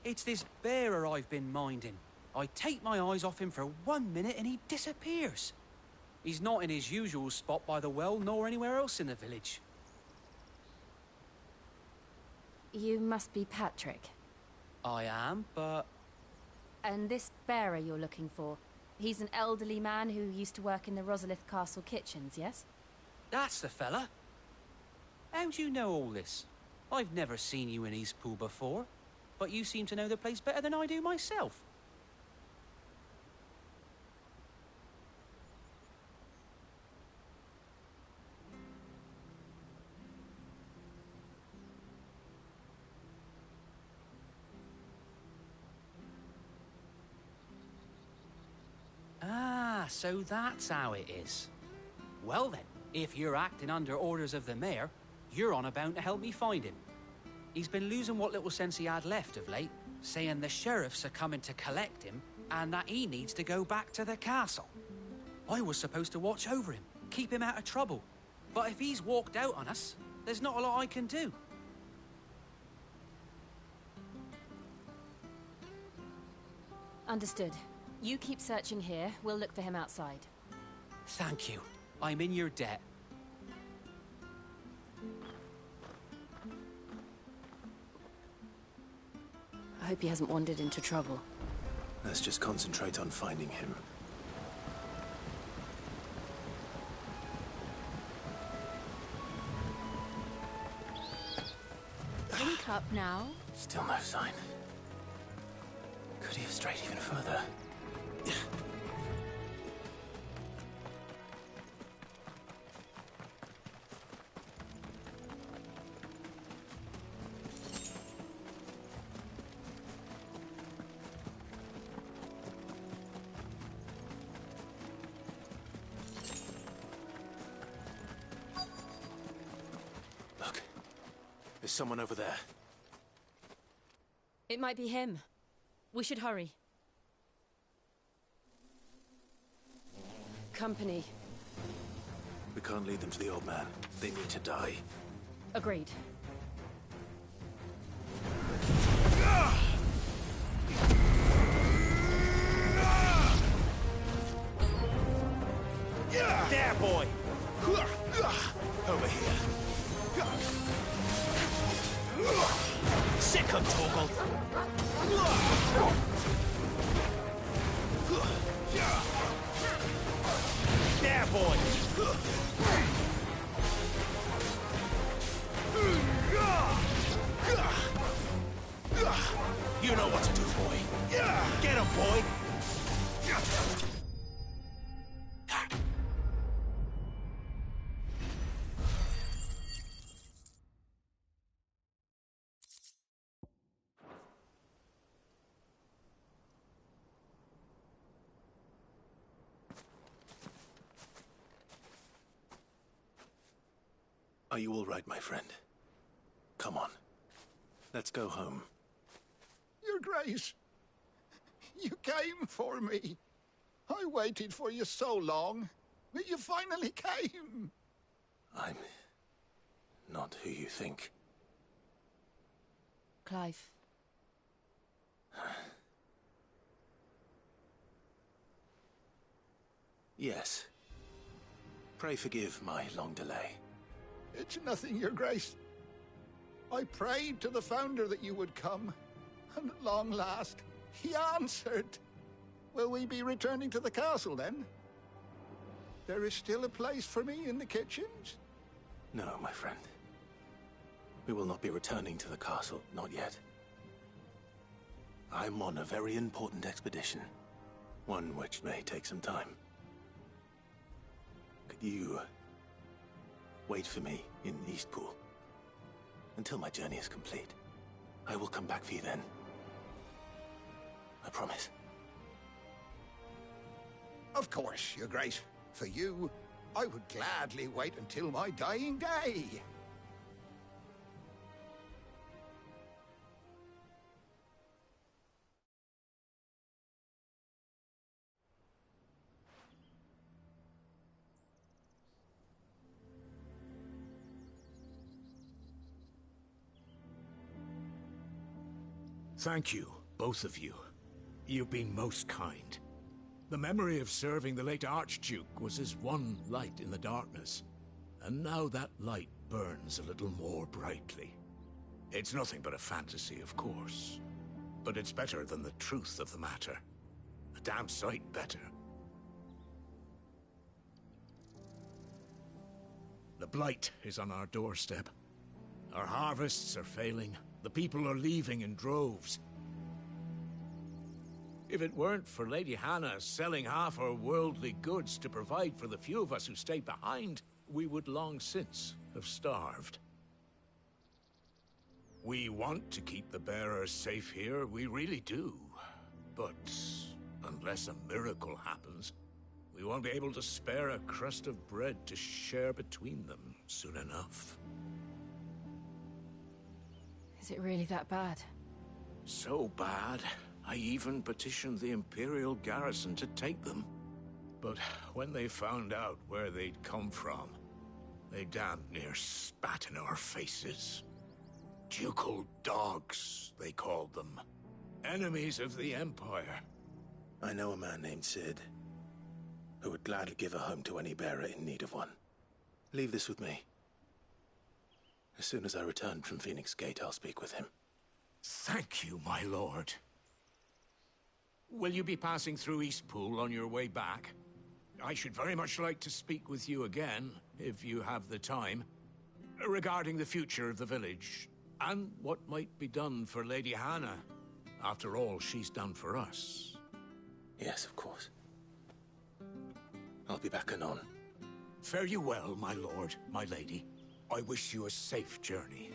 It's this bearer I've been minding. I take my eyes off him for 1 minute and he disappears. He's not in his usual spot by the well, nor anywhere else in the village. You must be Patrick. I am, but... And this bearer you're looking for, he's an elderly man who used to work in the Rosalith Castle kitchens, yes? That's the fella. How do you know all this? I've never seen you in Eastpool before, but you seem to know the place better than I do myself. Ah, so that's how it is. Well then, if you're acting under orders of the mayor, you're on about to help me find him. He's been losing what little sense he had left of late, saying the sheriffs are coming to collect him and that he needs to go back to the castle. I was supposed to watch over him, keep him out of trouble. But if he's walked out on us, there's not a lot I can do. Understood. You keep searching here, we'll look for him outside. Thank you. I'm in your debt. I hope he hasn't wandered into trouble. Let's just concentrate on finding him. Link up now. Still no sign. Could he have strayed even further? Look, there's someone over there. It might be him. We should hurry. Company. We can't lead them to the old man. They need to die. Agreed. There, boy! Over here. Sick of Torgal! There, boy! You know what to do, boy. Get him, boy! Are you all right, my friend? Come on. Let's go home. Your Grace, you came for me. I waited for you so long, but you finally came. I'm not who you think. Clive. Yes. Pray forgive my long delay. It's nothing, Your Grace. I prayed to the Founder that you would come, and at long last, he answered. Will we be returning to the castle, then? There is still a place for me in the kitchens? No, my friend. We will not be returning to the castle, not yet. I'm on a very important expedition. One which may take some time. Could you wait for me in Eastpool until my journey is complete? I will come back for you then. I promise. Of course, Your Grace. For you, I would gladly wait until my dying day. Thank you, both of you. You've been most kind. The memory of serving the late Archduke was as one light in the darkness, and now that light burns a little more brightly. It's nothing but a fantasy, of course, but it's better than the truth of the matter. A damn sight better. The blight is on our doorstep. Our harvests are failing. The people are leaving in droves. If it weren't for Lady Hannah selling half our worldly goods to provide for the few of us who stayed behind, we would long since have starved. We want to keep the bearers safe here, we really do. But unless a miracle happens, we won't be able to spare a crust of bread to share between them soon enough. Is it really that bad? So bad, I even petitioned the Imperial garrison to take them. But when they found out where they'd come from, they damn near spat in our faces. Ducal dogs, they called them. Enemies of the Empire. I know a man named Sid, who would gladly give a home to any bearer in need of one. Leave this with me. As soon as I return from Phoenix Gate, I'll speak with him. Thank you, my lord. Will you be passing through Eastpool on your way back? I should very much like to speak with you again, if you have the time, regarding the future of the village, and what might be done for Lady Hannah. After all she's done for us. Yes, of course. I'll be back anon. Fare you well, my lord, my lady. I wish you a safe journey.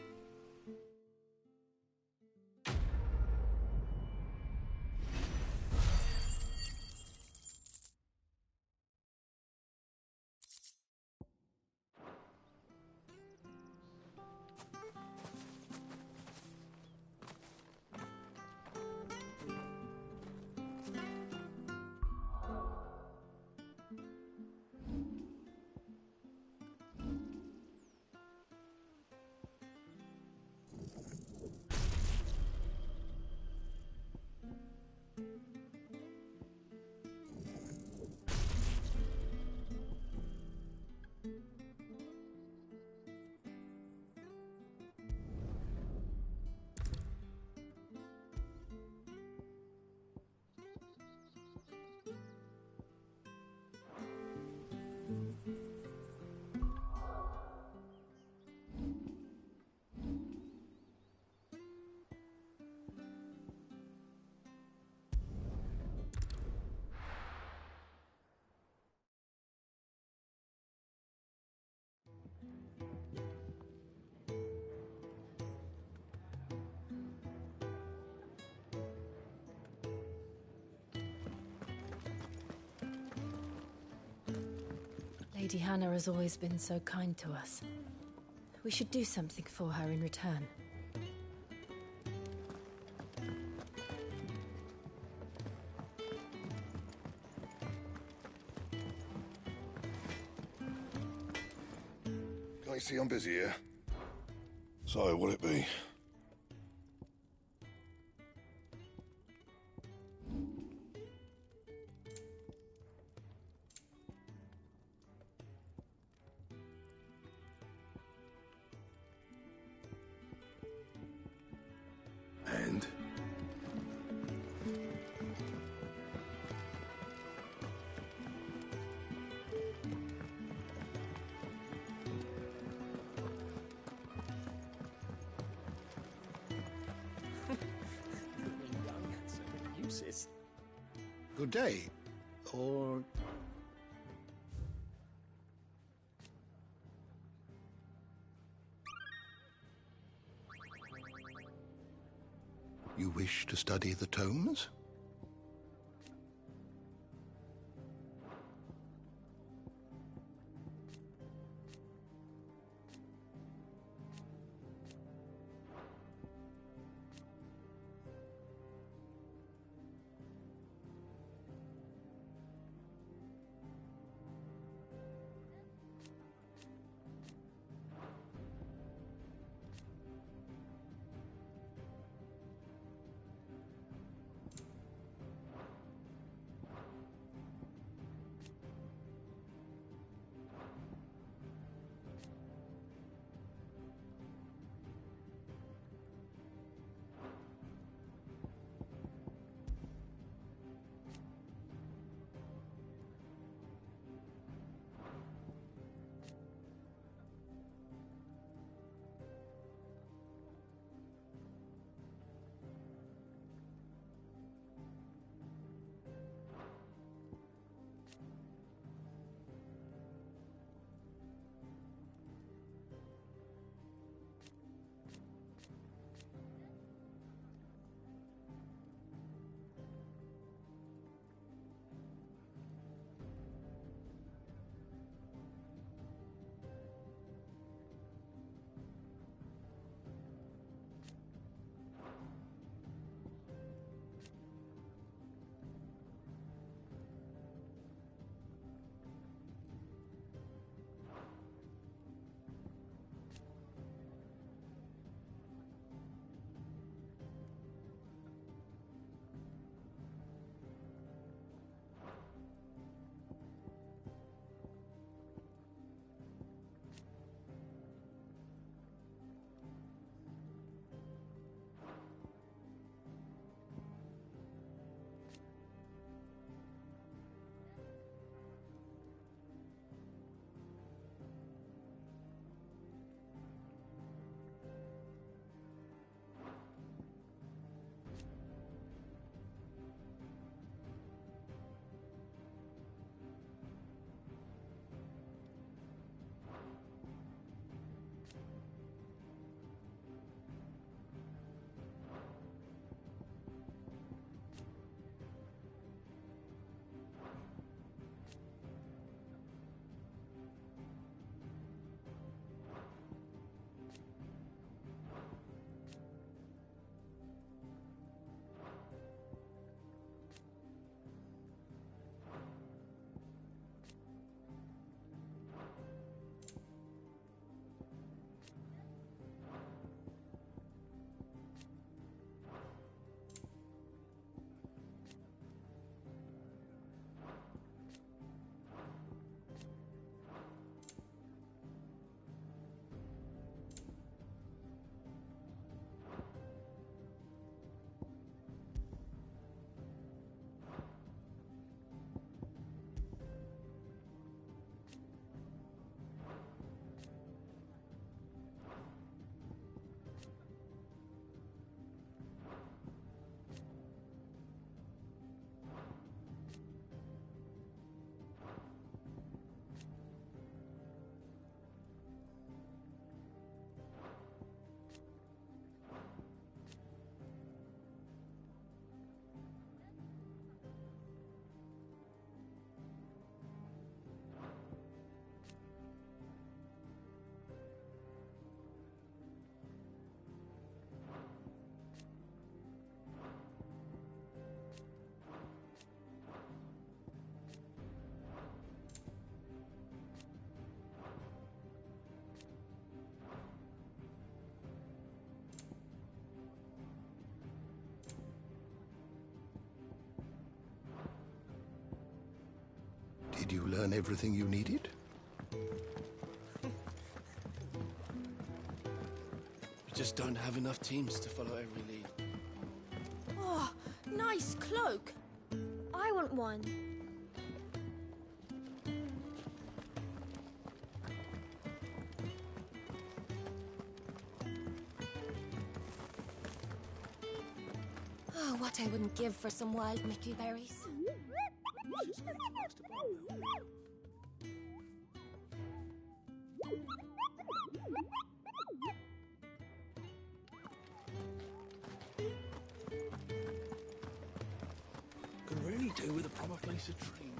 Lady Hannah has always been so kind to us. We should do something for her in return. Can I see I'm busy here? So, what'll it be? horses. Good day. Or... You wish to study the tomes? Did you learn everything you needed? We just don't have enough teams to follow every lead. Oh, nice cloak. I want one. Oh, what I wouldn't give for some wild Mickey berries. Could really do with a proper place to train.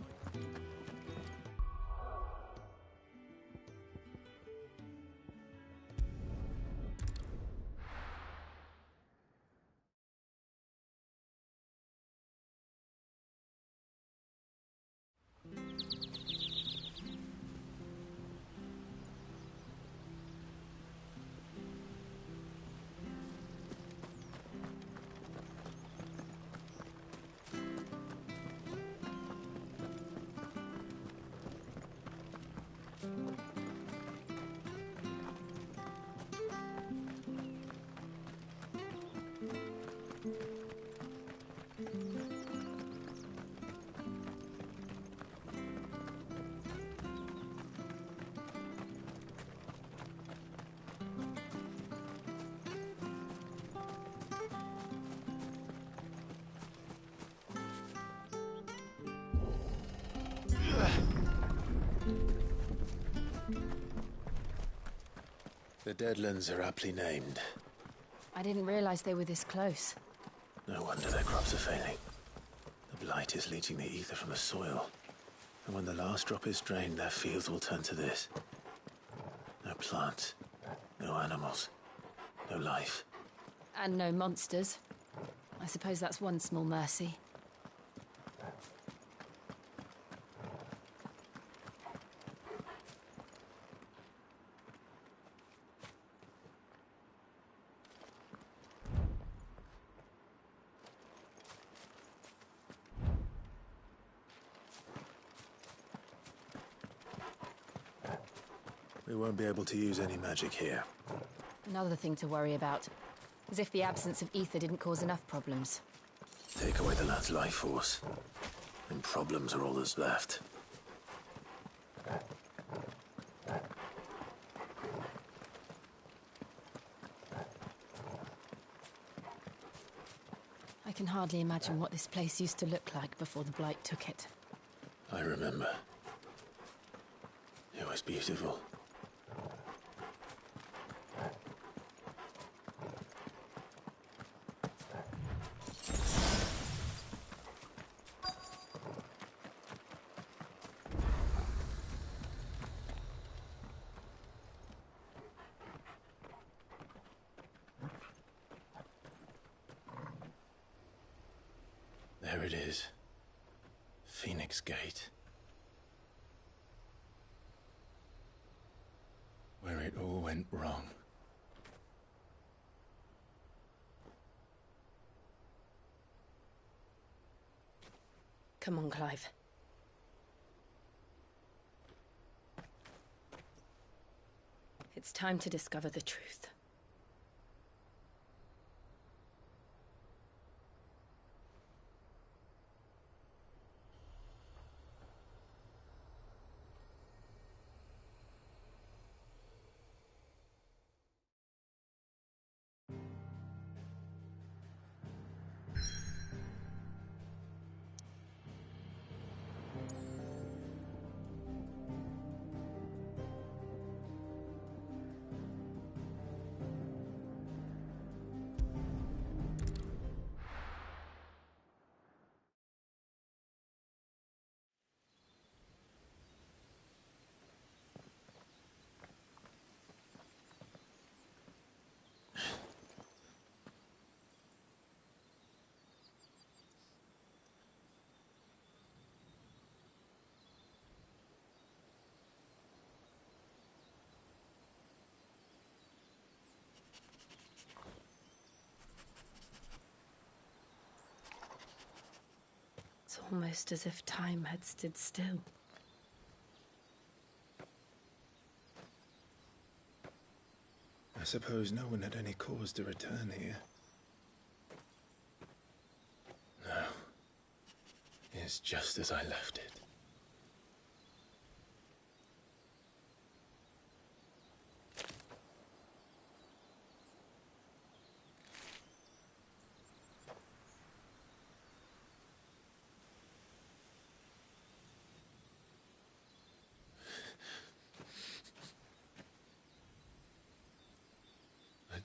The Deadlands are aptly named. I didn't realize they were this close. No wonder their crops are failing. The blight is leaching the ether from the soil. And when the last drop is drained, their fields will turn to this. No plants, no animals, no life. And no monsters. I suppose that's one small mercy. We won't be able to use any magic here. Another thing to worry about. As if the absence of ether didn't cause enough problems. Take away the lad's life force, and problems are all that's left. I can hardly imagine what this place used to look like before the blight took it. I remember. It was beautiful. There it is. Phoenix Gate. Where it all went wrong. Come on, Clive. It's time to discover the truth. It's almost as if time had stood still. I suppose no one had any cause to return here. No. It's just as I left it.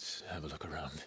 Let's have a look around.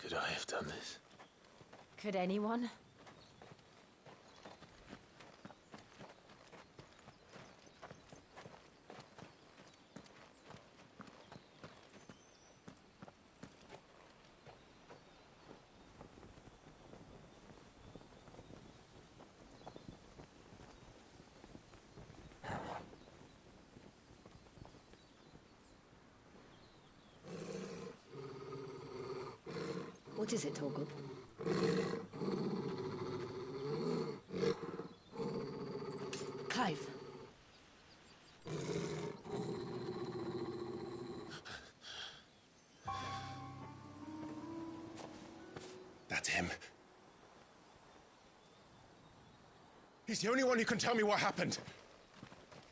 Could I have done this? Could anyone? What is it, Torgub? Clive. That's him. He's the only one who can tell me what happened.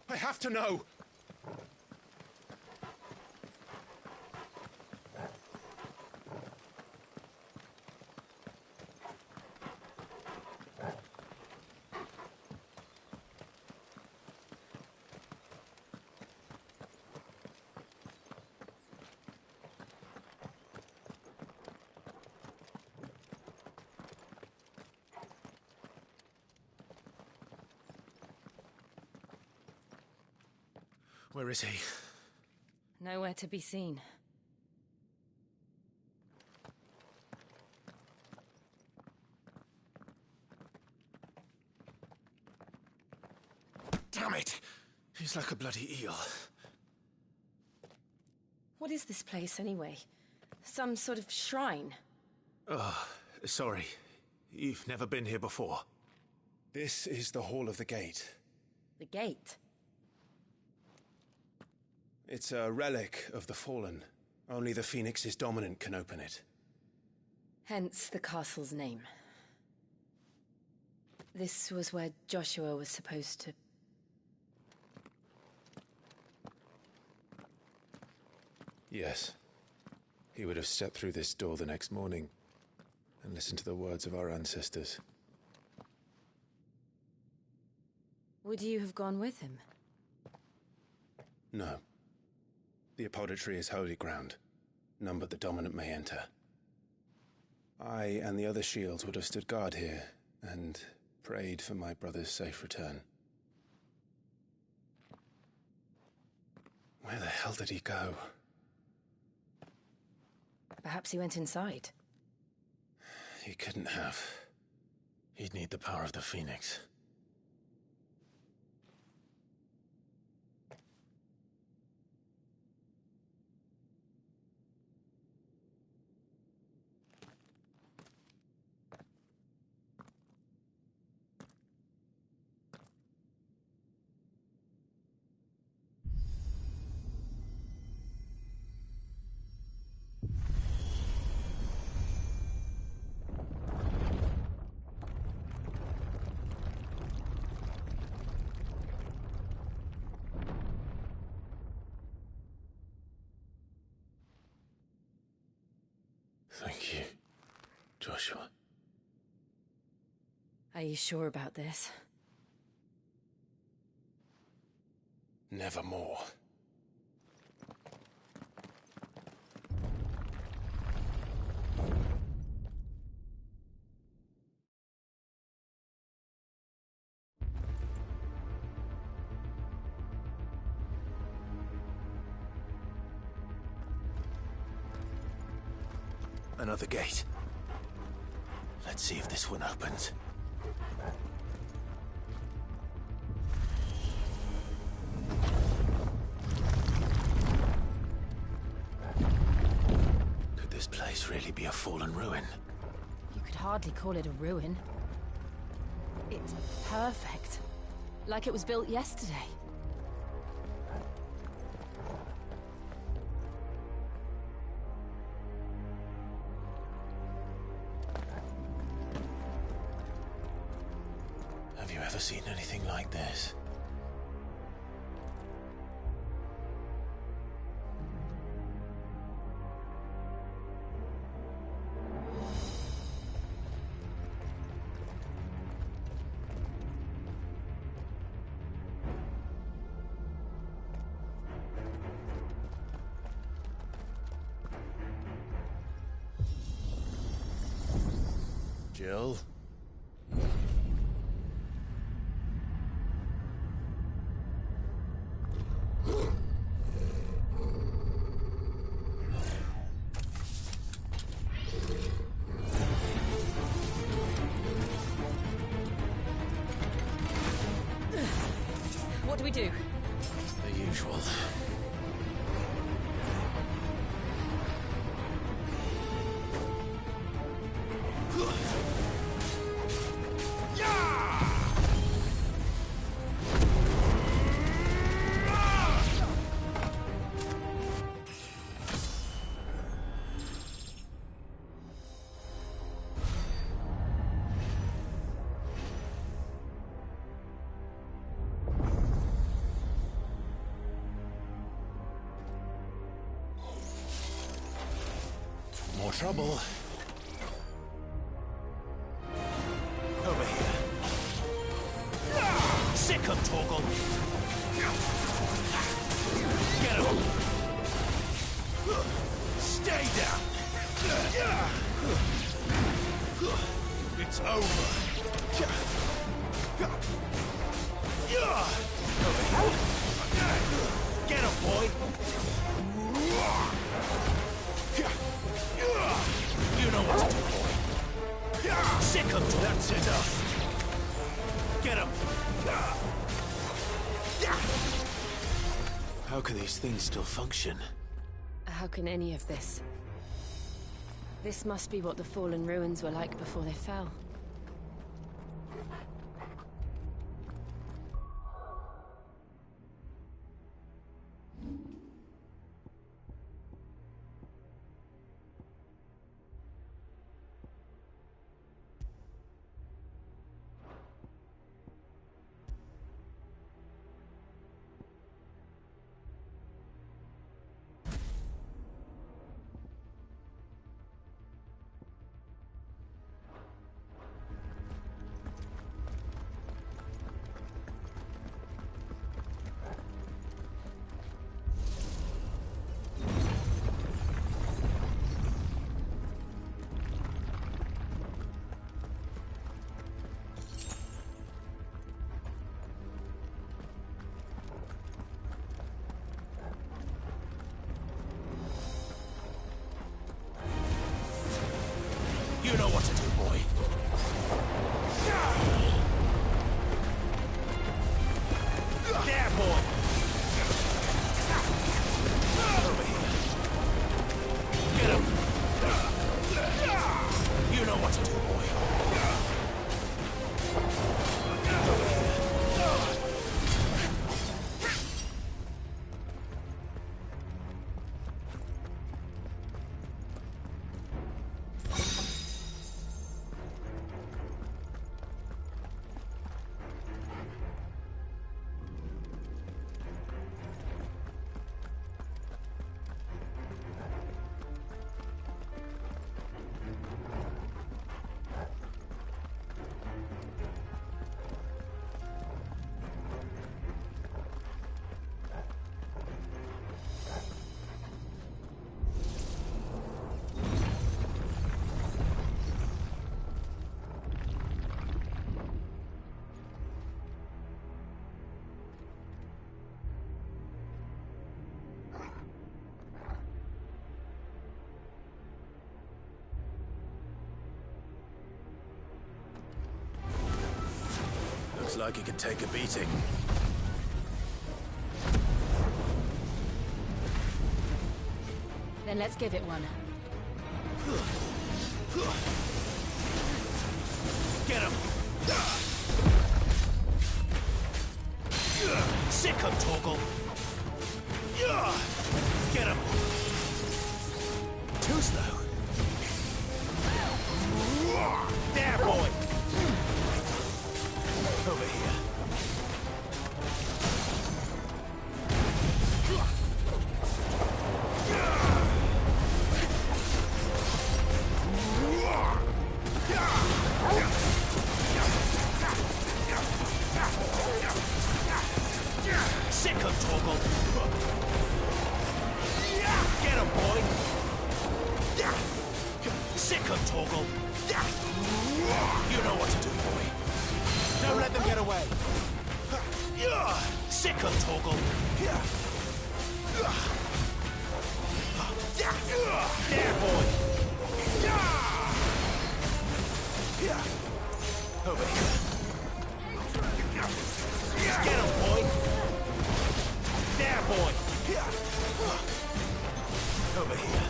I have to know. Where is he? Nowhere to be seen. Damn it! He's like a bloody eel. What is this place, anyway? Some sort of shrine? Oh, Sorry. You've never been here before. This is the Hall of the Gate. The gate? It's a relic of the Fallen. Only the Phoenix's dominant can open it. Hence the castle's name. This was where Joshua was supposed to... Yes. He would have stepped through this door the next morning and listened to the words of our ancestors. Would you have gone with him? No. The apodatory is holy ground. None but the dominant may enter. I and the other shields would have stood guard here and prayed for my brother's safe return. Where the hell did he go? Perhaps he went inside. He couldn't have. He'd need the power of the Phoenix. Thank you, Joshua. Are you sure about this? Nevermore. Another gate. Let's see if this one opens. Could this place really be a fallen ruin? You could hardly call it a ruin. It's perfect. Like it was built yesterday. Have you ever seen anything like this? Jill? What do we do? The usual. More trouble. Over here. Sick of Torgal. Get him. Stay down. It's over. Get him, boy. You know what to do, boy. Sick of it. That's enough. Get him. How can these things still function? How can any of this? This must be what the fallen ruins were like before they fell. You know what to do, boy. There, boy. Over here. Get him. You know what to do, boy. Over here. Looks like he could take a beating. Then let's give it one. Get him! Sick him, Torgal! Get him! Too slow. There, boy! Over here. Sick of Torgal. Get him, boy. Sick of Torgal. You know what to do, boy. Don't let them get away. Sick of Torgal. There, boy. Over here. Get him, boy. There, boy. Over here.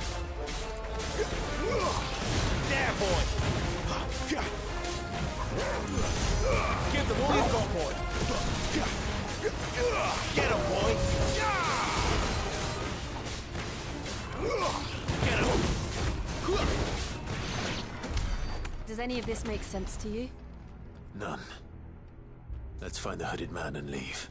There, boy. Give them all you've got, boy. Get him, boy. Get him. Does any of this make sense to you? None. Let's find the hooded man and leave.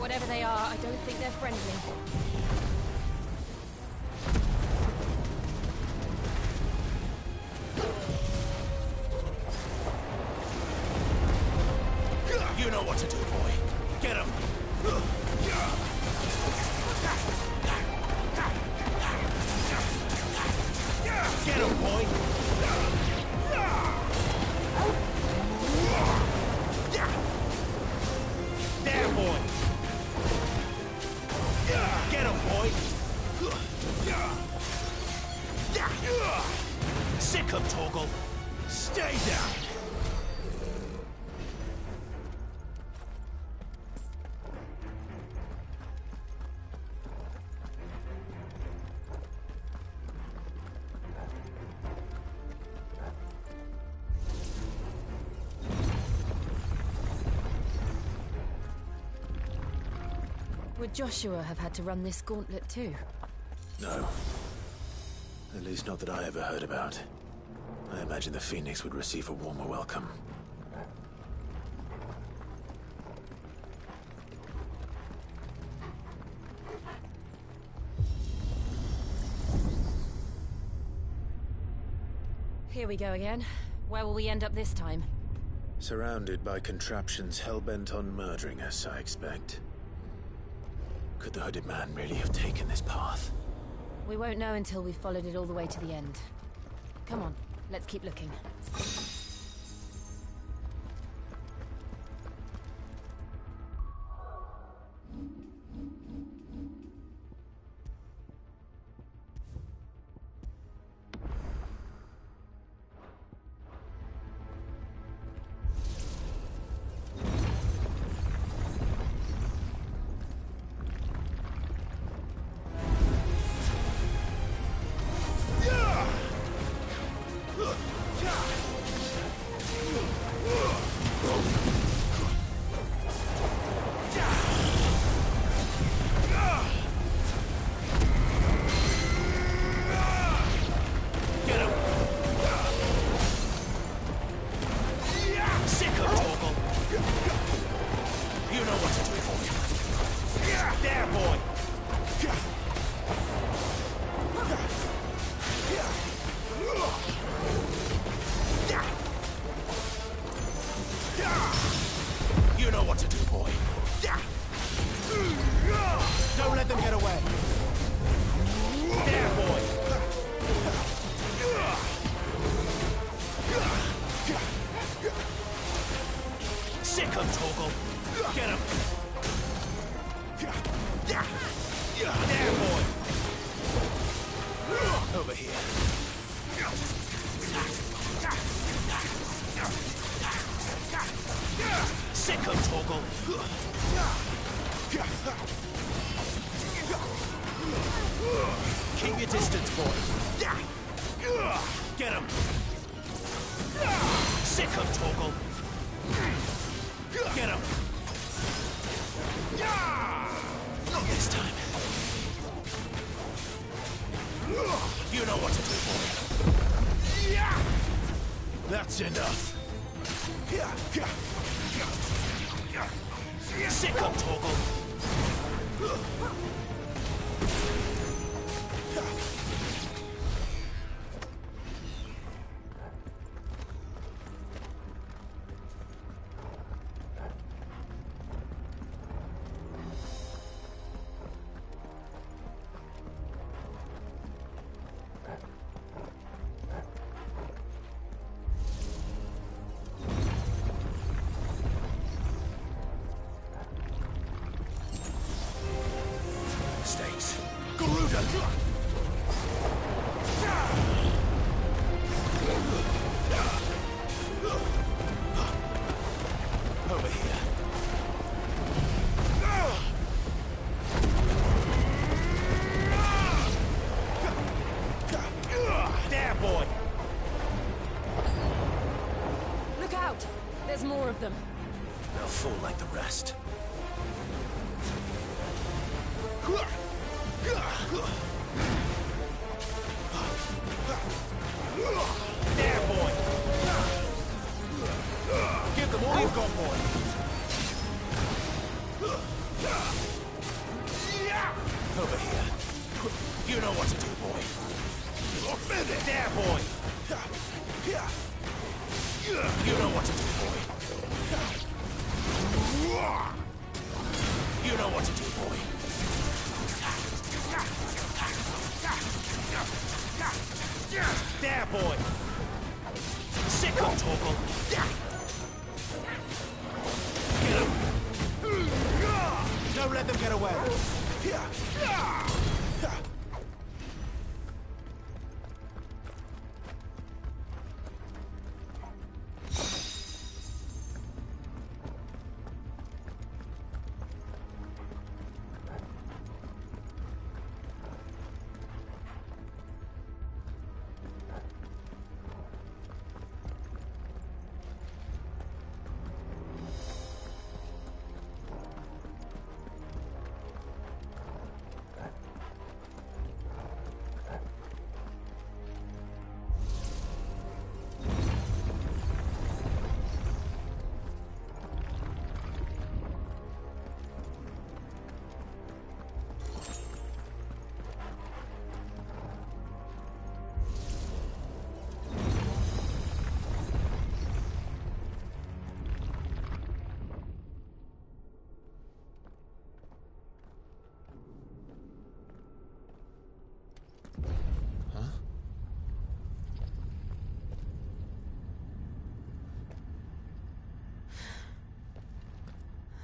Whatever they are, I don't think they're friendly. You know what to do, boy. Get him. Get him, boy! There, boy! Get him, boy! Sick of Torgal! Stay down! Would Joshua have had to run this gauntlet too? No. At least not that I ever heard about. I imagine the Phoenix would receive a warmer welcome. Here we go again. Where will we end up this time? Surrounded by contraptions hell-bent on murdering us, I expect. Could the hooded man really have taken this path? We won't know until we've followed it all the way to the end. Come on, let's keep looking. Keep your distance, boy. Get him. Sick of Torgal. Get him. Not this time. You know what to do, boy. That's enough. Sick of Torgal. Don't let them get away.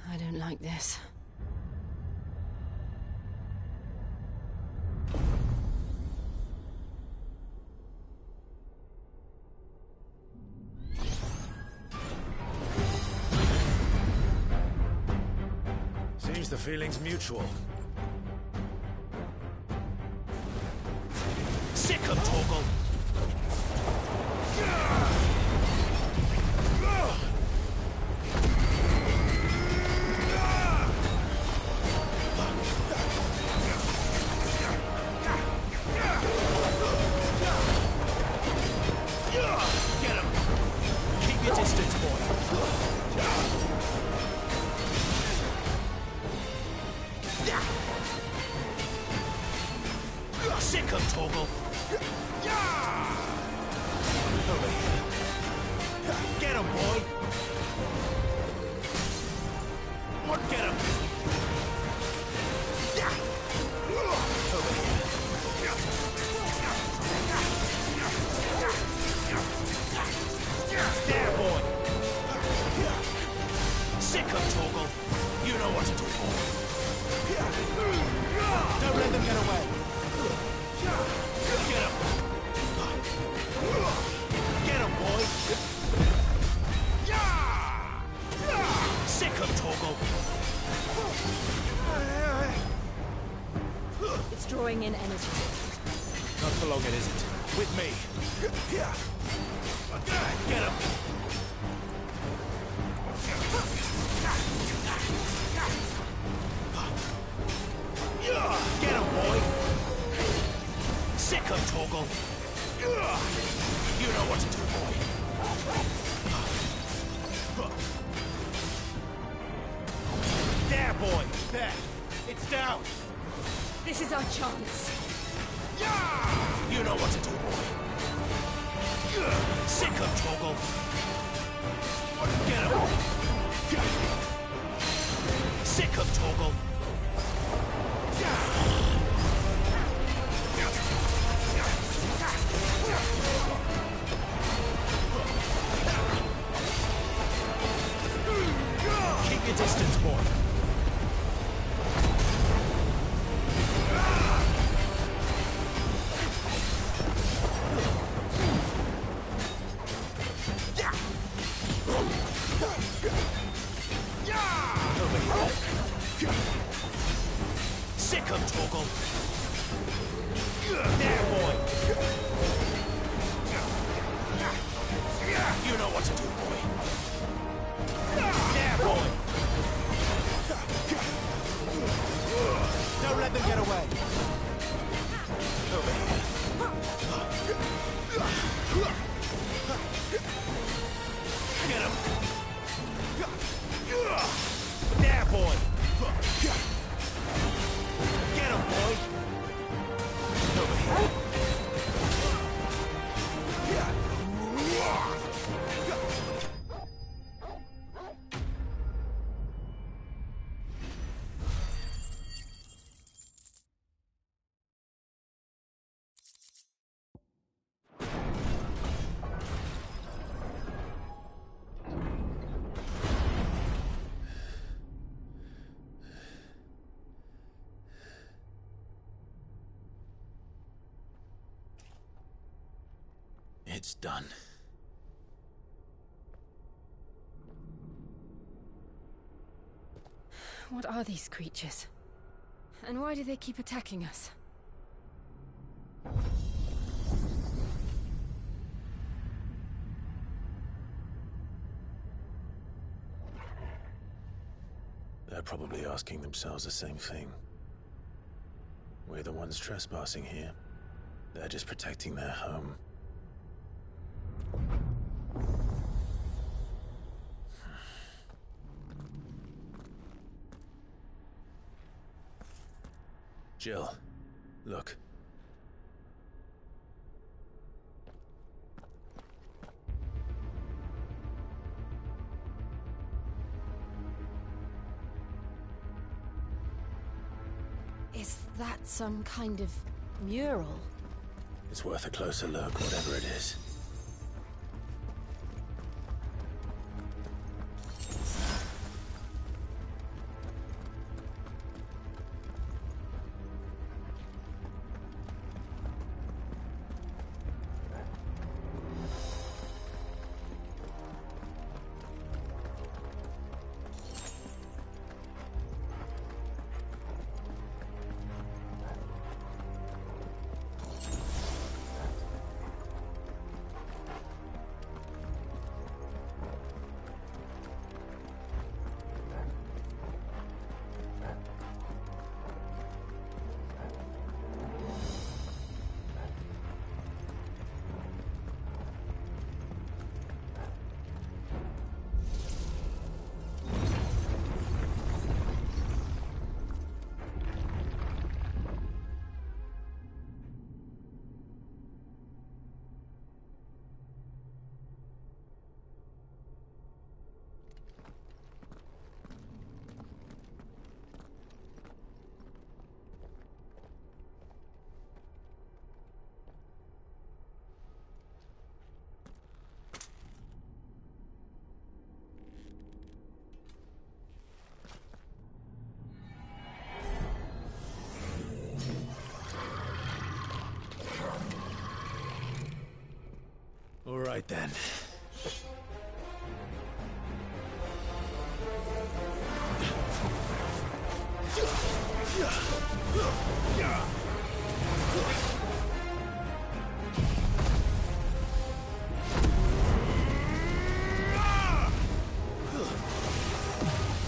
I don't like this. Seems the feeling's mutual. Sick of Torgal! Get him! Keep your distance, boy. Sick of Torgal! Over here. Get him, boy! Get him! Over here. There, boy! Sick of Torgal! You know what to do, boy! Don't let them get away! Get him! Get him, boy! Sick of Torgal! It's drawing in energy. Not for long, it isn't. With me! Get him! Get him, boy! Sick of Torgal! You know what to do, boy! There, boy! There! It's down! This is our chance. You know what to do, boy! Sick of Torgal! Get him! Sick of Torgal! Keep your distance, boy. Over here. Sick of Torgal. There, boy. You know what to do, boy. There, boy. Don't let them get away. Over here. Get him. There, boy. Get him, boy. Over here. It's done. What are these creatures? And why do they keep attacking us? They're probably asking themselves the same thing. We're the ones trespassing here. They're just protecting their home. Jill, look. Is that some kind of mural? It's worth a closer look, whatever it is. All right then.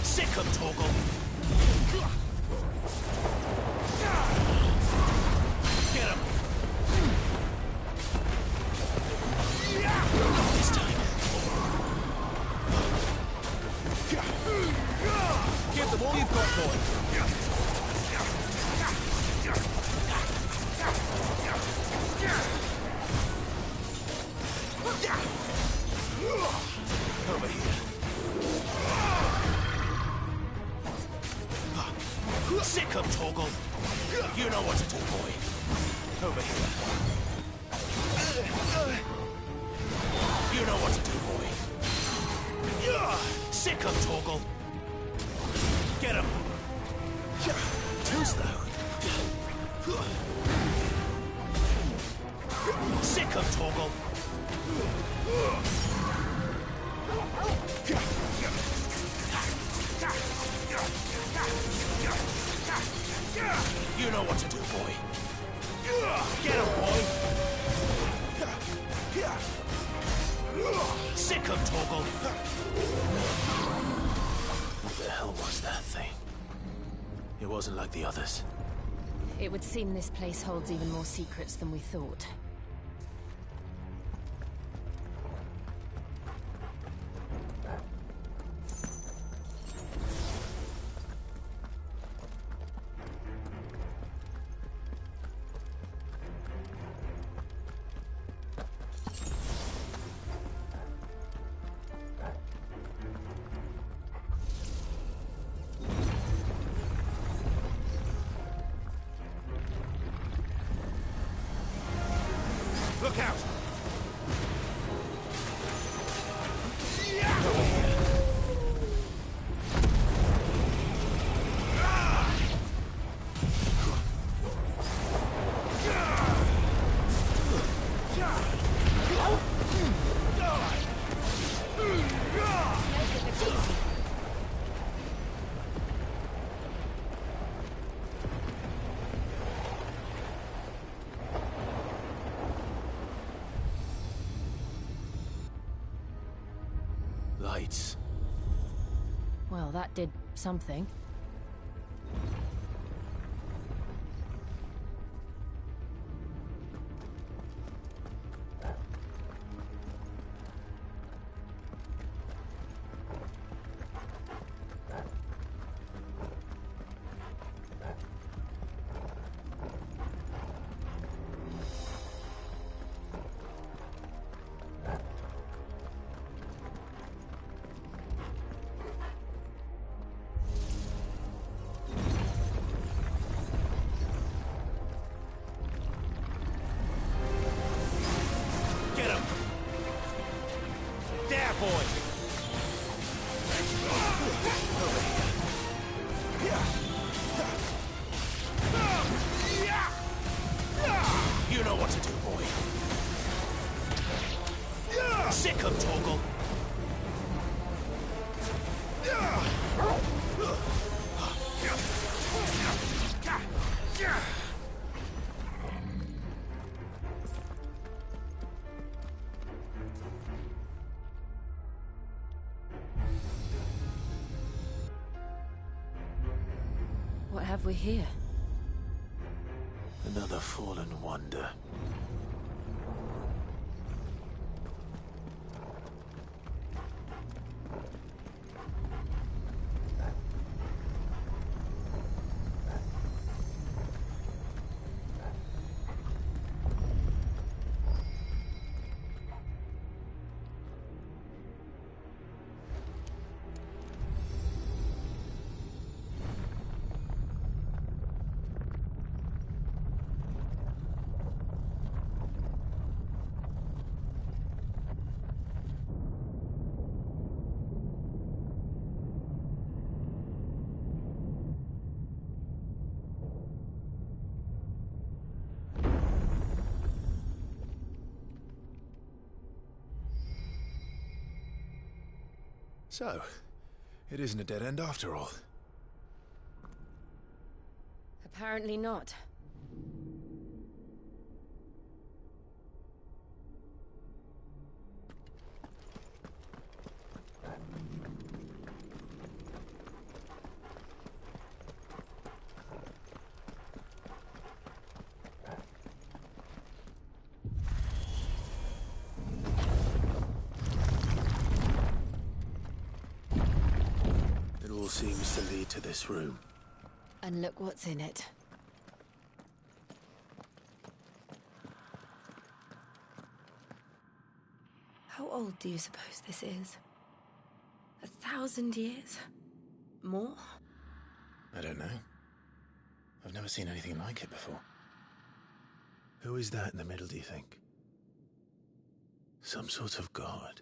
Sick 'em, Torgal. Get him. This time. Give them all you've got, boy. Over here. Sick 'em, Torgal. You know what to do, boy. Over here. You know what to do, boy. Sick 'em, Torgal. Get him. Too slow. Sick 'em, Torgal. You know what to do, boy. Get him, boy. Sick 'em, Torgal. What the hell was that thing? It wasn't like the others. It would seem this place holds even more secrets than we thought. Look out! heights. Well, that did something. You know what to do, boy. Sick him, Torgal. What have we here? Another fallen wonder. So, it isn't a dead end after all. Apparently not. It all seems to lead to this room. And look what's in it. How old do you suppose this is? 1,000 years? More? I don't know. I've never seen anything like it before. Who is that in the middle, do you think? Some sort of god?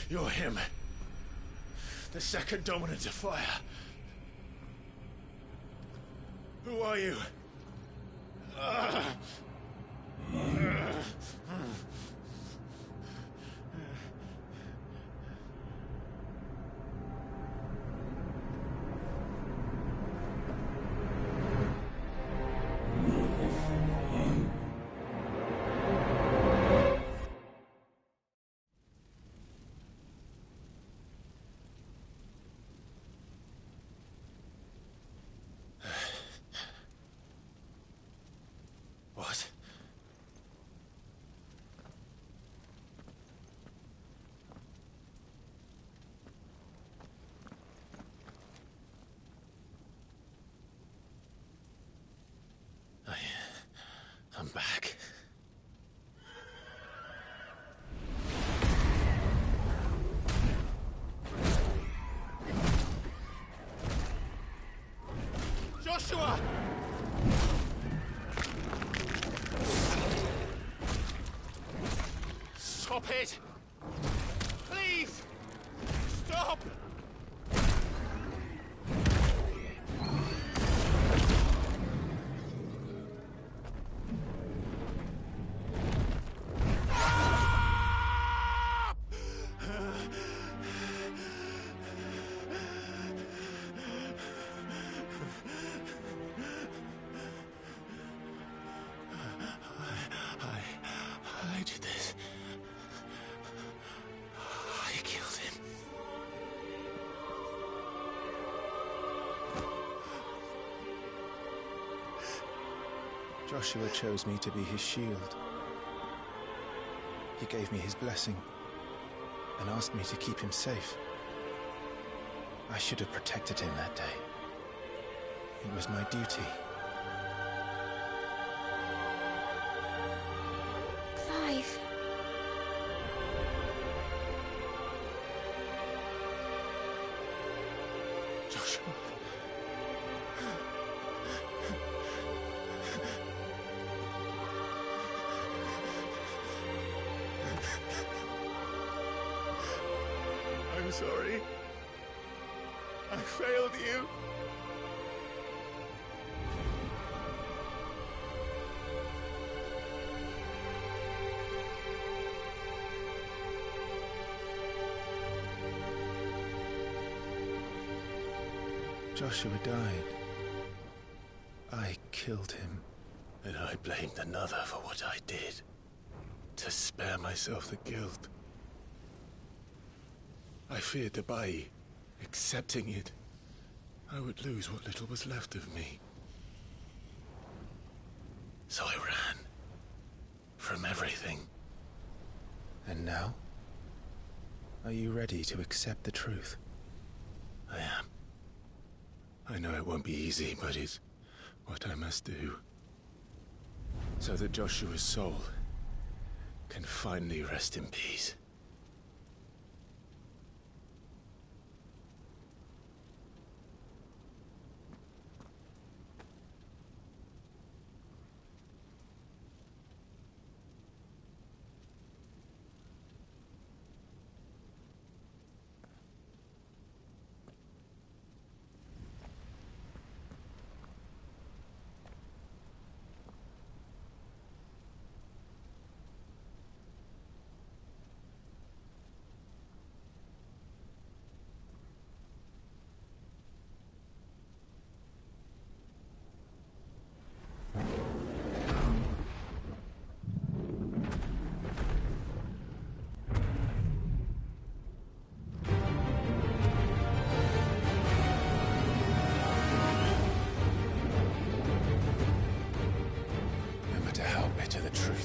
You're him. The second dominant of fire. Who are you? What? Stop it! Please! Stop! I did this. I killed him. Joshua chose me to be his shield. He gave me his blessing and asked me to keep him safe. I should have protected him that day. It was my duty. Clive. Joshua. I'm sorry. I failed you. Joshua died. I killed him. And I blamed another for what I did. To spare myself the guilt. I feared that by accepting it, I would lose what little was left of me. So I ran. From everything. And now? Are you ready to accept the truth? I am. I know it won't be easy, but it's what I must do. So that Joshua's soul can finally rest in peace.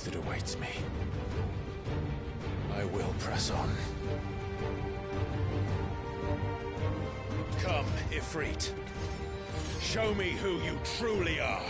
That awaits me. I will press on. Come, Ifrit. Show me who you truly are.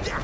Yeah!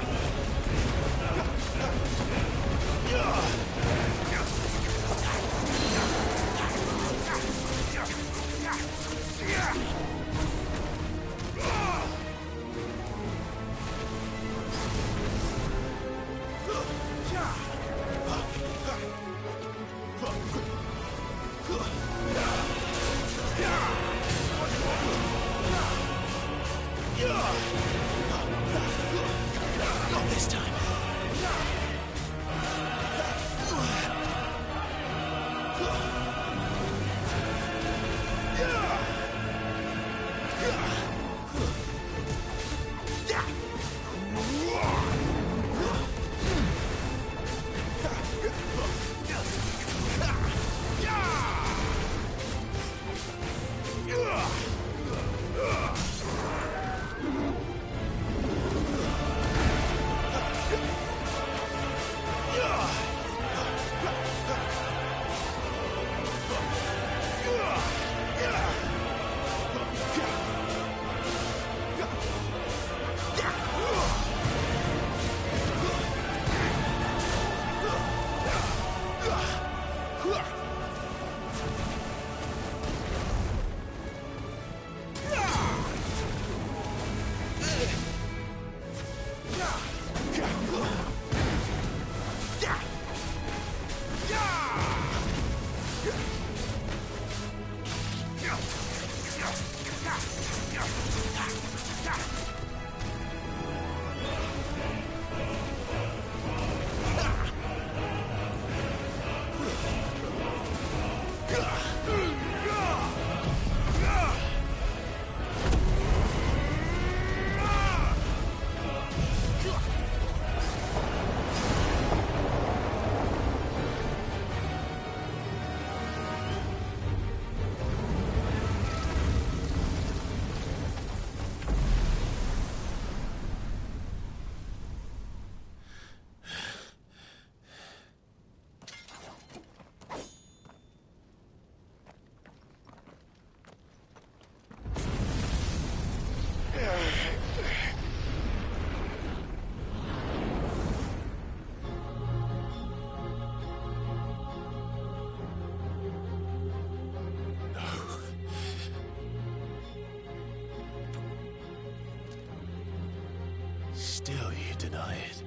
Still you deny it.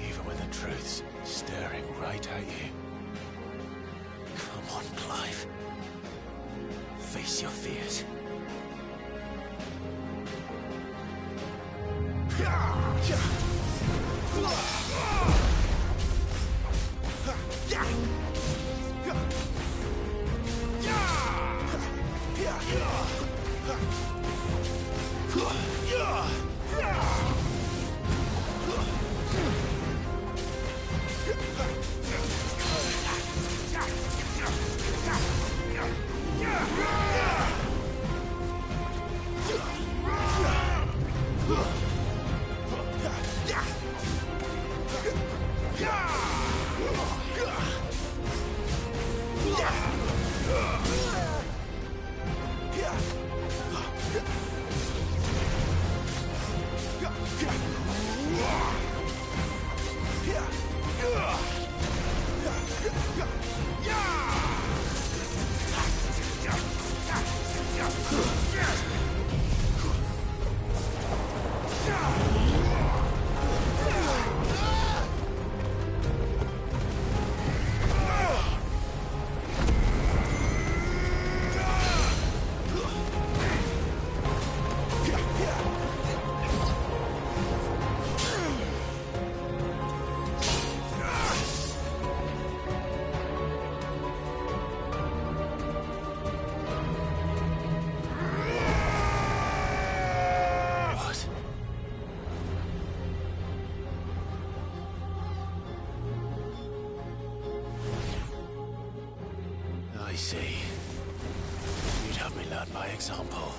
Even when the truth's staring right at you. Come on, Clive. Face your fears. I see. You'd have me learn by example.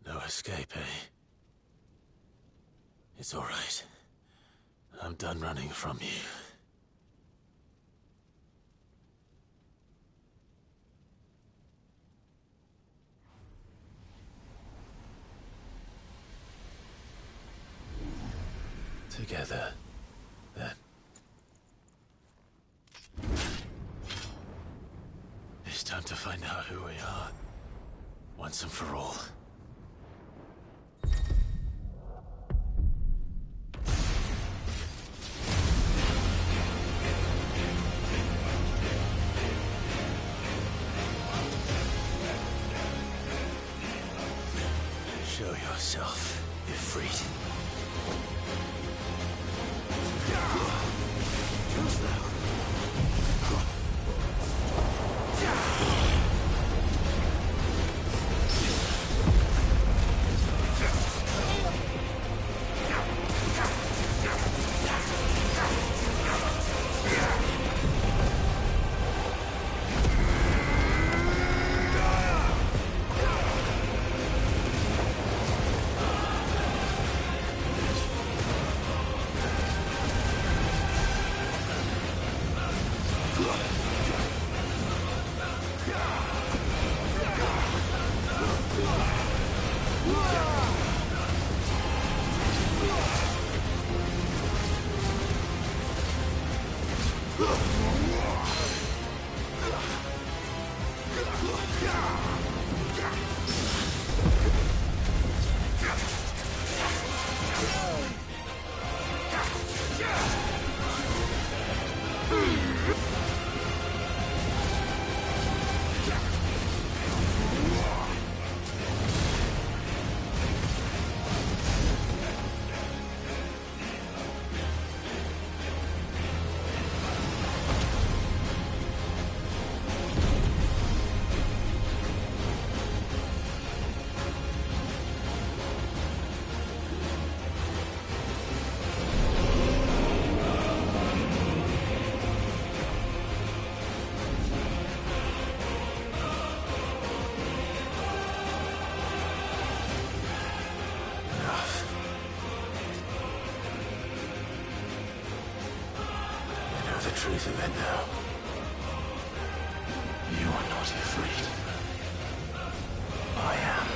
No escape, eh? It's all right. I'm done running from you. Together, then. It's time to find out who we are, once and for all. Show yourself, Ifrit. Who's that? Truth of it now. You are not afraid. I am.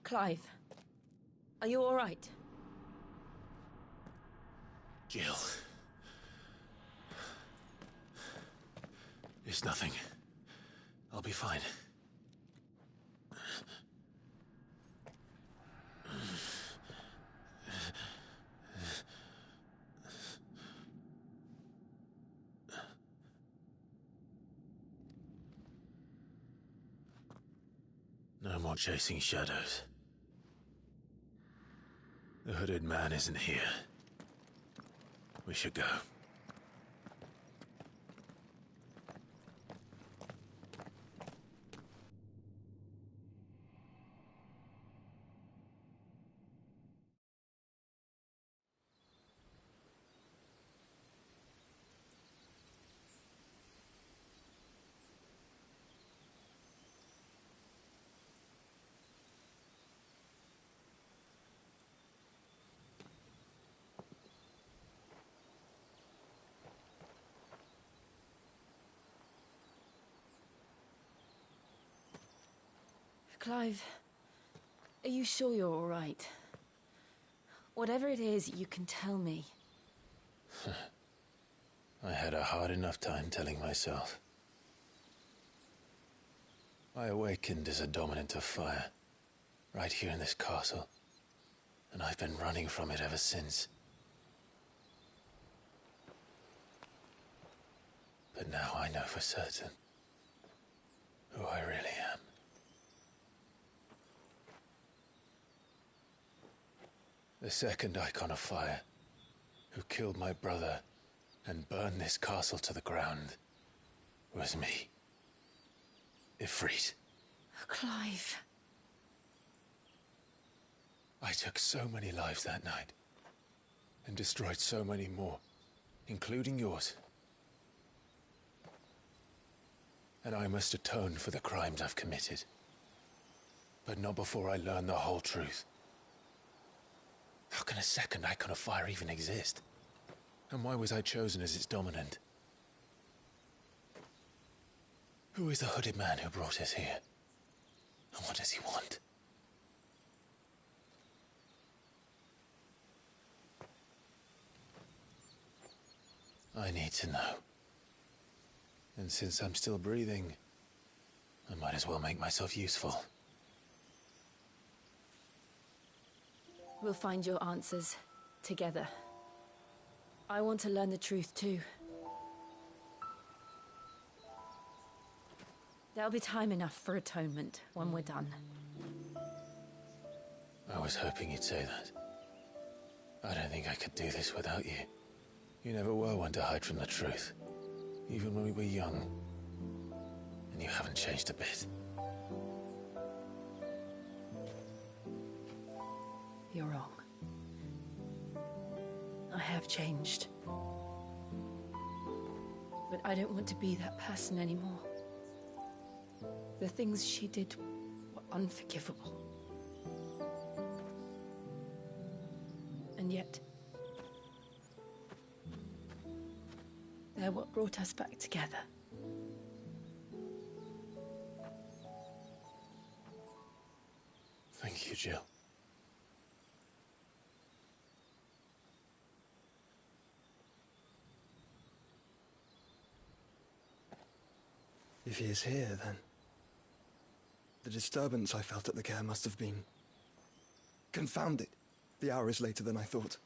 Clive, are you all right? Jill. It's nothing. I'll be fine. No more chasing shadows. The hooded man isn't here. We should go. Clive, are you sure you're all right? Whatever it is, you can tell me. I had a hard enough time telling myself. I awakened as a dominant of fire, right here in this castle, and I've been running from it ever since. But now I know for certain who I really am. The second Icon of Fire, who killed my brother and burned this castle to the ground, was me. Ifrit. Clive. I took so many lives that night, and destroyed so many more, including yours. And I must atone for the crimes I've committed. But not before I learn the whole truth. How can a second Icon of Fire even exist? And why was I chosen as its dominant? Who is the hooded man who brought us here? And what does he want? I need to know. And since I'm still breathing, I might as well make myself useful. We'll find your answers together. I want to learn the truth too. There'll be time enough for atonement when we're done. I was hoping you'd say that. I don't think I could do this without you. You never were one to hide from the truth, even when we were young. And you haven't changed a bit. You're wrong. I have changed. But I don't want to be that person anymore. The things she did were unforgivable. And yet, they're what brought us back together. Thank you, Jill. If he is here, then the disturbance I felt at the care must have been confounded. The hour is later than I thought.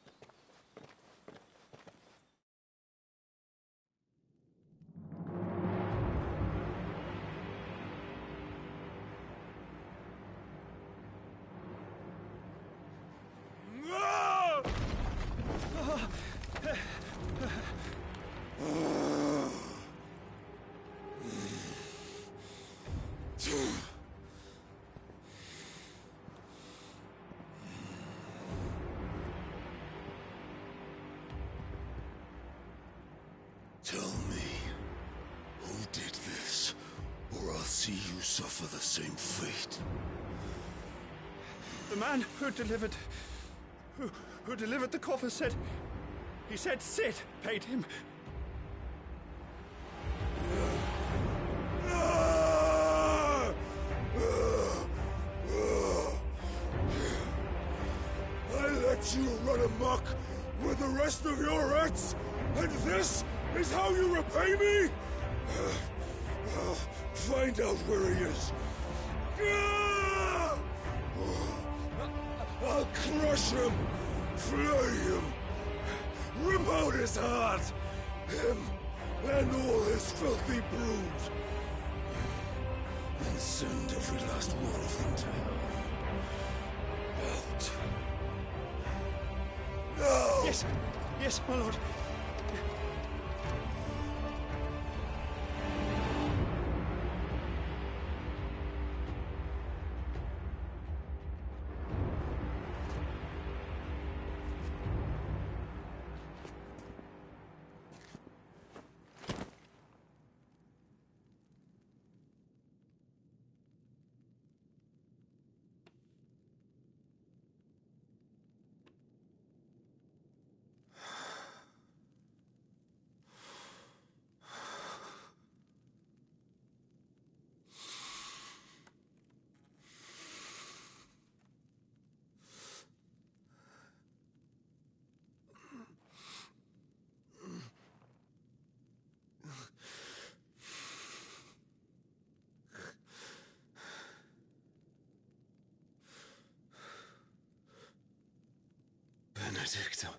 Tell me, who did this, or I'll see you suffer the same fate. The man who delivered the coffer said... He said Sid paid him. I let you run amok with the rest of your rats, and this is how you repay me? Find out where he is. I'll crush him, flay him, rip out his heart, him and all his filthy brood, and send every last one of them to hell. Out. Now! Yes, yes, my lord. Benedicta.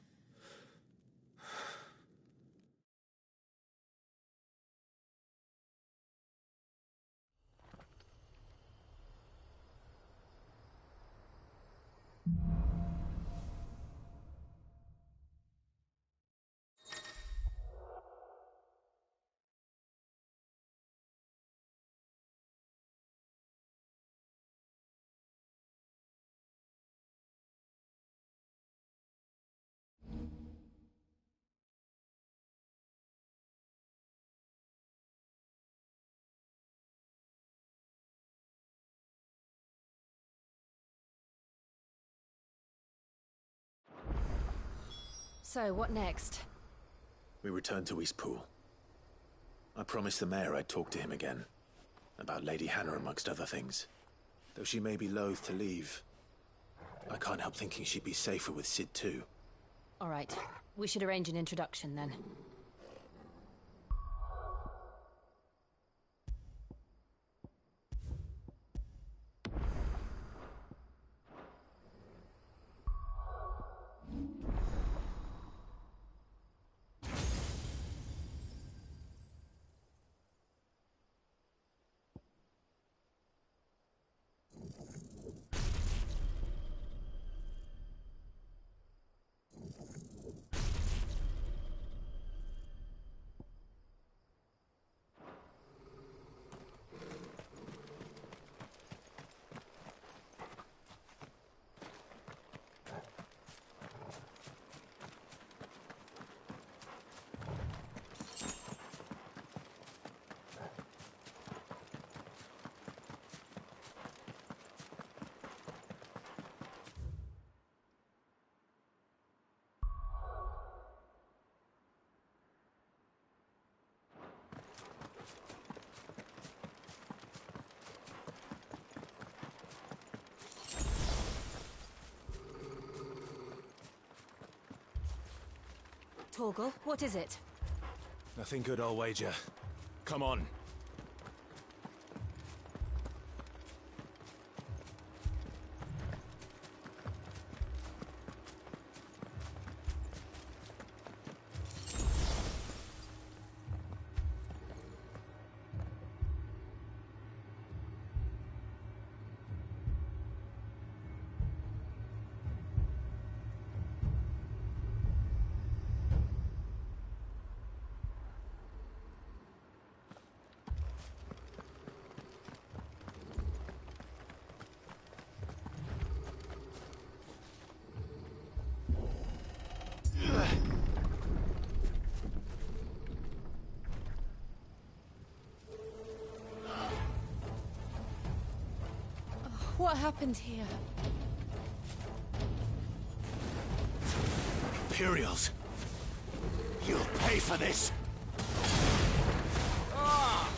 So, what next? We return to Eastpool. I promised the mayor I'd talk to him again. About Lady Hannah, amongst other things. Though she may be loath to leave, I can't help thinking she'd be safer with Sid too. All right. We should arrange an introduction then. Torgal, what is it? Nothing good, I'll wager. Come on. What happened here? Imperials. You'll pay for this. Ah!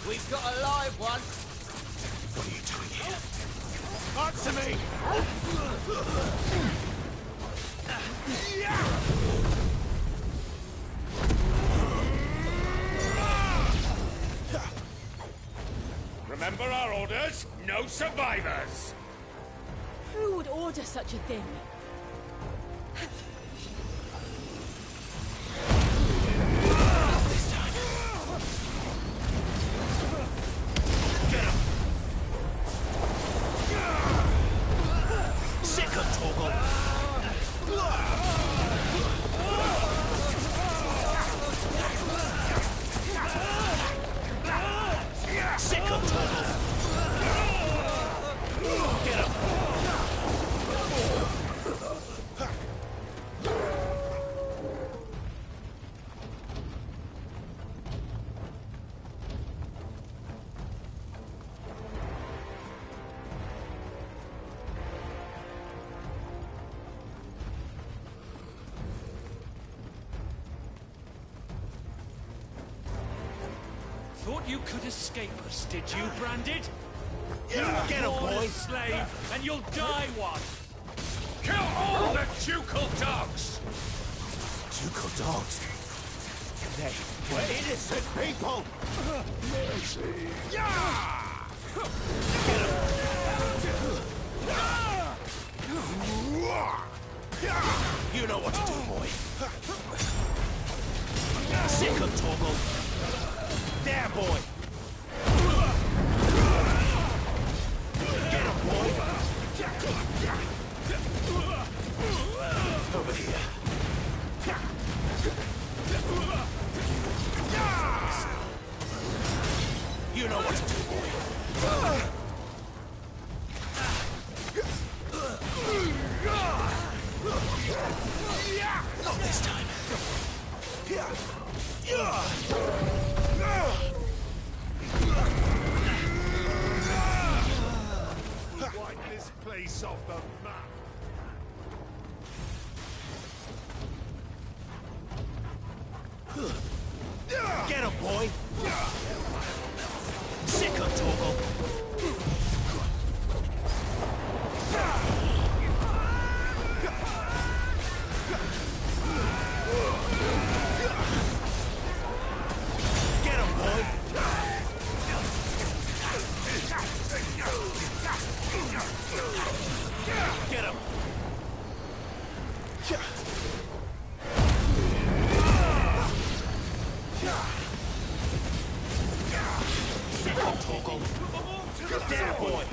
We've got a live one. What are you doing here? Answer me! Remember our orders? No survivors! Who would order such a thing? Thought you could escape us, did you, Branded? Yeah, get him, boy! Slave, and you'll die one! Kill all the ducal dogs! Ducal dogs? They were innocent people! Mercy! Yeah! You know what to do, boy. Sick of Torgal. There, boy. Get him, boy. Over here. You know what to do, boy. Not this time. Wipe this place off the map. Get him, boy! Sick of Torgal! Get him, boy! Get him! Torgal. There, boy.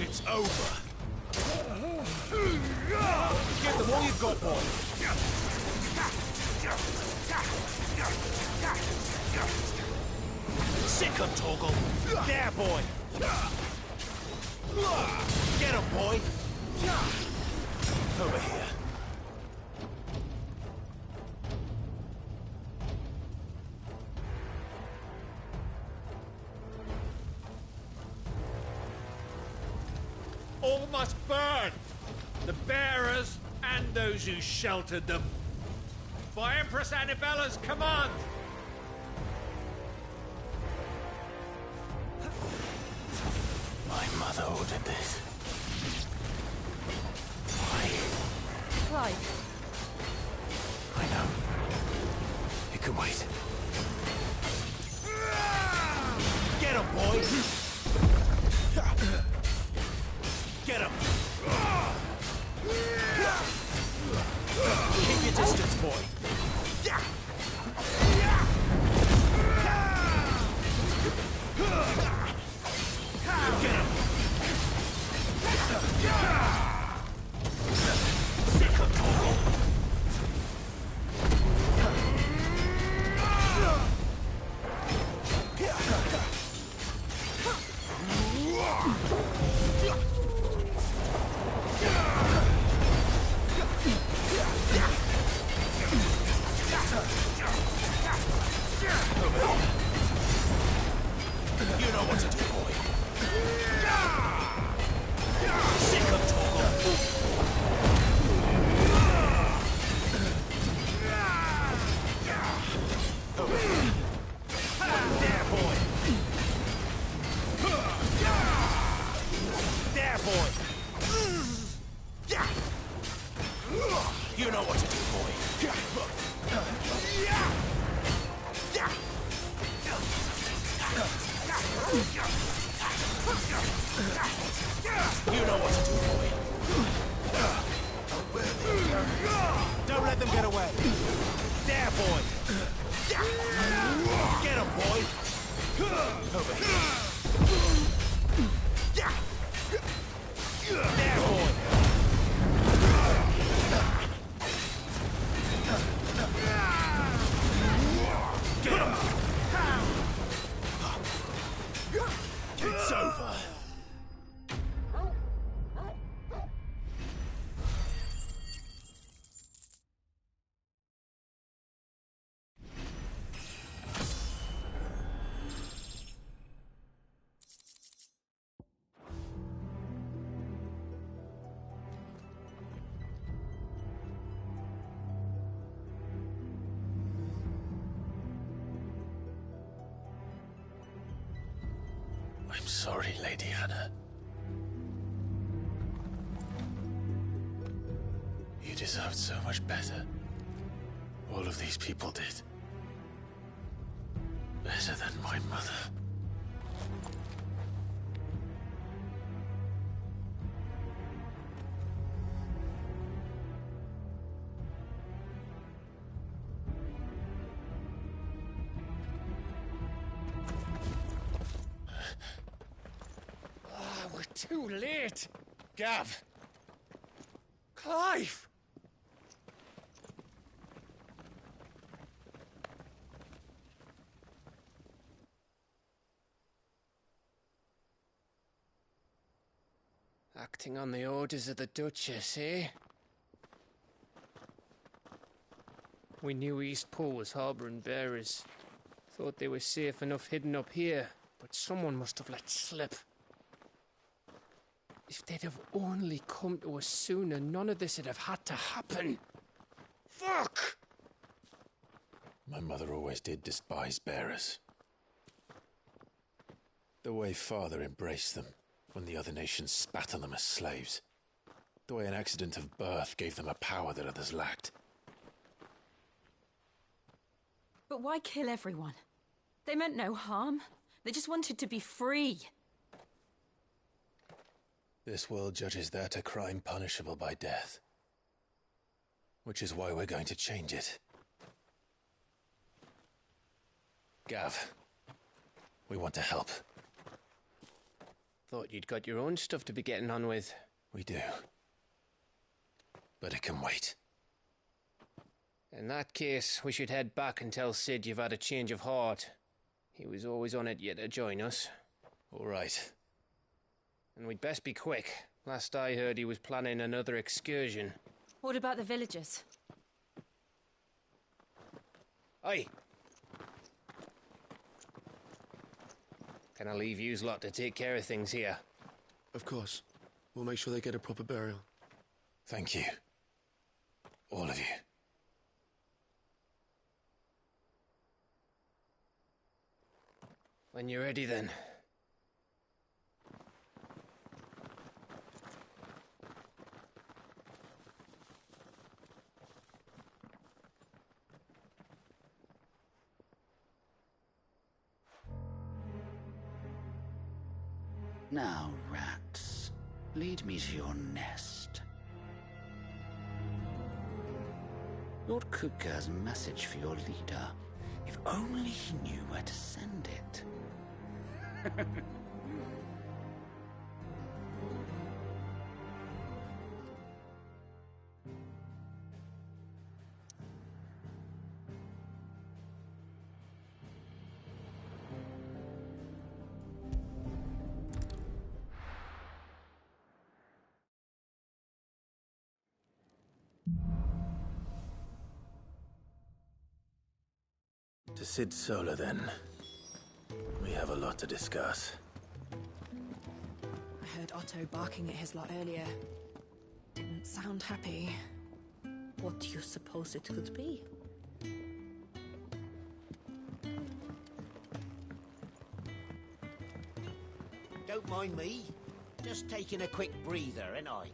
It's over. Give them all you've got, boy. Sick of Torgal. There, boy. Get him, boy. Over here. All must burn! The bearers and those who sheltered them. By Empress Annabella's command! My mother ordered this. Why? Clive. I know. It can wait. Get him, boy! Get him! Keep your distance, boy! Get him! Sick of Torgal! know what to do, boy. Sick of talk. There, boy. There, boy. You know what to do, boy. You know what to do, boy. Don't let them get away. There, boy. Get him, boy. Over here. There, boy. Get him. It's over. I'm sorry, Lady Hannah. You deserved so much better. All of these people did. Better than my mother. We're too late. Gav. Clive. Acting on the orders of the Duchess, eh? We knew Eastpool was harbouring bearers. Thought they were safe enough hidden up here, but someone must have let slip. If they'd have only come to us sooner, none of this would have had to happen. Fuck! My mother always did despise bearers. The way Father embraced them when the other nations spat on them as slaves. The way an accident of birth gave them a power that others lacked. But why kill everyone? They meant no harm. They just wanted to be free. This world judges that a crime punishable by death. Which is why we're going to change it. Gav, we want to help. Thought you'd got your own stuff to be getting on with. We do. But it can wait. In that case, we should head back and tell Sid you've had a change of heart. He was always on it yet to join us. All right. And we'd best be quick. Last I heard, he was planning another excursion. What about the villagers? Aye. Can I leave yous lot to take care of things here? Of course. We'll make sure they get a proper burial. Thank you. All of you. When you're ready, then. Now, rats, lead me to your nest. Lord Kupka has a message for your leader. If only he knew where to send it. To Sid Solar, then. We We have a lot to discuss. I heard Otto barking at his lot earlier. Didn't sound happy. What do you suppose it could be? Don't mind me. Just taking a quick breather, ain't I?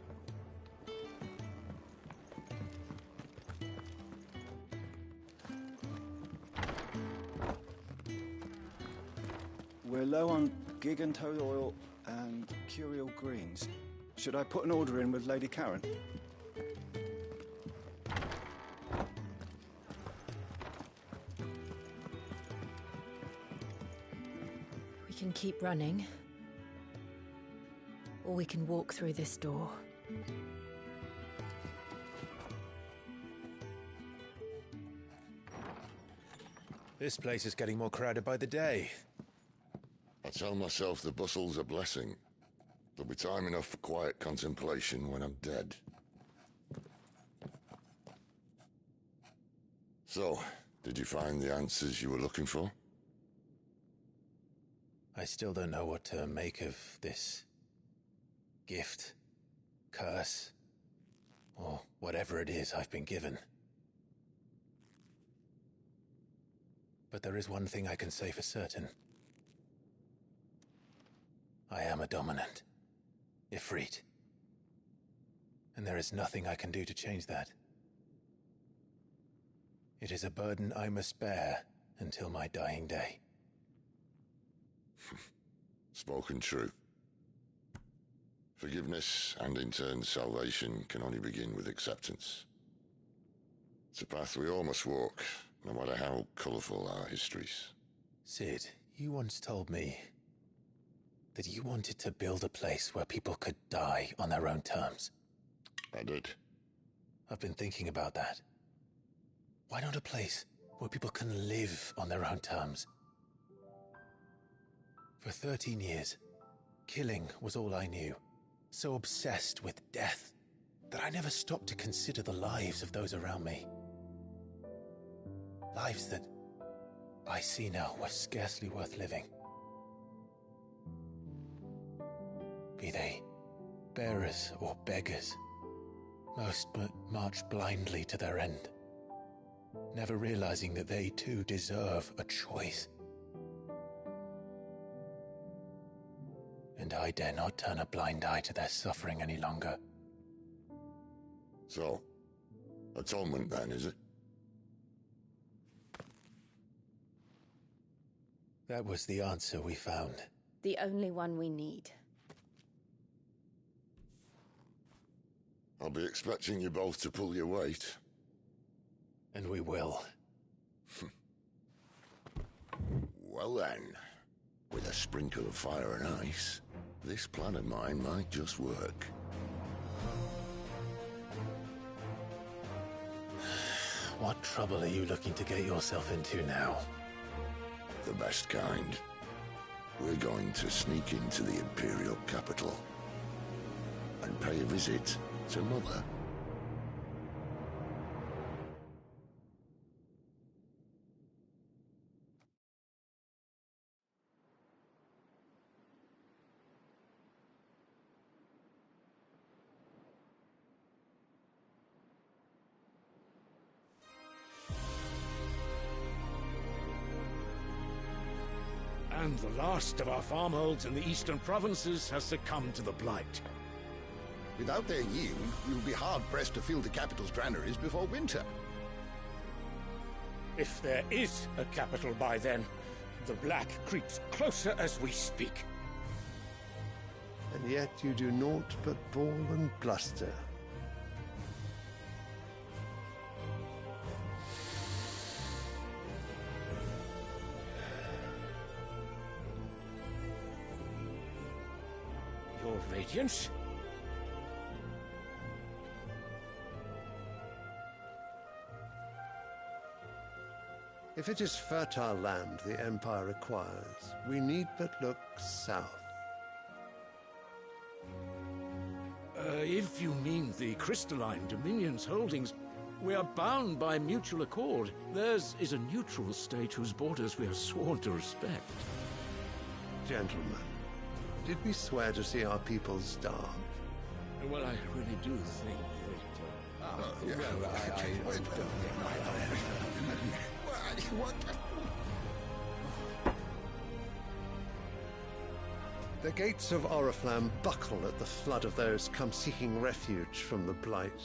We're low on gig and toad oil and curial greens. Should I put an order in with Lady Karen? We can keep running, or we can walk through this door. This place is getting more crowded by the day. I tell myself the bustle's a blessing. There'll be time enough for quiet contemplation when I'm dead. So, did you find the answers you were looking for? I still don't know what to make of this gift, curse, or whatever it is I've been given. But there is one thing I can say for certain. I am a dominant, Ifrit. And there is nothing I can do to change that. It is a burden I must bear until my dying day. Spoken true. Forgiveness, and in turn salvation, can only begin with acceptance. It's a path we all must walk, no matter how colourful our histories. Sid, you once told me that you wanted to build a place where people could die on their own terms. I did. I've been thinking about that. Why not a place where people can live on their own terms? For 13 years, killing was all I knew. So obsessed with death that I never stopped to consider the lives of those around me. Lives that I see now were scarcely worth living. Be they bearers or beggars, most march blindly to their end, never realizing that they too deserve a choice. And I dare not turn a blind eye to their suffering any longer. So, atonement then, is it? That was the answer we found. The only one we need. I'll be expecting you both to pull your weight. And we will. Well then, with a sprinkle of fire and ice, this plan of mine might just work. What trouble are you looking to get yourself into now? The best kind. We're going to sneak into the Imperial capital and pay a visit to Mother. And the last of our farmholds in the eastern provinces has succumbed to the blight. Without their yield, we'll be hard-pressed to fill the capital's granaries before winter. If there is a capital by then, the black creeps closer as we speak. And yet you do naught but bawl and bluster. Your Radiance? If it is fertile land the Empire acquires, we need but look south. If you mean the crystalline Dominion's holdings, we are bound by mutual accord. Theirs is a neutral state whose borders we are sworn to respect. Gentlemen, did we swear to see our people starve? Well, I really do think that... The gates of Oriflamme buckle at the flood of those come seeking refuge from the Blight.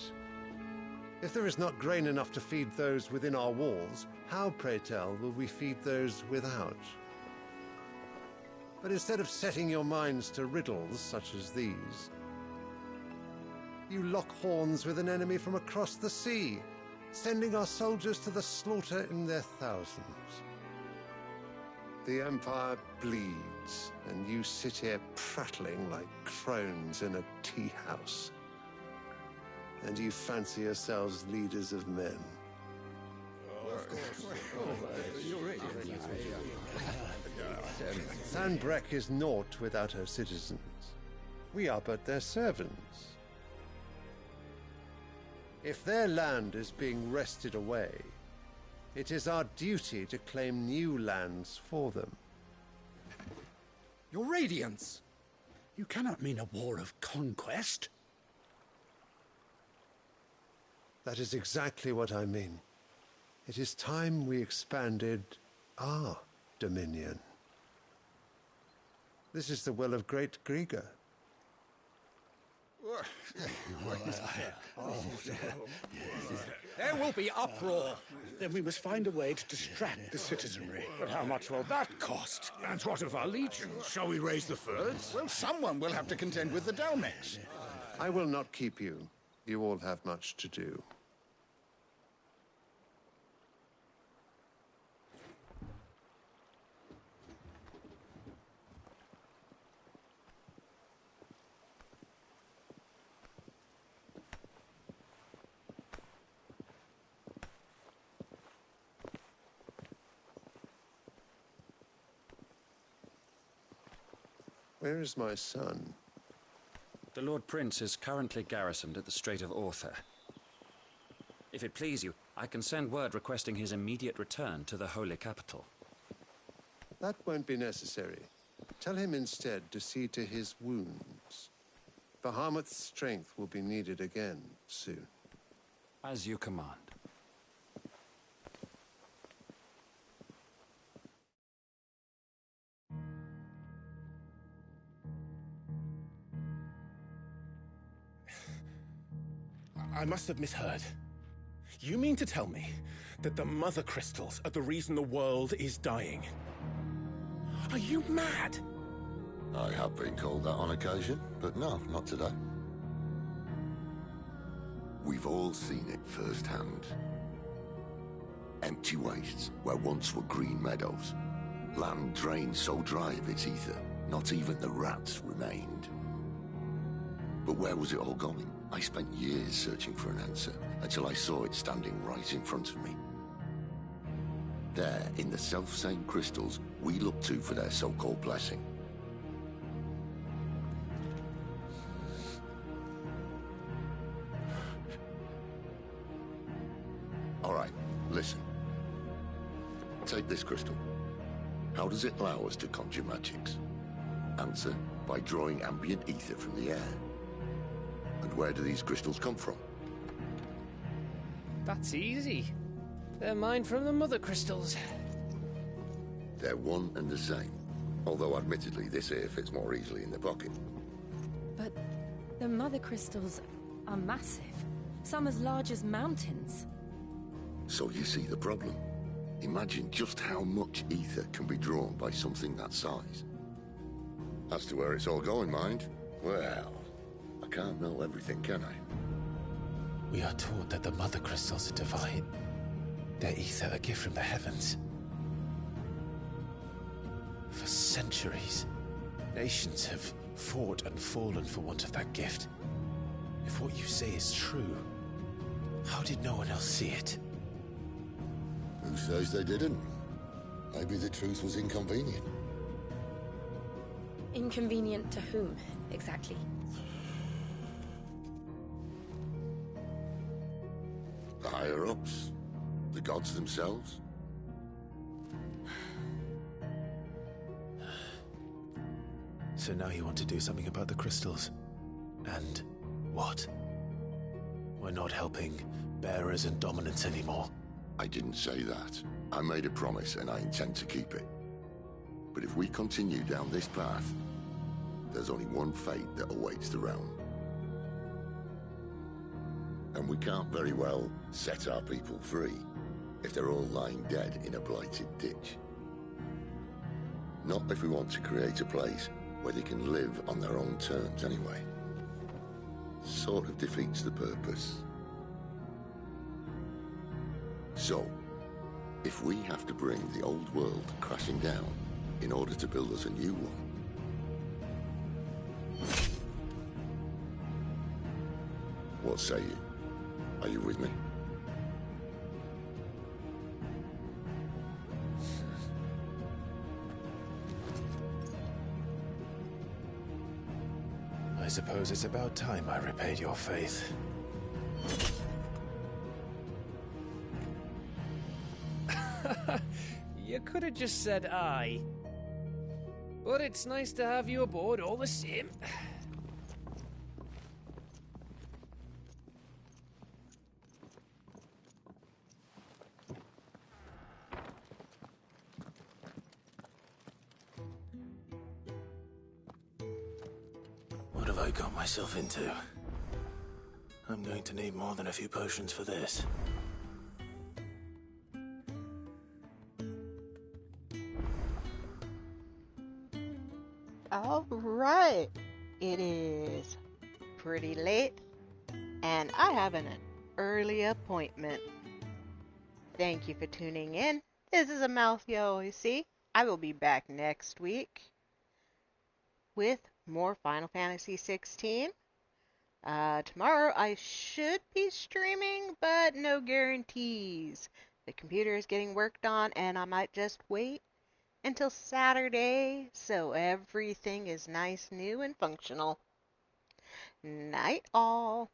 If there is not grain enough to feed those within our walls, how, pray tell, will we feed those without? But instead of setting your minds to riddles such as these, you lock horns with an enemy from across the sea, sending our soldiers to the slaughter in their thousands. The Empire bleeds, and you sit here prattling like crones in a tea house. And you fancy yourselves leaders of men. Sanbreque is naught without her citizens. We are but their servants. If their land is being wrested away, it is our duty to claim new lands for them. Your Radiance! You cannot mean a war of conquest. That is exactly what I mean. It is time we expanded our dominion. This is the will of great Grieger. There will be uproar. Then we must find a way to distract the citizenry. But how much will that cost? And what of our legions? Shall we raise the furs? Well, someone will have to contend with the Dalmex. I will not keep you. You all have much to do. Where is my son? The Lord Prince is currently garrisoned at the Strait of Arthur. If it please you, I can send word requesting his immediate return to the Holy Capital. That won't be necessary. Tell him instead to see to his wounds. Bahamut's strength will be needed again soon. As you command. I must have misheard. You mean to tell me that the Mother Crystals are the reason the world is dying? Are you mad? I have been called that on occasion, but no, not today. We've all seen it firsthand. Empty wastes where once were green meadows. Land drained so dry of its ether, not even the rats remained. But where was it all going? I spent years searching for an answer, until I saw it standing right in front of me. There, in the self-same crystals we look to for their so-called blessing. All right, listen. Take this crystal. How does it allow us to conjure magics? Answer, by drawing ambient ether from the air. And where do these crystals come from? That's easy. They're mine from the Mother Crystals. They're one and the same. Although admittedly this here fits more easily in the pocket. But the Mother Crystals are massive. Some as large as mountains. So you see the problem. Imagine just how much ether can be drawn by something that size. As to where it's all going, mind, well, I can't know everything, can I? We are taught that the Mother Crystals are divine. Their ether a gift from the heavens. For centuries, nations have fought and fallen for want of that gift. If what you say is true, how did no one else see it? Who says they didn't? Maybe the truth was inconvenient. Inconvenient to whom, exactly? The higher-ups? The gods themselves? So now you want to do something about the crystals. And what? We're not helping bearers and dominants anymore. I didn't say that. I made a promise and I intend to keep it. But if we continue down this path, there's only one fate that awaits the realm. And we can't very well set our people free if they're all lying dead in a blighted ditch. Not if we want to create a place where they can live on their own terms anyway. Sort of defeats the purpose. So, if we have to bring the old world crashing down in order to build us a new one, what say you? Are you with me? I suppose it's about time I repaid your faith. You could have just said aye. But it's nice to have you aboard all the same. What have I got myself into? I'm going to need more than a few potions for this. All right. It is pretty late, and I have an early appointment. Thank you for tuning in. This is a mouth you always see. I will be back next week with more Final Fantasy 16. Tomorrow I should be streaming, but no guarantees. The computer is getting worked on, and I might just wait until Saturday so everything is nice, new, and functional. Night all.